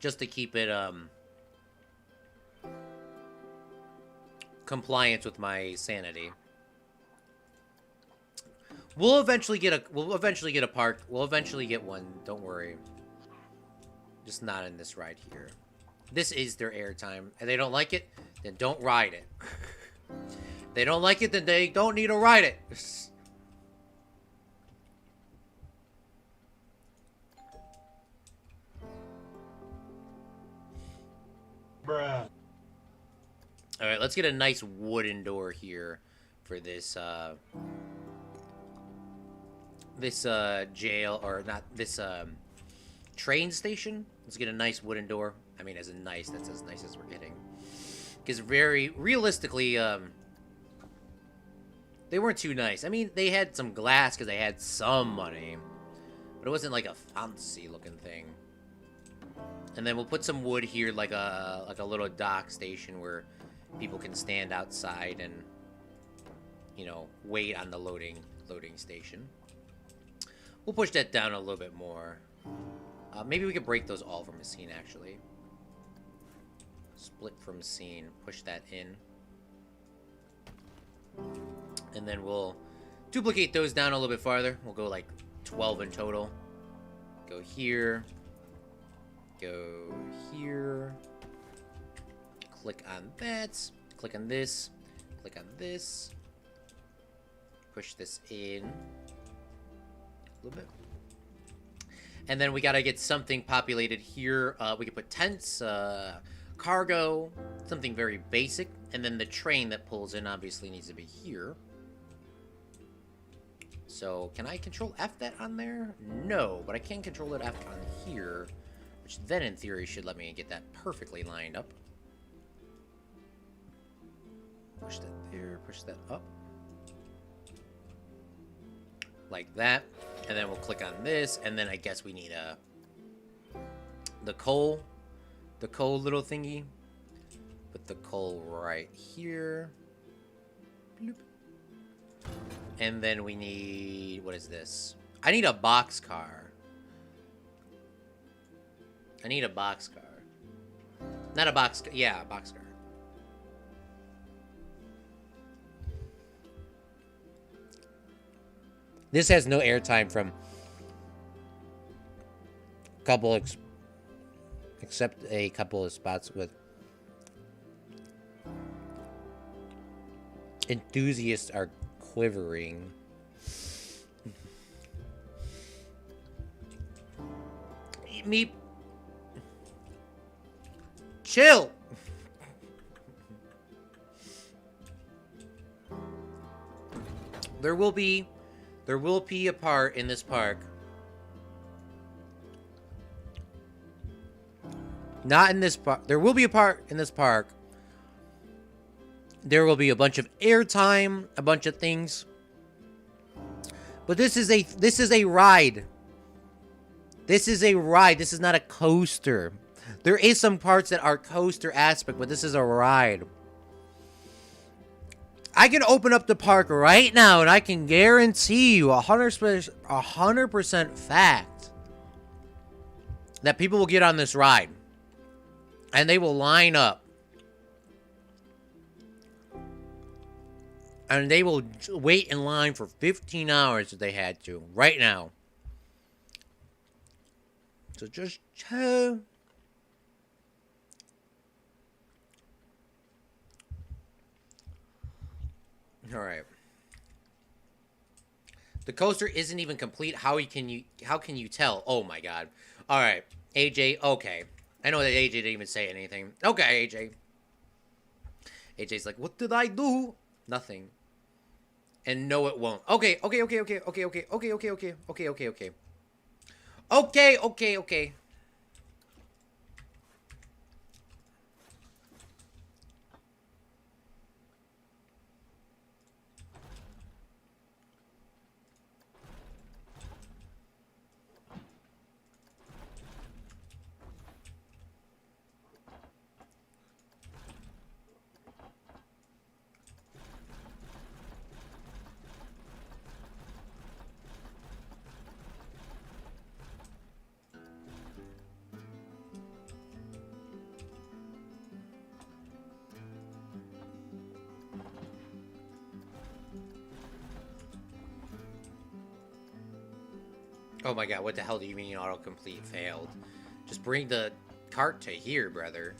Just to keep it, compliance with my sanity. We'll eventually get a park. We'll eventually get one, don't worry. Just not in this ride here. This is their airtime. And they don't like it, then don't ride it. They don't like it, then they don't need to ride it. Bruh. Alright, let's get a nice wooden door here for this, jail, or not, this, train station. Let's get a nice wooden door. I mean, that's as nice as we're getting. Because very, realistically, they weren't too nice. I mean, they had some glass because they had some money. But it wasn't like a fancy-looking thing. And then we'll put some wood here, like a little dock station where people can stand outside and, you know, wait on the loading station. We'll push that down a little bit more. Maybe we could break those all from a scene, actually. Split from scene. Push that in. And then we'll duplicate those down a little bit farther. We'll go like 12 in total. Go here. Go here. Click on that. Click on this. Click on this. Push this in a little bit. And then we gotta get something populated here. We can put tents, cargo, something very basic. And then the train that pulls in obviously needs to be here. So, can I control F that on there? No, but I can control it F on here. Which then, in theory, should let me get that perfectly lined up. Push that there, push that up. Like that. And then we'll click on this, and then I guess we need the coal little thingy. Put the coal right here. Bloop. And then we need, what is this? I need a boxcar. I need a boxcar. Not a boxcar, yeah, a boxcar. This has no airtime from except a couple of spots with enthusiasts are quivering. Me. Chill. There will be a part in this park. Not in this park. There will be a part in this park. There will be a bunch of airtime, a bunch of things. But this is a ride. This is a ride. This is not a coaster. There is some parts that are coaster aspect, but this is a ride. I can open up the park right now, and I can guarantee you 100% fact that people will get on this ride. And they will line up. And they will wait in line for 15 hours if they had to. Right now. So just chill. Alright. The coaster isn't even complete. How can you tell? Oh my god. Alright. AJ, okay. I know that AJ didn't even say anything. Okay, AJ. AJ's like, what did I do? Nothing. And no, it won't. Okay. Okay. Oh my god, what the hell do you mean autocomplete failed? Just bring the cart to here, brother.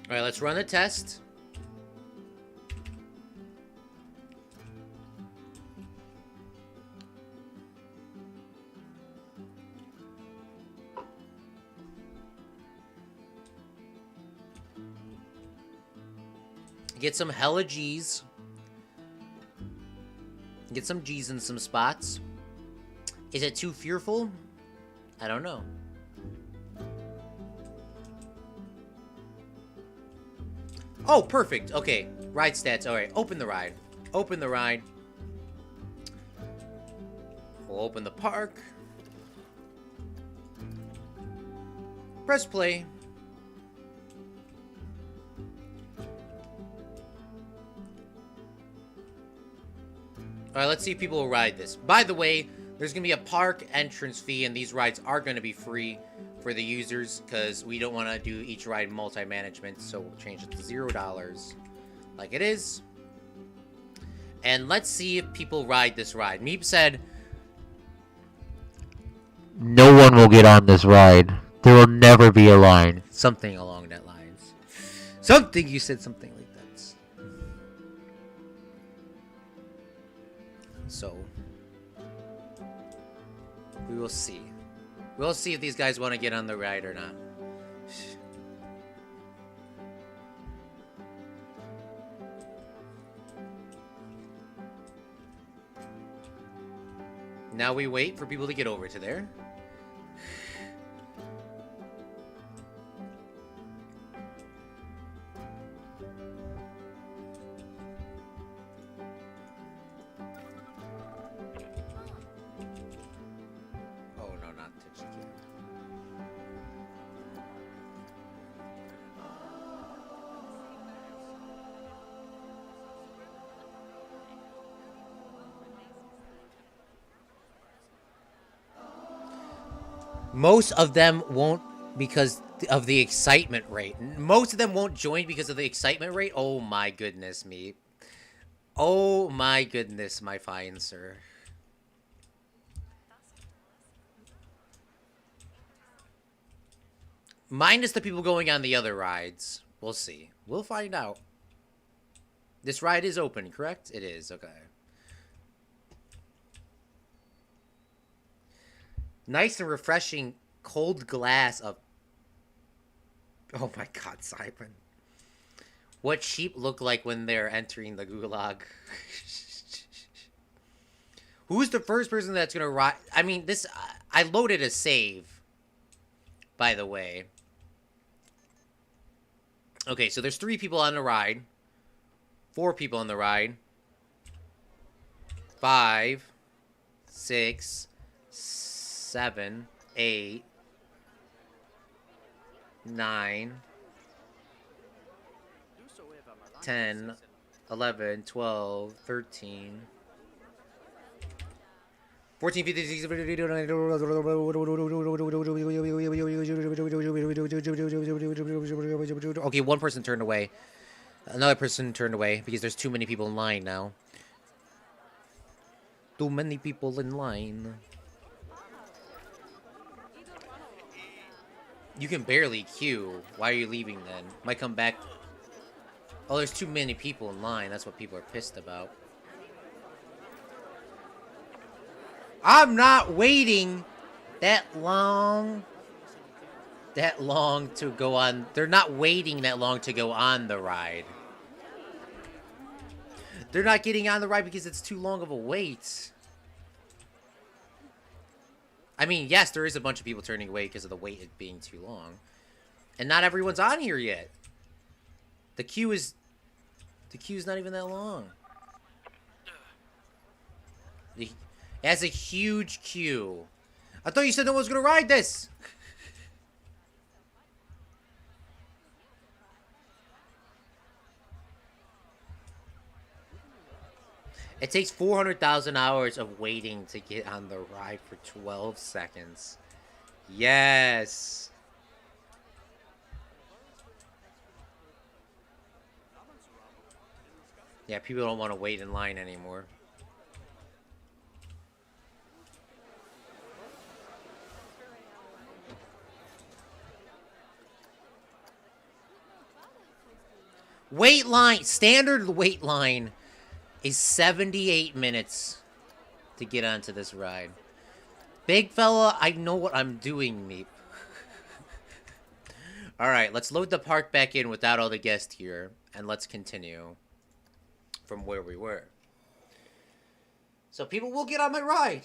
Alright, let's run a test. Get some hella G's. Get some G's in some spots. Is it too fearful? I don't know. Oh, perfect. Okay. Ride stats. Alright. Open the ride. Open the ride. We'll open the park. Press play. Alright, let's see if people will ride this. By the way, there's going to be a park entrance fee, and these rides are going to be free for the users, because we don't want to do each ride multi-management, so we'll change it to $0, like it is. And let's see if people ride this ride. Meep said, no one will get on this ride. There will never be a line. something along that lines. Something, you said something like that. So, we will see. We'll see if these guys want to get on the ride or not. Now we wait for people to get over to there. Oh no, not Tijiki. Most of them won't because of the excitement rate. Most of them won't join because of the excitement rate. Oh my goodness me. Oh my goodness, my fine sir. Minus the people going on the other rides. We'll see. We'll find out. This ride is open, correct? It is, okay. Nice and refreshing cold glass of... Oh my god, Simon. What sheep look like when they're entering the gulag. Who's the first person that's gonna ride? I mean, this... I loaded a save, by the way. Okay, so there's 3 people on the ride. 4 people on the ride. 5, 6, 7, 8, 9, 10, 11, 12, 13, 14, 15, 16, 17, 18, okay, one person turned away. Another person turned away because there's too many people in line now. Too many people in line. You can barely queue. Why are you leaving then? Might come back. Oh, there's too many people in line. That's what people are pissed about. I'm not waiting that long. That long to go on. They're not waiting that long to go on the ride. They're not getting on the ride because it's too long of a wait. I mean, yes, there is a bunch of people turning away because of the wait being too long. And not everyone's on here yet. The queue's not even that long. It has a huge queue. I thought you said no one was gonna ride this. It takes 400,000 hours of waiting to get on the ride for 12 seconds. Yes. Yeah, people don't want to wait in line anymore. Wait line, standard wait line is 78 minutes to get onto this ride. Big fella, I know what I'm doing, Meep. Alright, let's load the park back in without all the guests here, and let's continue from where we were. So people will get on my ride.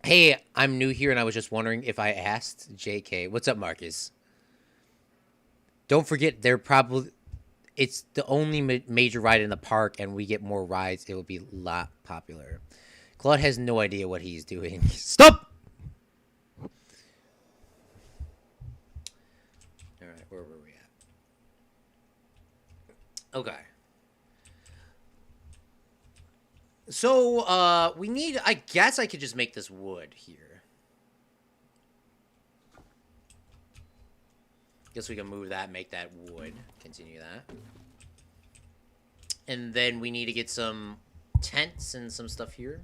Hey, I'm new here and I was just wondering if I asked. JK. What's up, Marcus? Don't forget, it's the only major ride in the park, and we get more rides. It will be a lot popular. Claude has no idea what he's doing. Stop! Alright, where were we at? Okay. So, we need... I guess I could just make this wood here. Guess we can move that, make that wood. Continue that. And then we need to get some tents and some stuff here.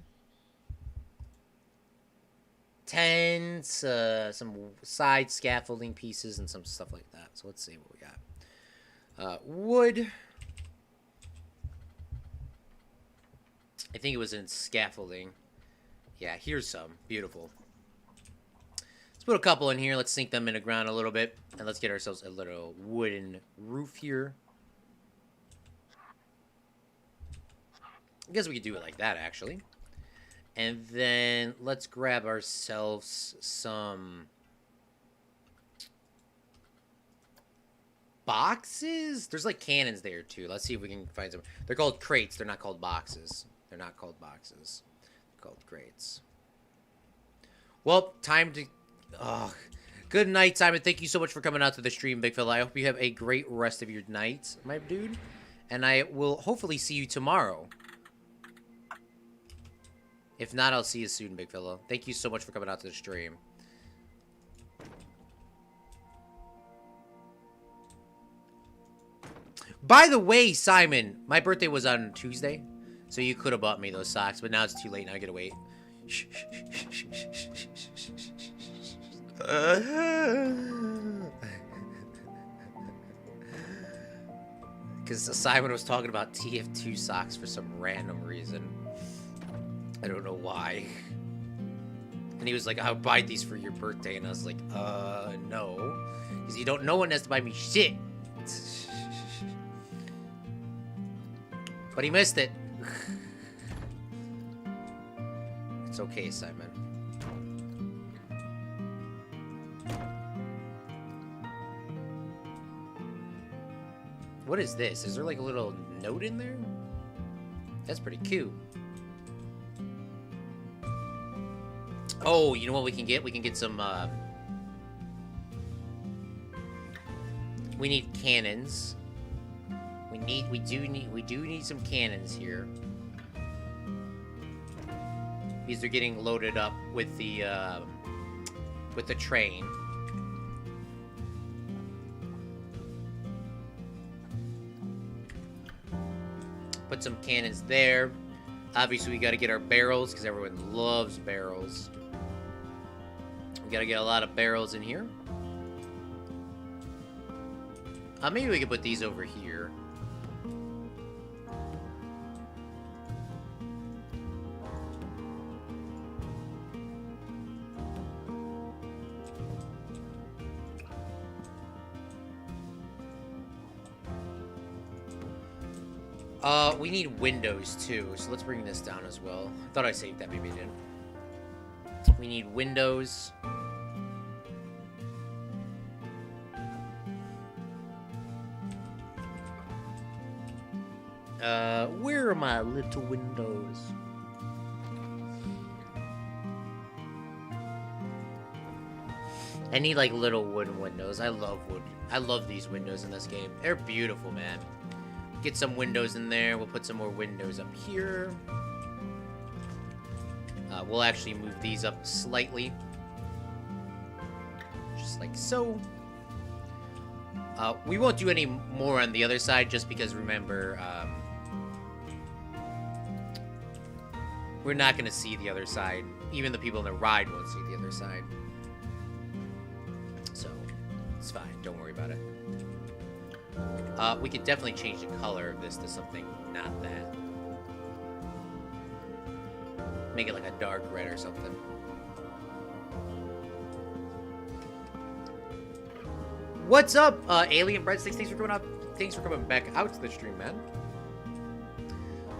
Tents, some side scaffolding pieces, and some stuff like that. So let's see what we got. Wood. I think it was in scaffolding. Yeah, here's some. Beautiful. Let's put a couple in here. Let's sink them in the ground a little bit. And let's get ourselves a little wooden roof here. I guess we could do it like that, actually. And then let's grab ourselves some boxes. There's like cannons there, too. Let's see if we can find some. They're called crates. They're not called boxes. They're not called boxes. They're called crates. Well, time to... Oh, good night, Simon. Thank you so much for coming out to the stream, Big Fella. I hope you have a great rest of your night, my dude. And I will hopefully see you tomorrow. If not, I'll see you soon, Big Fella. Thank you so much for coming out to the stream. By the way, Simon, my birthday was on Tuesday, so you could have bought me those socks, but now it's too late. Now I gotta wait. Because Simon was talking about TF2 socks for some random reason. I don't know why. And he was like, I'll buy these for your birthday. And I was like, no. Because you don't, no one has to buy me shit. But he missed it. It's okay, Simon. What is this? Is there like a little note in there? That's pretty cute. Oh, you know what we can get? We can get some, we need cannons. We do need some cannons here. These are getting loaded up with the train. Put some cannons there. Obviously, we got to get our barrels because everyone loves barrels. We got to get a lot of barrels in here. Maybe we could put these over here. We need windows too, so let's bring this down as well. I thought I saved that, maybe I didn't. We need windows. Where are my little windows? I need like little wooden windows. I love wood. I love these windows in this game. They're beautiful, man. Get some windows in there. We'll put some more windows up here. We'll actually move these up slightly. Just like so. We won't do any more on the other side just because, remember, we're not going to see the other side. Even the people in the ride won't see the other side. So, it's fine. Don't worry about it. We could definitely change the color of this to something not that. Make it like a dark red or something. What's up, Alien Breadsticks? Thanks for coming out. Thanks for coming back out to the stream, man.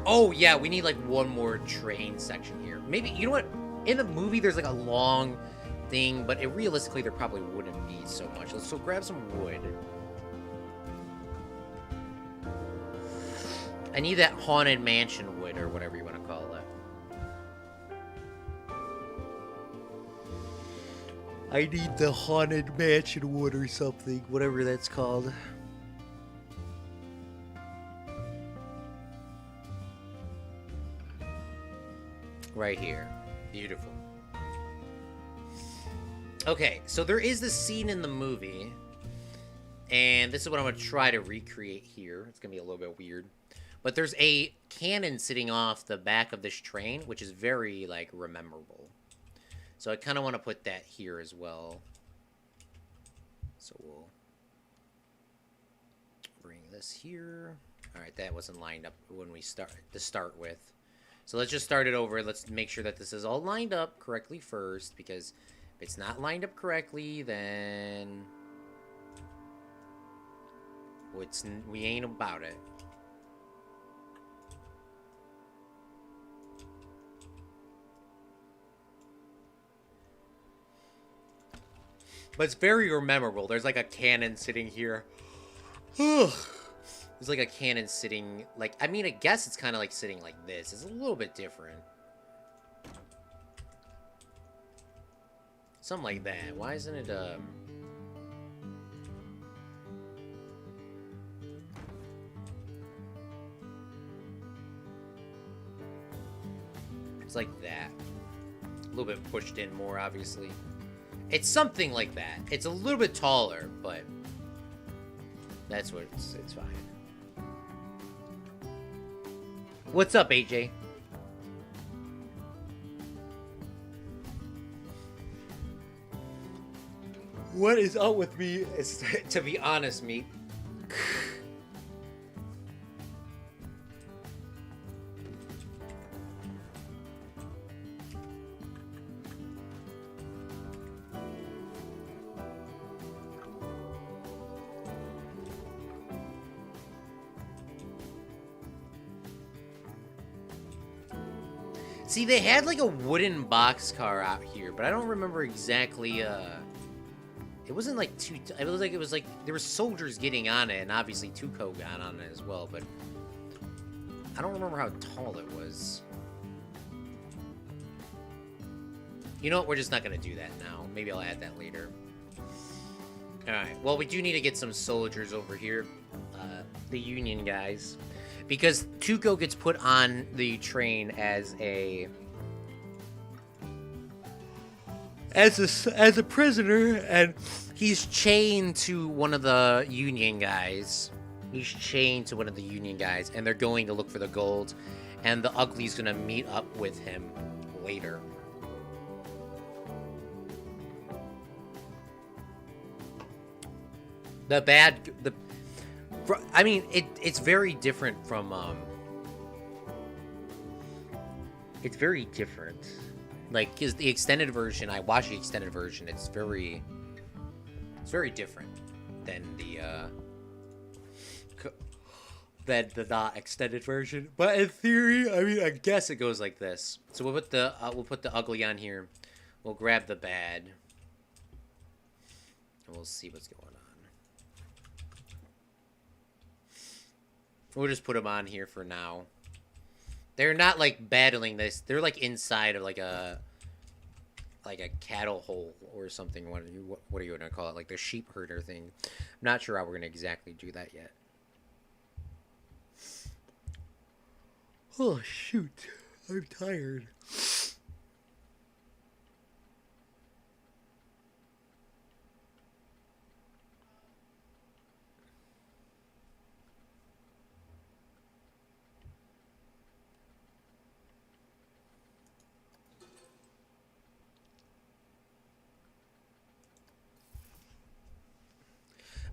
Oh, yeah, we need like one more train section here. Maybe, you know what? In the movie, there's like a long thing, but realistically, there probably wouldn't be so much. So grab some wood. I need that haunted mansion wood, or whatever you want to call it. I need the haunted mansion wood or something, whatever that's called. Right here. Beautiful. Okay, so there is this scene in the movie, and this is what I'm going to try to recreate here. It's going to be a little bit weird. But there's a cannon sitting off the back of this train, which is very, like, memorable. So I kind of want to put that here as well. So we'll bring this here. All right, that wasn't lined up when we start with. So let's just start it over. Let's make sure that this is all lined up correctly first, because if it's not lined up correctly, then we ain't about it. But it's very memorable. There's like a cannon sitting here. There's like a cannon sitting, like, I mean, I guess it's kind of like sitting like this. It's a little bit different. Something like that. Why isn't it, It's like that. A little bit pushed in more, obviously. It's something like that. It's a little bit taller, but that's what it's fine. What's up, AJ? What is up with me? It's, to be honest, me. See, they had like a wooden boxcar out here, but I don't remember exactly, it wasn't like it was like there were soldiers getting on it, and obviously Tuco got on it as well, but I don't remember how tall it was. You know what, we're just not gonna do that now. Maybe I'll add that later. Alright, well, we do need to get some soldiers over here, the Union guys. Because Tuco gets put on the train as a prisoner, and he's chained to one of the Union guys. He's chained to one of the Union guys, and they're going to look for the gold, and the Ugly's gonna meet up with him later. I mean, it's very different from, it's very different. Like, because the extended version, I watched the extended version, it's very different than the not extended version. But in theory, I mean, I guess it goes like this. So we'll put the Ugly on here. We'll grab the bad. And we'll see what's going on. We'll just put them on here for now. They're not, like, battling this. They're, like, inside of, like a cattle hole or something. What are you going to call it? Like, the sheep herder thing. I'm not sure how we're going to exactly do that yet. Oh, shoot. I'm tired.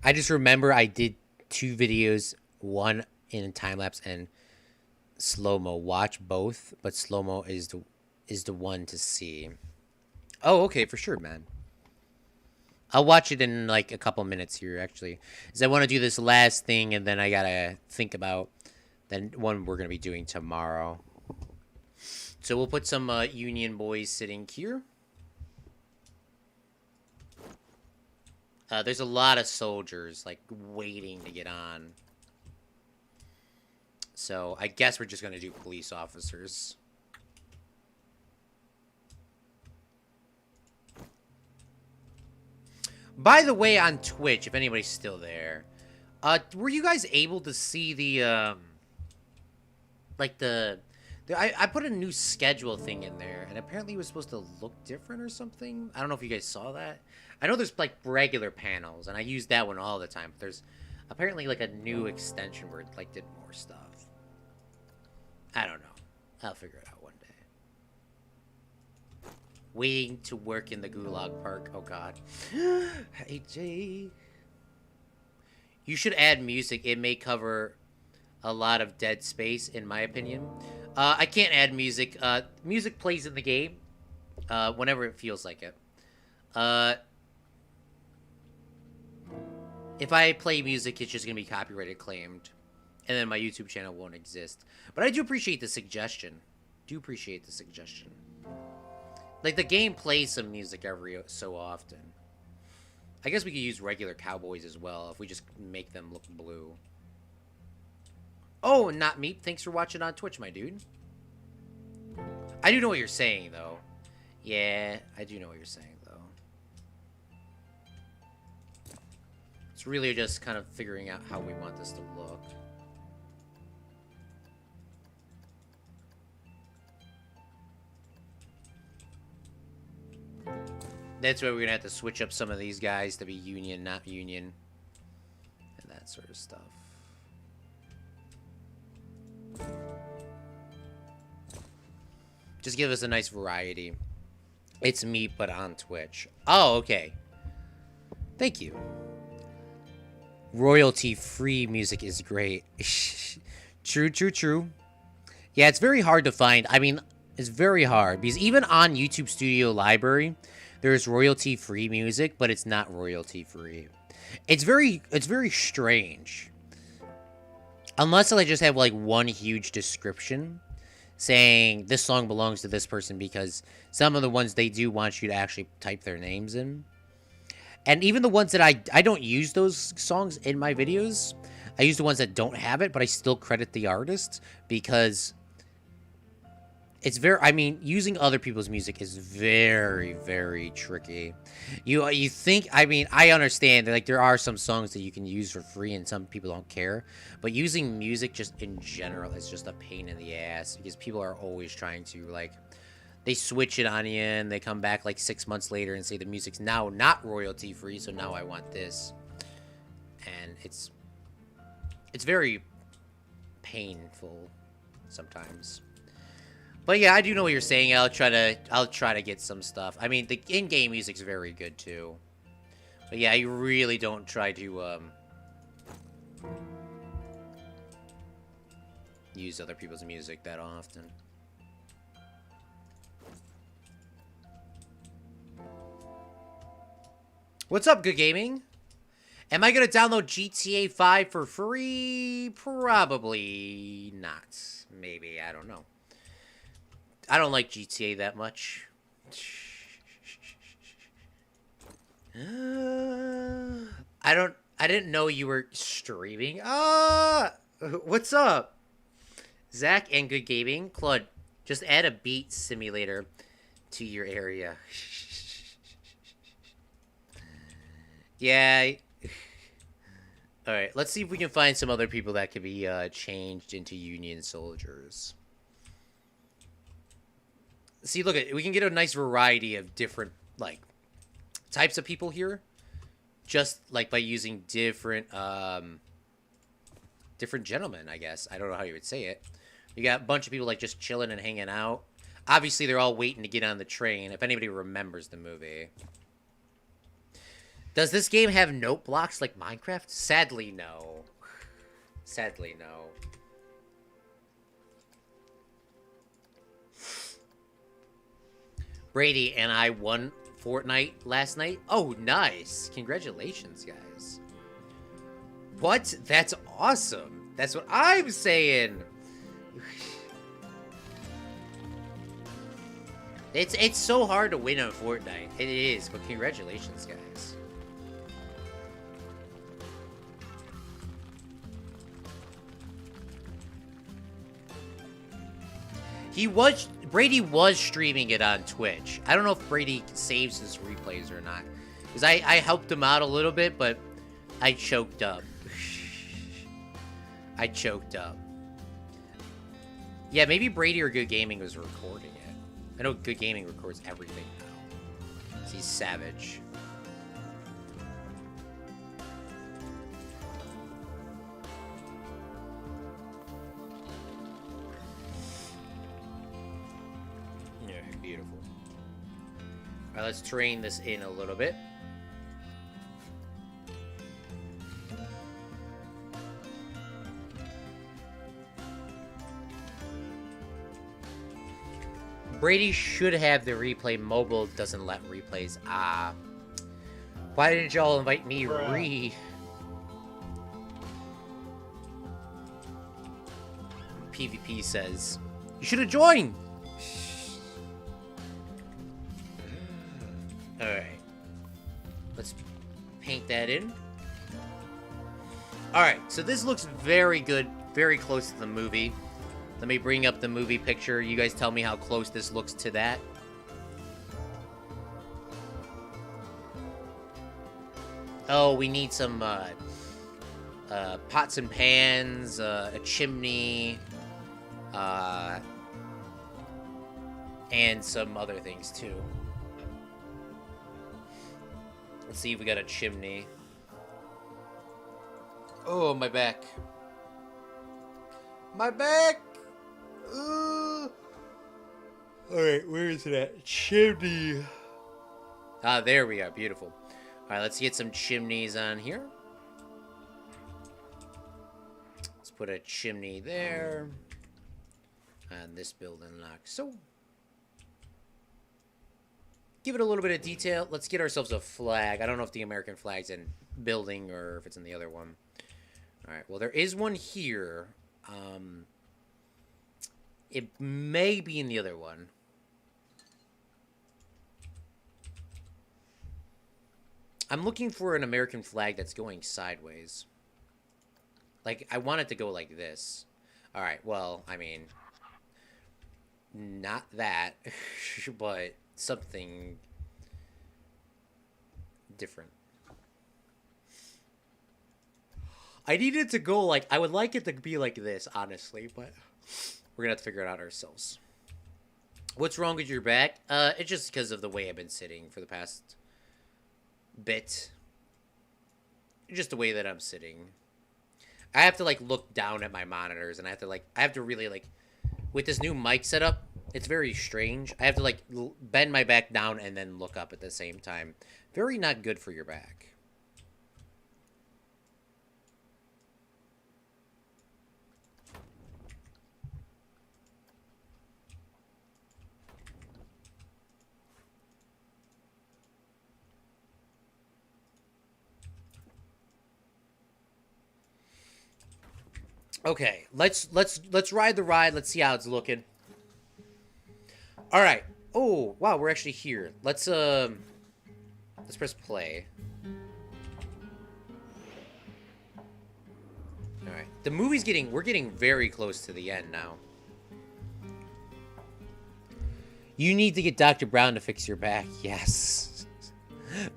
I just remember I did 2 videos, one in time-lapse and slow-mo. Watch both, but slow-mo is the one to see. Oh, okay, for sure, man. I'll watch it in, like, a couple minutes here, actually. Because I want to do this last thing, and then I gotta think about the one we're going to be doing tomorrow. So we'll put some Union boys sitting here. There's a lot of soldiers, like, waiting to get on. So, I guess we're just going to do police officers. By the way, on Twitch, if anybody's still there, were you guys able to see the, like, the I put a new schedule thing in there, and apparently it was supposed to look different or something. I don't know if you guys saw that. I know there's like regular panels, and I use that one all the time. But there's apparently like a new extension where it like did more stuff. I don't know. I'll figure it out one day. Waiting to work in the Gulag Park. Oh God. Hey Jay. You should add music. It may cover a lot of dead space, in my opinion. I can't add music. Music plays in the game whenever it feels like it. If I play music, it's just going to be copyrighted claimed. And then my YouTube channel won't exist. But I do appreciate the suggestion. Like, the game plays some music every so often. I guess we could use regular cowboys as well if we just make them look blue. Oh, not me. Thanks for watching on Twitch, my dude. I do know what you're saying, though. Yeah, I do know what you're saying, though. It's really just kind of figuring out how we want this to look. That's why we're gonna have to switch up some of these guys to be union, not union. And that sort of stuff. Just give us a nice variety. It's me, but on Twitch. Oh, okay. Thank you. Royalty-free music is great. True. Yeah, it's very hard to find. I mean, it's very hard. Because even on YouTube Studio Library, there's royalty-free music, but it's not royalty-free. It's very strange. Unless I just have, like, one huge description saying this song belongs to this person, because some of the ones they do want you to actually type their names in. And even the ones that I don't use those songs in my videos. I use the ones that don't have it, but I still credit the artist, because it's I mean, using other people's music is very, very tricky. You think, I mean, I understand that, like, there are some songs that you can use for free and some people don't care, but using music just in general is just a pain in the ass, because people are always trying to, like, they switch it on you and they come back like 6 months later and say the music's now not royalty free, so now I want this. And it's very painful sometimes. But yeah, I do know what you're saying. I'll try to get some stuff. I mean, the in-game music's very good too. But yeah, you really don't try to use other people's music that often. What's up, Good Gaming? Am I gonna download GTA 5 for free? Probably not. Maybe, I don't know. I don't like GTA that much. I didn't know you were streaming. What's up? Zach and Good Gaming. Claude, just add a beat simulator to your area. Yeah. Alright, let's see if we can find some other people that could be changed into Union soldiers. See, look, we can get a nice variety of different, like, types of people here. Just, like, by using different gentlemen, I guess. I don't know how you would say it. You got a bunch of people, like, just chilling and hanging out. Obviously, they're all waiting to get on the train, if anybody remembers the movie. Does this game have note blocks like Minecraft? Sadly, no. Sadly, no. Brady and I won Fortnite last night. Oh, nice. Congratulations, guys. What? That's awesome. That's what I'm saying. It's so hard to win on Fortnite. It is, but congratulations, guys. Brady was streaming it on Twitch. I don't know if Brady saves his replays or not. Because I helped him out a little bit, but I choked up. I choked up. Yeah, maybe Brady or Good Gaming was recording it. I know Good Gaming records everything now. He's savage. Yeah, beautiful. Alright, let's train this in a little bit. Brady should have the replay. Mobile doesn't let replays. Ah. Why didn't y'all invite me? PvP says. You should have joined! Alright. Let's paint that in. Alright, so this looks very good. Very close to the movie. Let me bring up the movie picture. You guys tell me how close this looks to that. Oh, we need some pots and pans, a chimney, and some other things too. Let's see if we got a chimney. Oh, my back. My back! Alright, where is it at? Chimney. Ah, there we are. Beautiful. Alright, let's get some chimneys on here. Let's put a chimney there. And this building like so. Give it a little bit of detail. Let's get ourselves a flag. I don't know if the American flag's in building or if it's in the other one. Alright, well, there is one here. It may be in the other one. I'm looking for an American flag that's going sideways. Like, I want it to go like this. Alright, well, I mean... Not that. But something... different. I need it to go like... I would like it to be like this, honestly, but... We're gonna have to figure it out ourselves. What's wrong with your back? It's just because of the way I've been sitting for the past bit. Just the way that I'm sitting. I have to, like, look down at my monitors, and I have to really, like, with this new mic setup, it's very strange. I have to, like, bend my back down and then look up at the same time. Very not good for your back. Okay, let's ride the ride. Let's see how it's looking. All right. Oh, wow, we're actually here. Let's press play. All right. The movie's we're getting very close to the end now. You need to get Dr. Brown to fix your back. Yes.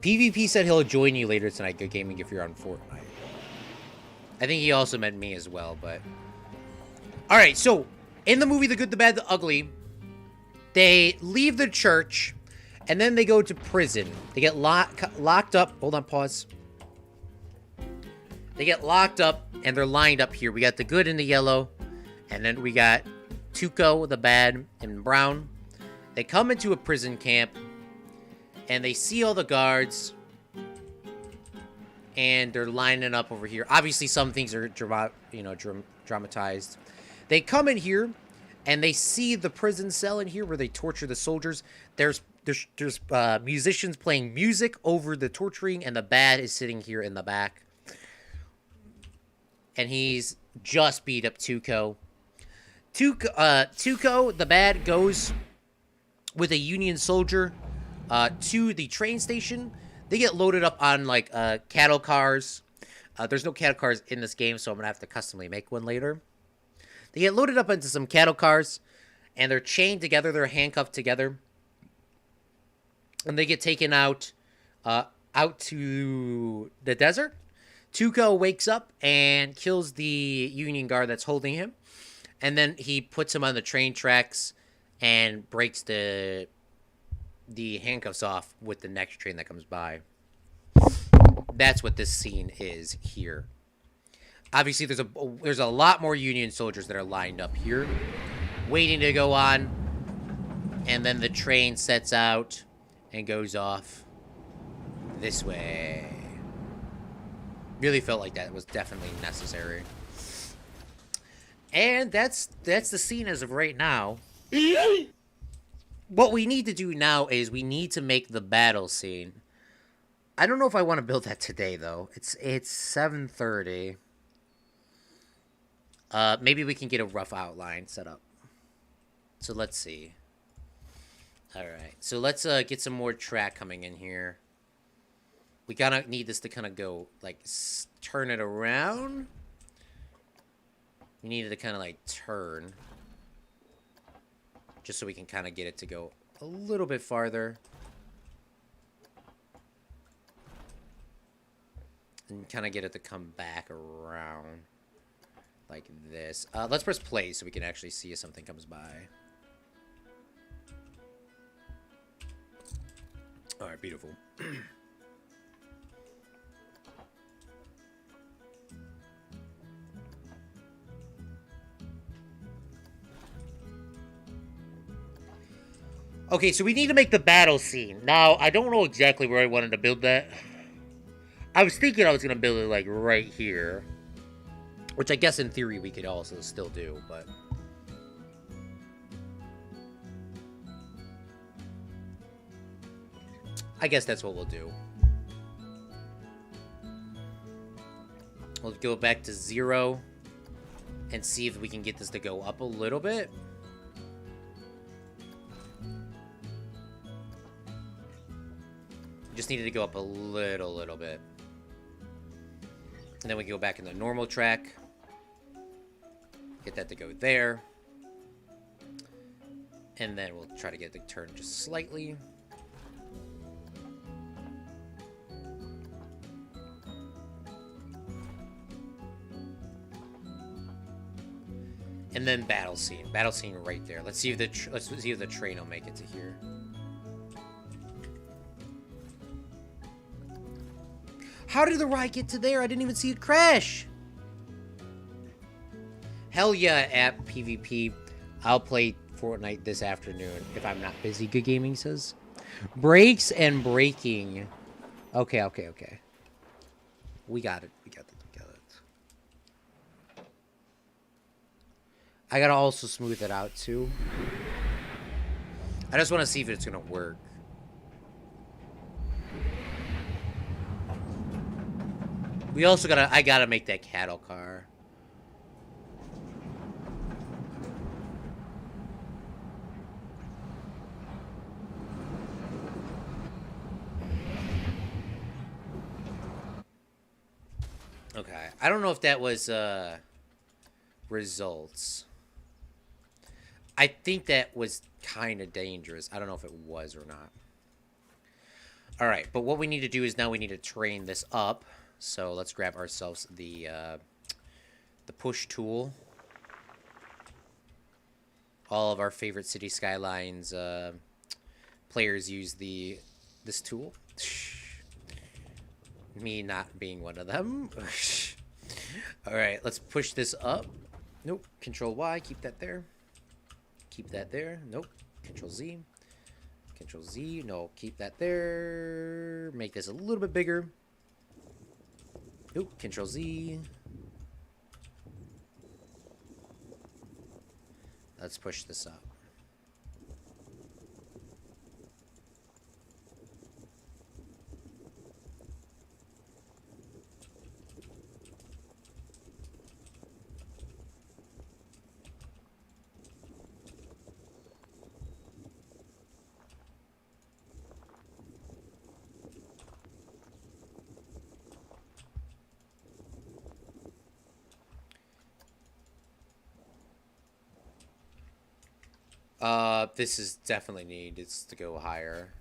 PvP said he'll join you later tonight, Good Gaming, if you're on Fortnite. I think he also meant me as well, but... Alright, so, in the movie The Good, the Bad, the Ugly, they leave the church, and then they go to prison. They get locked up. Hold on, pause. They get locked up, and they're lined up here. We got the good and the yellow, and then we got Tuco, the bad, and brown. They come into a prison camp, and they see all the guards... And they're lining up over here. Obviously, some things are dramatized. They come in here, and they see the prison cell in here where they torture the soldiers. There's musicians playing music over the torturing, and the bad is sitting here in the back. And he's just beat up Tuco. Tuco, the bad, goes with a Union soldier to the train station. They get loaded up on, like, cattle cars. There's no cattle cars in this game, so I'm going to have to customly make one later. They get loaded up into some cattle cars, and they're chained together. They're handcuffed together. And they get taken out to the desert. Tuco wakes up and kills the Union guard that's holding him. and then he puts him on the train tracks and breaks the handcuffs off with the next train that comes by. That's what this scene is here. Obviously, there's a lot more Union soldiers that are lined up here, waiting to go on, and then the train sets out and goes off this way. Really felt like that was definitely necessary. And that's the scene as of right now. What we need to do now is we need to make the battle scene. I don't know if I want to build that today though. It's 7:30. Maybe we can get a rough outline set up. So let's see. All right. So let's get some more track coming in here. We gotta need this to kind of go like turn it around. We need it to kind of like turn, just so we can kind of get it to go a little bit farther. And kind of get it to come back around like this. Let's press play so we can actually see if something comes by. All right, beautiful. Okay, so we need to make the battle scene. Now, I don't know exactly where I wanted to build that. I was thinking I was going to build it, like, right here. Which I guess in theory we could also still do, but... I guess that's what we'll do. We'll go back to 0 and see if we can get this to go up a little bit. Just needed to go up a little bit. And then we go back in the normal track. Get that to go there. And then we'll try to get it to turn just slightly. And then battle scene. Battle scene right there. Let's see if the train will make it to here. How did the ride get to there? I didn't even see it crash. Hell yeah, at PvP. I'll play Fortnite this afternoon if I'm not busy, Good Gaming says. Brakes and braking. Okay. We got it. I gotta also smooth it out too. I just want to see if it's gonna work. We also I gotta make that cattle car. Okay, I don't know if that was, results. I think that was kind of dangerous. I don't know if it was or not. Alright, but what we need to do is now we need to train this up. So let's grab ourselves the push tool. All of our favorite City Skylines players use this tool. Me not being one of them. Alright, let's push this up. Nope. Control Y, keep that there. Keep that there. Nope. Control Z. Control Z. No, keep that there. Make this a little bit bigger. Nope. Control Z. Let's push this up. This is definitely needs to go higher.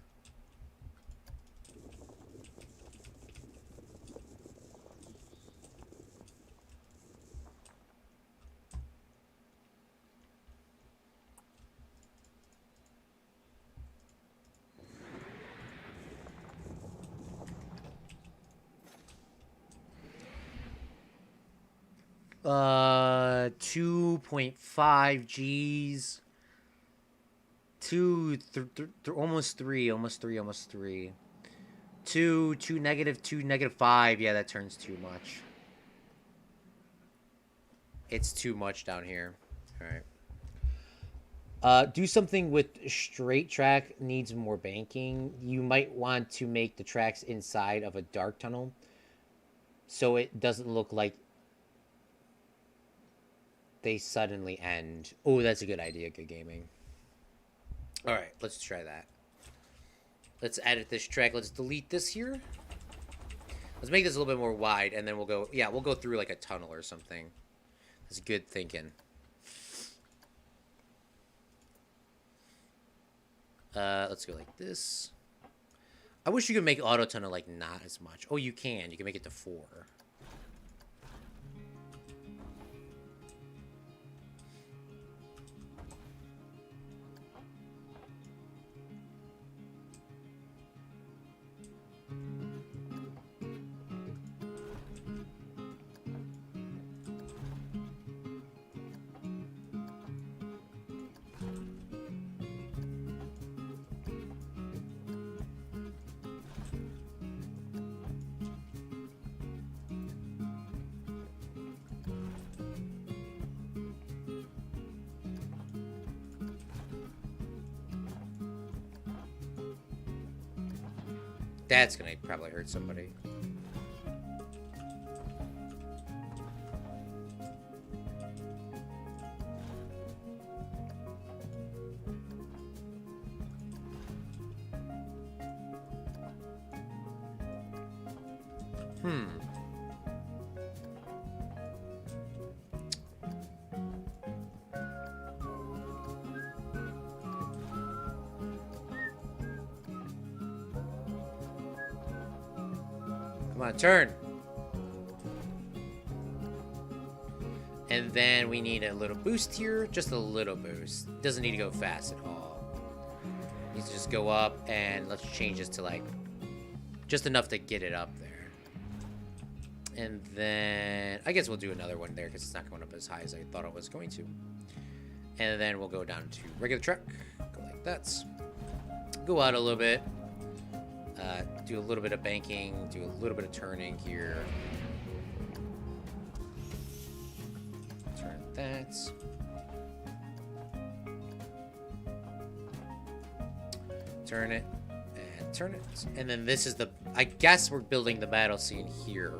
2.5 G's. Almost three. Two, negative 5. Yeah, that turns too much. It's too much down here. All right. Do something with straight track needs more banking. You might want to make the tracks inside of a dark tunnel so it doesn't look like they suddenly end. Oh, that's a good idea. Good gaming. All right, let's try that. Let's edit this track. Let's delete this here. Let's make this a little bit more wide, and then we'll go... Yeah, we'll go through like a tunnel or something. That's good thinking. Let's go like this. I wish you could make auto tunnel like not as much. Oh, you can. You can make it to 4. That's gonna probably hurt somebody. Come on, turn. And then we need a little boost here. Just a little boost. Doesn't need to go fast at all. Needs to just go up, and let's change this to like just enough to get it up there. And then I guess we'll do another one there because it's not going up as high as I thought it was going to. And then we'll go down to regular track. Go like that. Go out a little bit. Do a little bit of banking, do a little bit of turning here. Turn that. Turn it, and turn it. And then this is the, I guess we're building the battle scene here.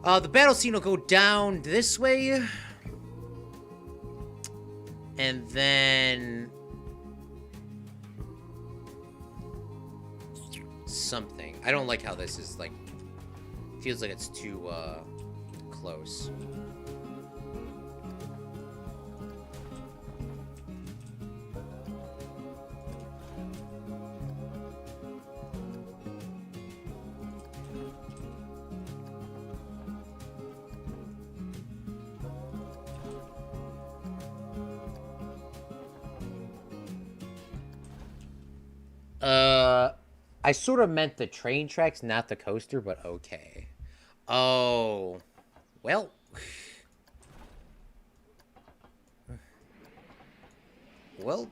The battle scene will go down this way. And then... something. I don't like how this is, like, feels like it's too, close. I sort of meant the train tracks, not the coaster, but okay. Oh. Well. Well,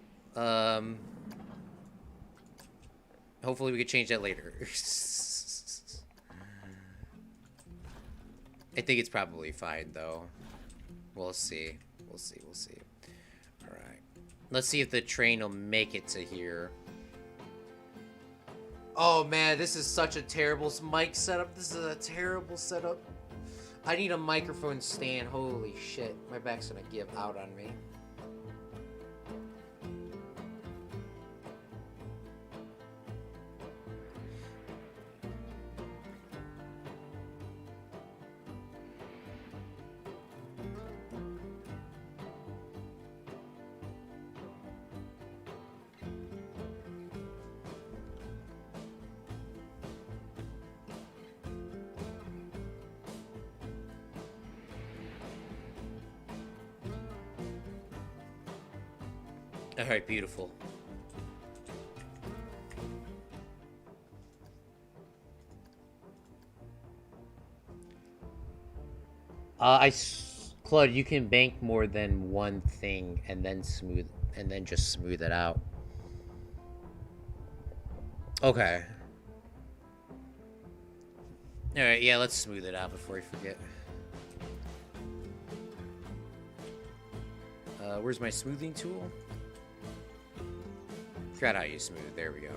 hopefully we could change that later. I think it's probably fine, though. We'll see. We'll see. Alright. Let's see if the train will make it to here. Oh man, this is such a terrible mic setup. This is a terrible setup. I need a microphone stand. Holy shit. My back's gonna give out on me. Alright, beautiful. Claude, you can bank more than one thing and then just smooth it out. Okay. Alright, yeah, let's smooth it out before we forget. Where's my smoothing tool? Forgot how you smooth. There we go.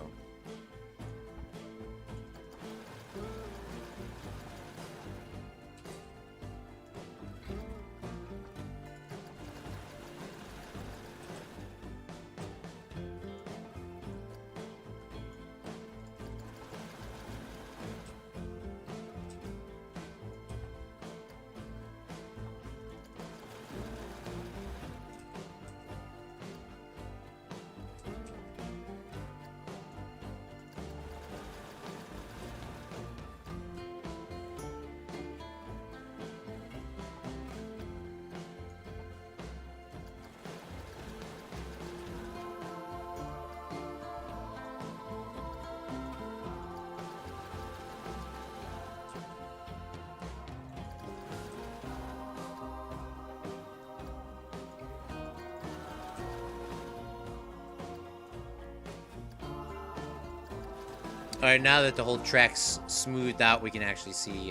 Alright, now that the whole track's smoothed out, we can actually see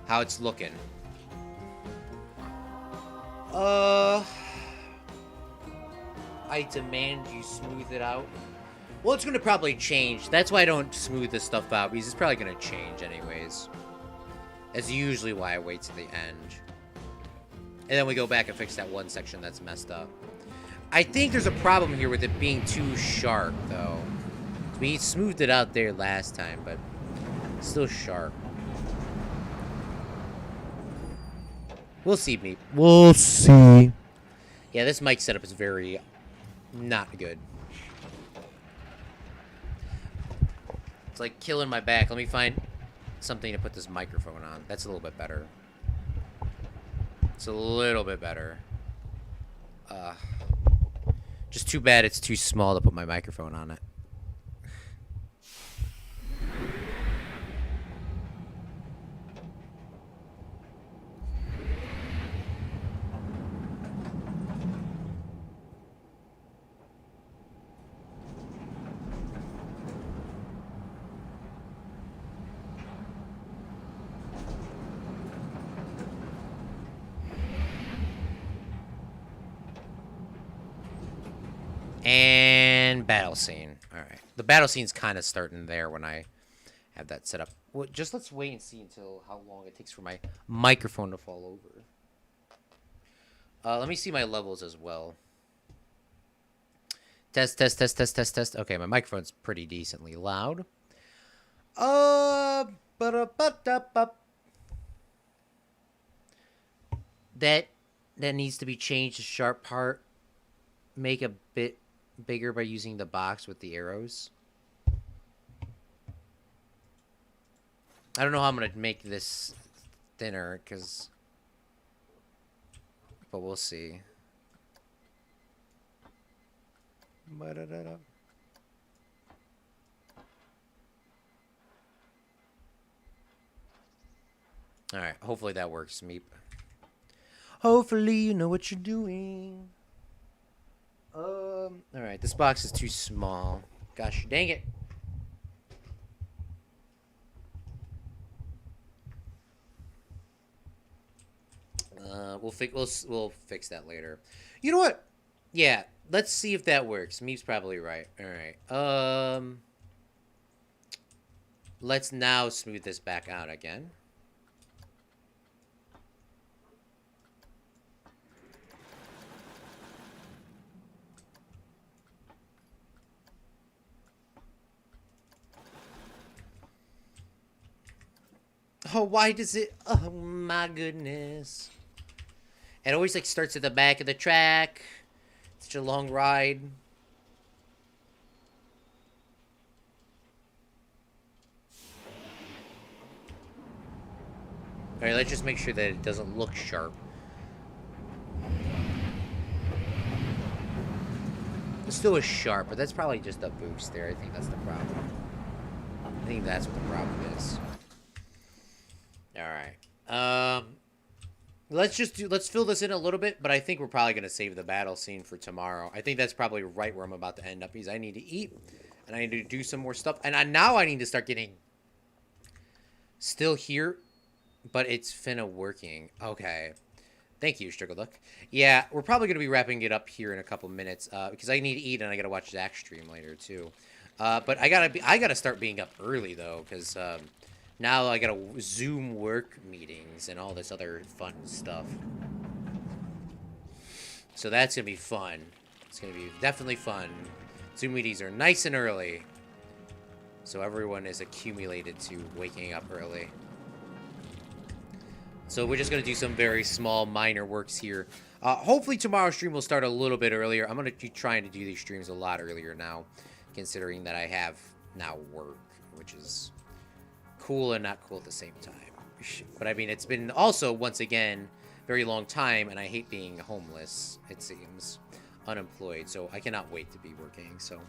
how it's looking. I demand you smooth it out. Well, it's gonna probably change. That's why I don't smooth this stuff out, because it's probably gonna change anyways. That's usually why I wait to the end. And then we go back and fix that one section that's messed up. I think there's a problem here with it being too sharp, though. We smoothed it out there last time, but it's still sharp. We'll see, Meep. We'll see. Yeah, this mic setup is very not good. It's like killing my back. Let me find something to put this microphone on. That's a little bit better. It's a little bit better. Just too bad it's too small to put my microphone on it. And battle scene. Alright. The battle scene's kind of starting there when I have that set up. Well, just let's wait and see until how long it takes for my microphone to fall over. Let me see my levels as well. Test, test, test, test, test, test. Okay, my microphone's pretty decently loud. That needs to be changed. The sharp part. Make a bit bigger by using the box with the arrows. I don't know how I'm gonna make this thinner, but we'll see. Alright, hopefully that works, Meep. Hopefully you know what you're doing. Alright, this box is too small. Gosh, dang it. We'll fix that later. You know what? Yeah, let's see if that works. Meep's probably right. Alright. Let's now smooth this back out again. Oh, why does it... Oh, my goodness. It always, like, starts at the back of the track. It's such a long ride. Alright, let's just make sure that it doesn't look sharp. It still is sharp, but that's probably just a boost there. I think that's the problem. I think that's what the problem is. Alright. let's fill this in a little bit, but I think we're probably going to save the battle scene for tomorrow. I think that's probably right where I'm about to end up, because I need to eat, and I need to do some more stuff. And now I need to start getting still here, but it's finna working. Okay. Thank you, Struggle Duck. Yeah, we're probably going to be wrapping it up here in a couple minutes, because I need to eat, and I got to watch Zach's stream later, too. But I gotta start being up early, though, because now I gotta Zoom work meetings and all this other fun stuff. So that's gonna be fun. It's gonna be definitely fun. Zoom meetings are nice and early, so everyone is accumulated to waking up early. So we're just gonna do some very small, minor works here. Hopefully tomorrow's stream will start a little bit earlier. I'm gonna be trying to do these streams a lot earlier now, considering that I have now work, which is cool and not cool at the same time. But I mean, it's been also, once again, very long time, and I hate being homeless, it seems. Unemployed, so I cannot wait to be working, so.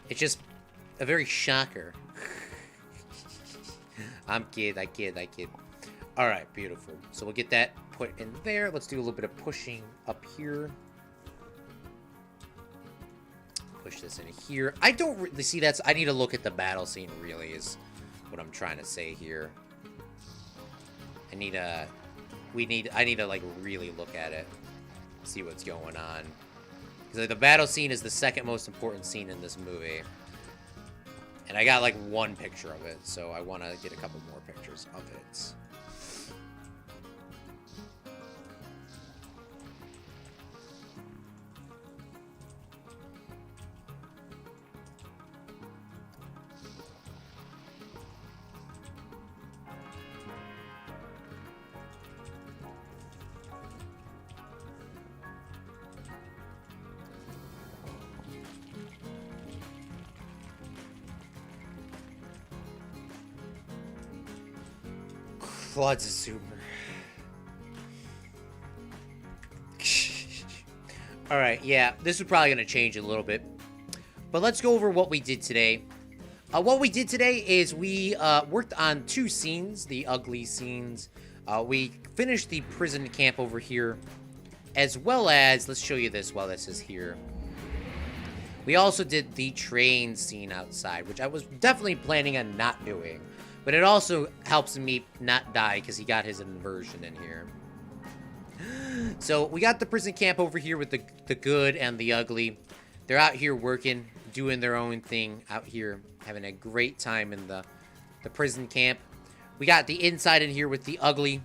It's just a very shocker. I kid. Alright, beautiful. So we'll get that put in there. Let's do a little bit of pushing up here. Push this in here. I don't really see that's. I need to look at the battle scene, really, is what I'm trying to say here. I need to like really look at it, see what's going on, because like, the battle scene is the second most important scene in this movie, and I got like one picture of it, so I want to get a couple more pictures of it. Claude's a super. Alright, yeah, this is probably going to change a little bit. But let's go over what we did today. What we did today is we worked on two scenes, the ugly scenes. We finished the prison camp over here, as well as, let's show you this while this is here. We also did the train scene outside, which I was definitely planning on not doing. But it also helps me not die, because he got his inversion in here. So, we got the prison camp over here with the good and the ugly. They're out here working, doing their own thing out here, having a great time in the prison camp. We got the inside in here with the ugly,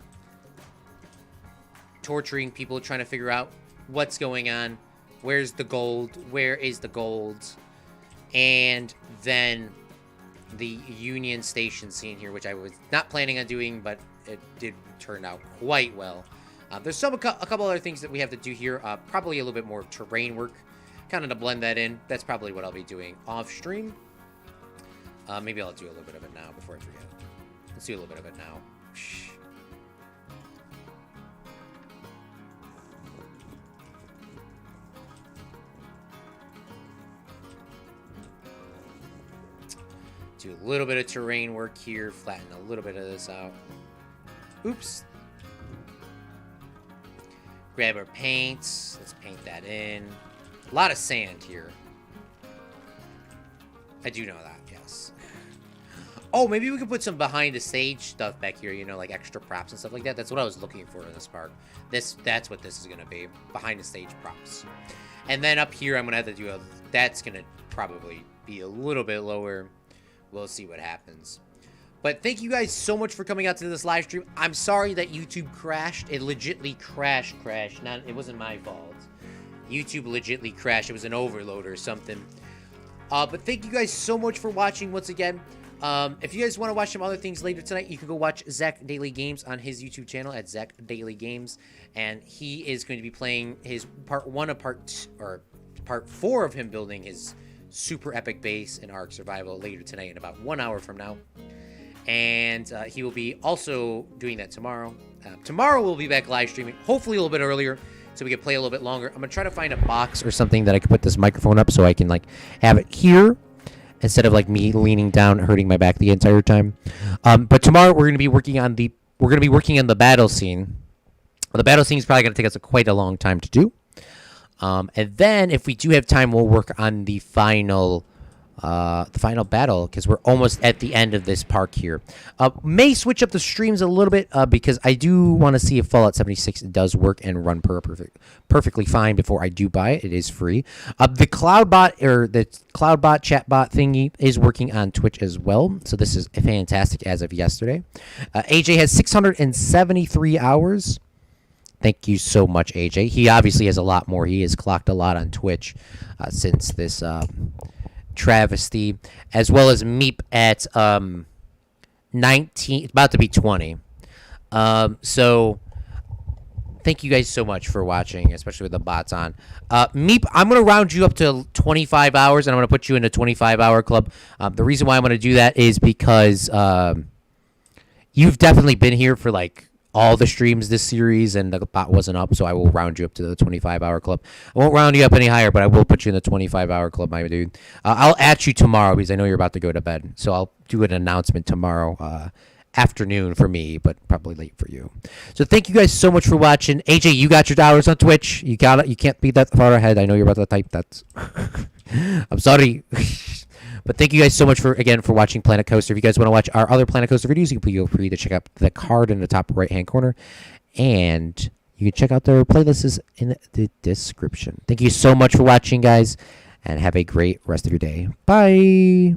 torturing people, trying to figure out what's going on. Where's the gold? Where is the gold? And then the Union Station scene here, which I was not planning on doing, but it did turn out quite well. There's a couple other things that we have to do here. Probably a little bit more terrain work, kind of to blend that in. That's probably what I'll be doing off stream. Maybe I'll do a little bit of it now before I forget. Let's do a little bit of it now. Do a little bit of terrain work here, flatten a little bit of this out. Oops. Grab our paints. Let's paint that in. A lot of sand here. I do know that, yes. Oh, maybe we could put some behind the stage stuff back here, you know, like extra props and stuff like that. That's what I was looking for in this part. That's what this is going to be. Behind the stage props. And then up here, I'm going to have to do that's going to probably be a little bit lower. We'll see what happens. But thank you guys so much for coming out to this live stream. I'm sorry that YouTube crashed. It legitly crashed. It wasn't my fault. YouTube legitly crashed. It was an overload or something. But thank you guys so much for watching once again. If you guys want to watch some other things later tonight, you can go watch Zach Daily Games on his YouTube channel at Zach Daily Games. And he is going to be playing his part 4 of him building his super epic base in Ark Survival later tonight in about 1 hour from now. And he will be also doing that tomorrow. Tomorrow we'll be back live streaming, hopefully a little bit earlier, so we can play a little bit longer. I'm going to try to find a box or something that I can put this microphone up so I can like have it here instead of like me leaning down hurting my back the entire time. But tomorrow we're going to be working on the we're going to be working on the battle scene. The battle scene is probably going to take us quite a long time to do. And then, if we do have time, we'll work on the final battle, because we're almost at the end of this park here. May switch up the streams a little bit because I do want to see if Fallout 76 does work and run perfectly fine before I do buy it. It is free. The CloudBot chatbot thingy is working on Twitch as well, so this is fantastic as of yesterday. AJ has 673 hours. Thank you so much, AJ. He obviously has a lot more. He has clocked a lot on Twitch since this travesty, as well as Meep at 19, about to be 20. So thank you guys so much for watching, especially with the bots on. Meep, I'm going to round you up to 25 hours, and I'm going to put you in a 25-hour club. The reason why I'm going to do that is because you've definitely been here for like all the streams this series, and the bot wasn't up, so I will round you up to the 25-hour club. I won't round you up any higher, but I will put you in the 25-hour club, my dude. I'll at you tomorrow because I know you're about to go to bed, so I'll do an announcement tomorrow afternoon for me, but probably late for you. So thank you guys so much for watching. AJ, you got your hours on Twitch. You got it. You can't be that far ahead. I know you're about to type that. I'm sorry. But thank you guys so much for watching Planet Coaster. If you guys want to watch our other Planet Coaster videos, you can feel free to check out the card in the top right-hand corner. And you can check out their playlists in the description. Thank you so much for watching, guys, and have a great rest of your day. Bye.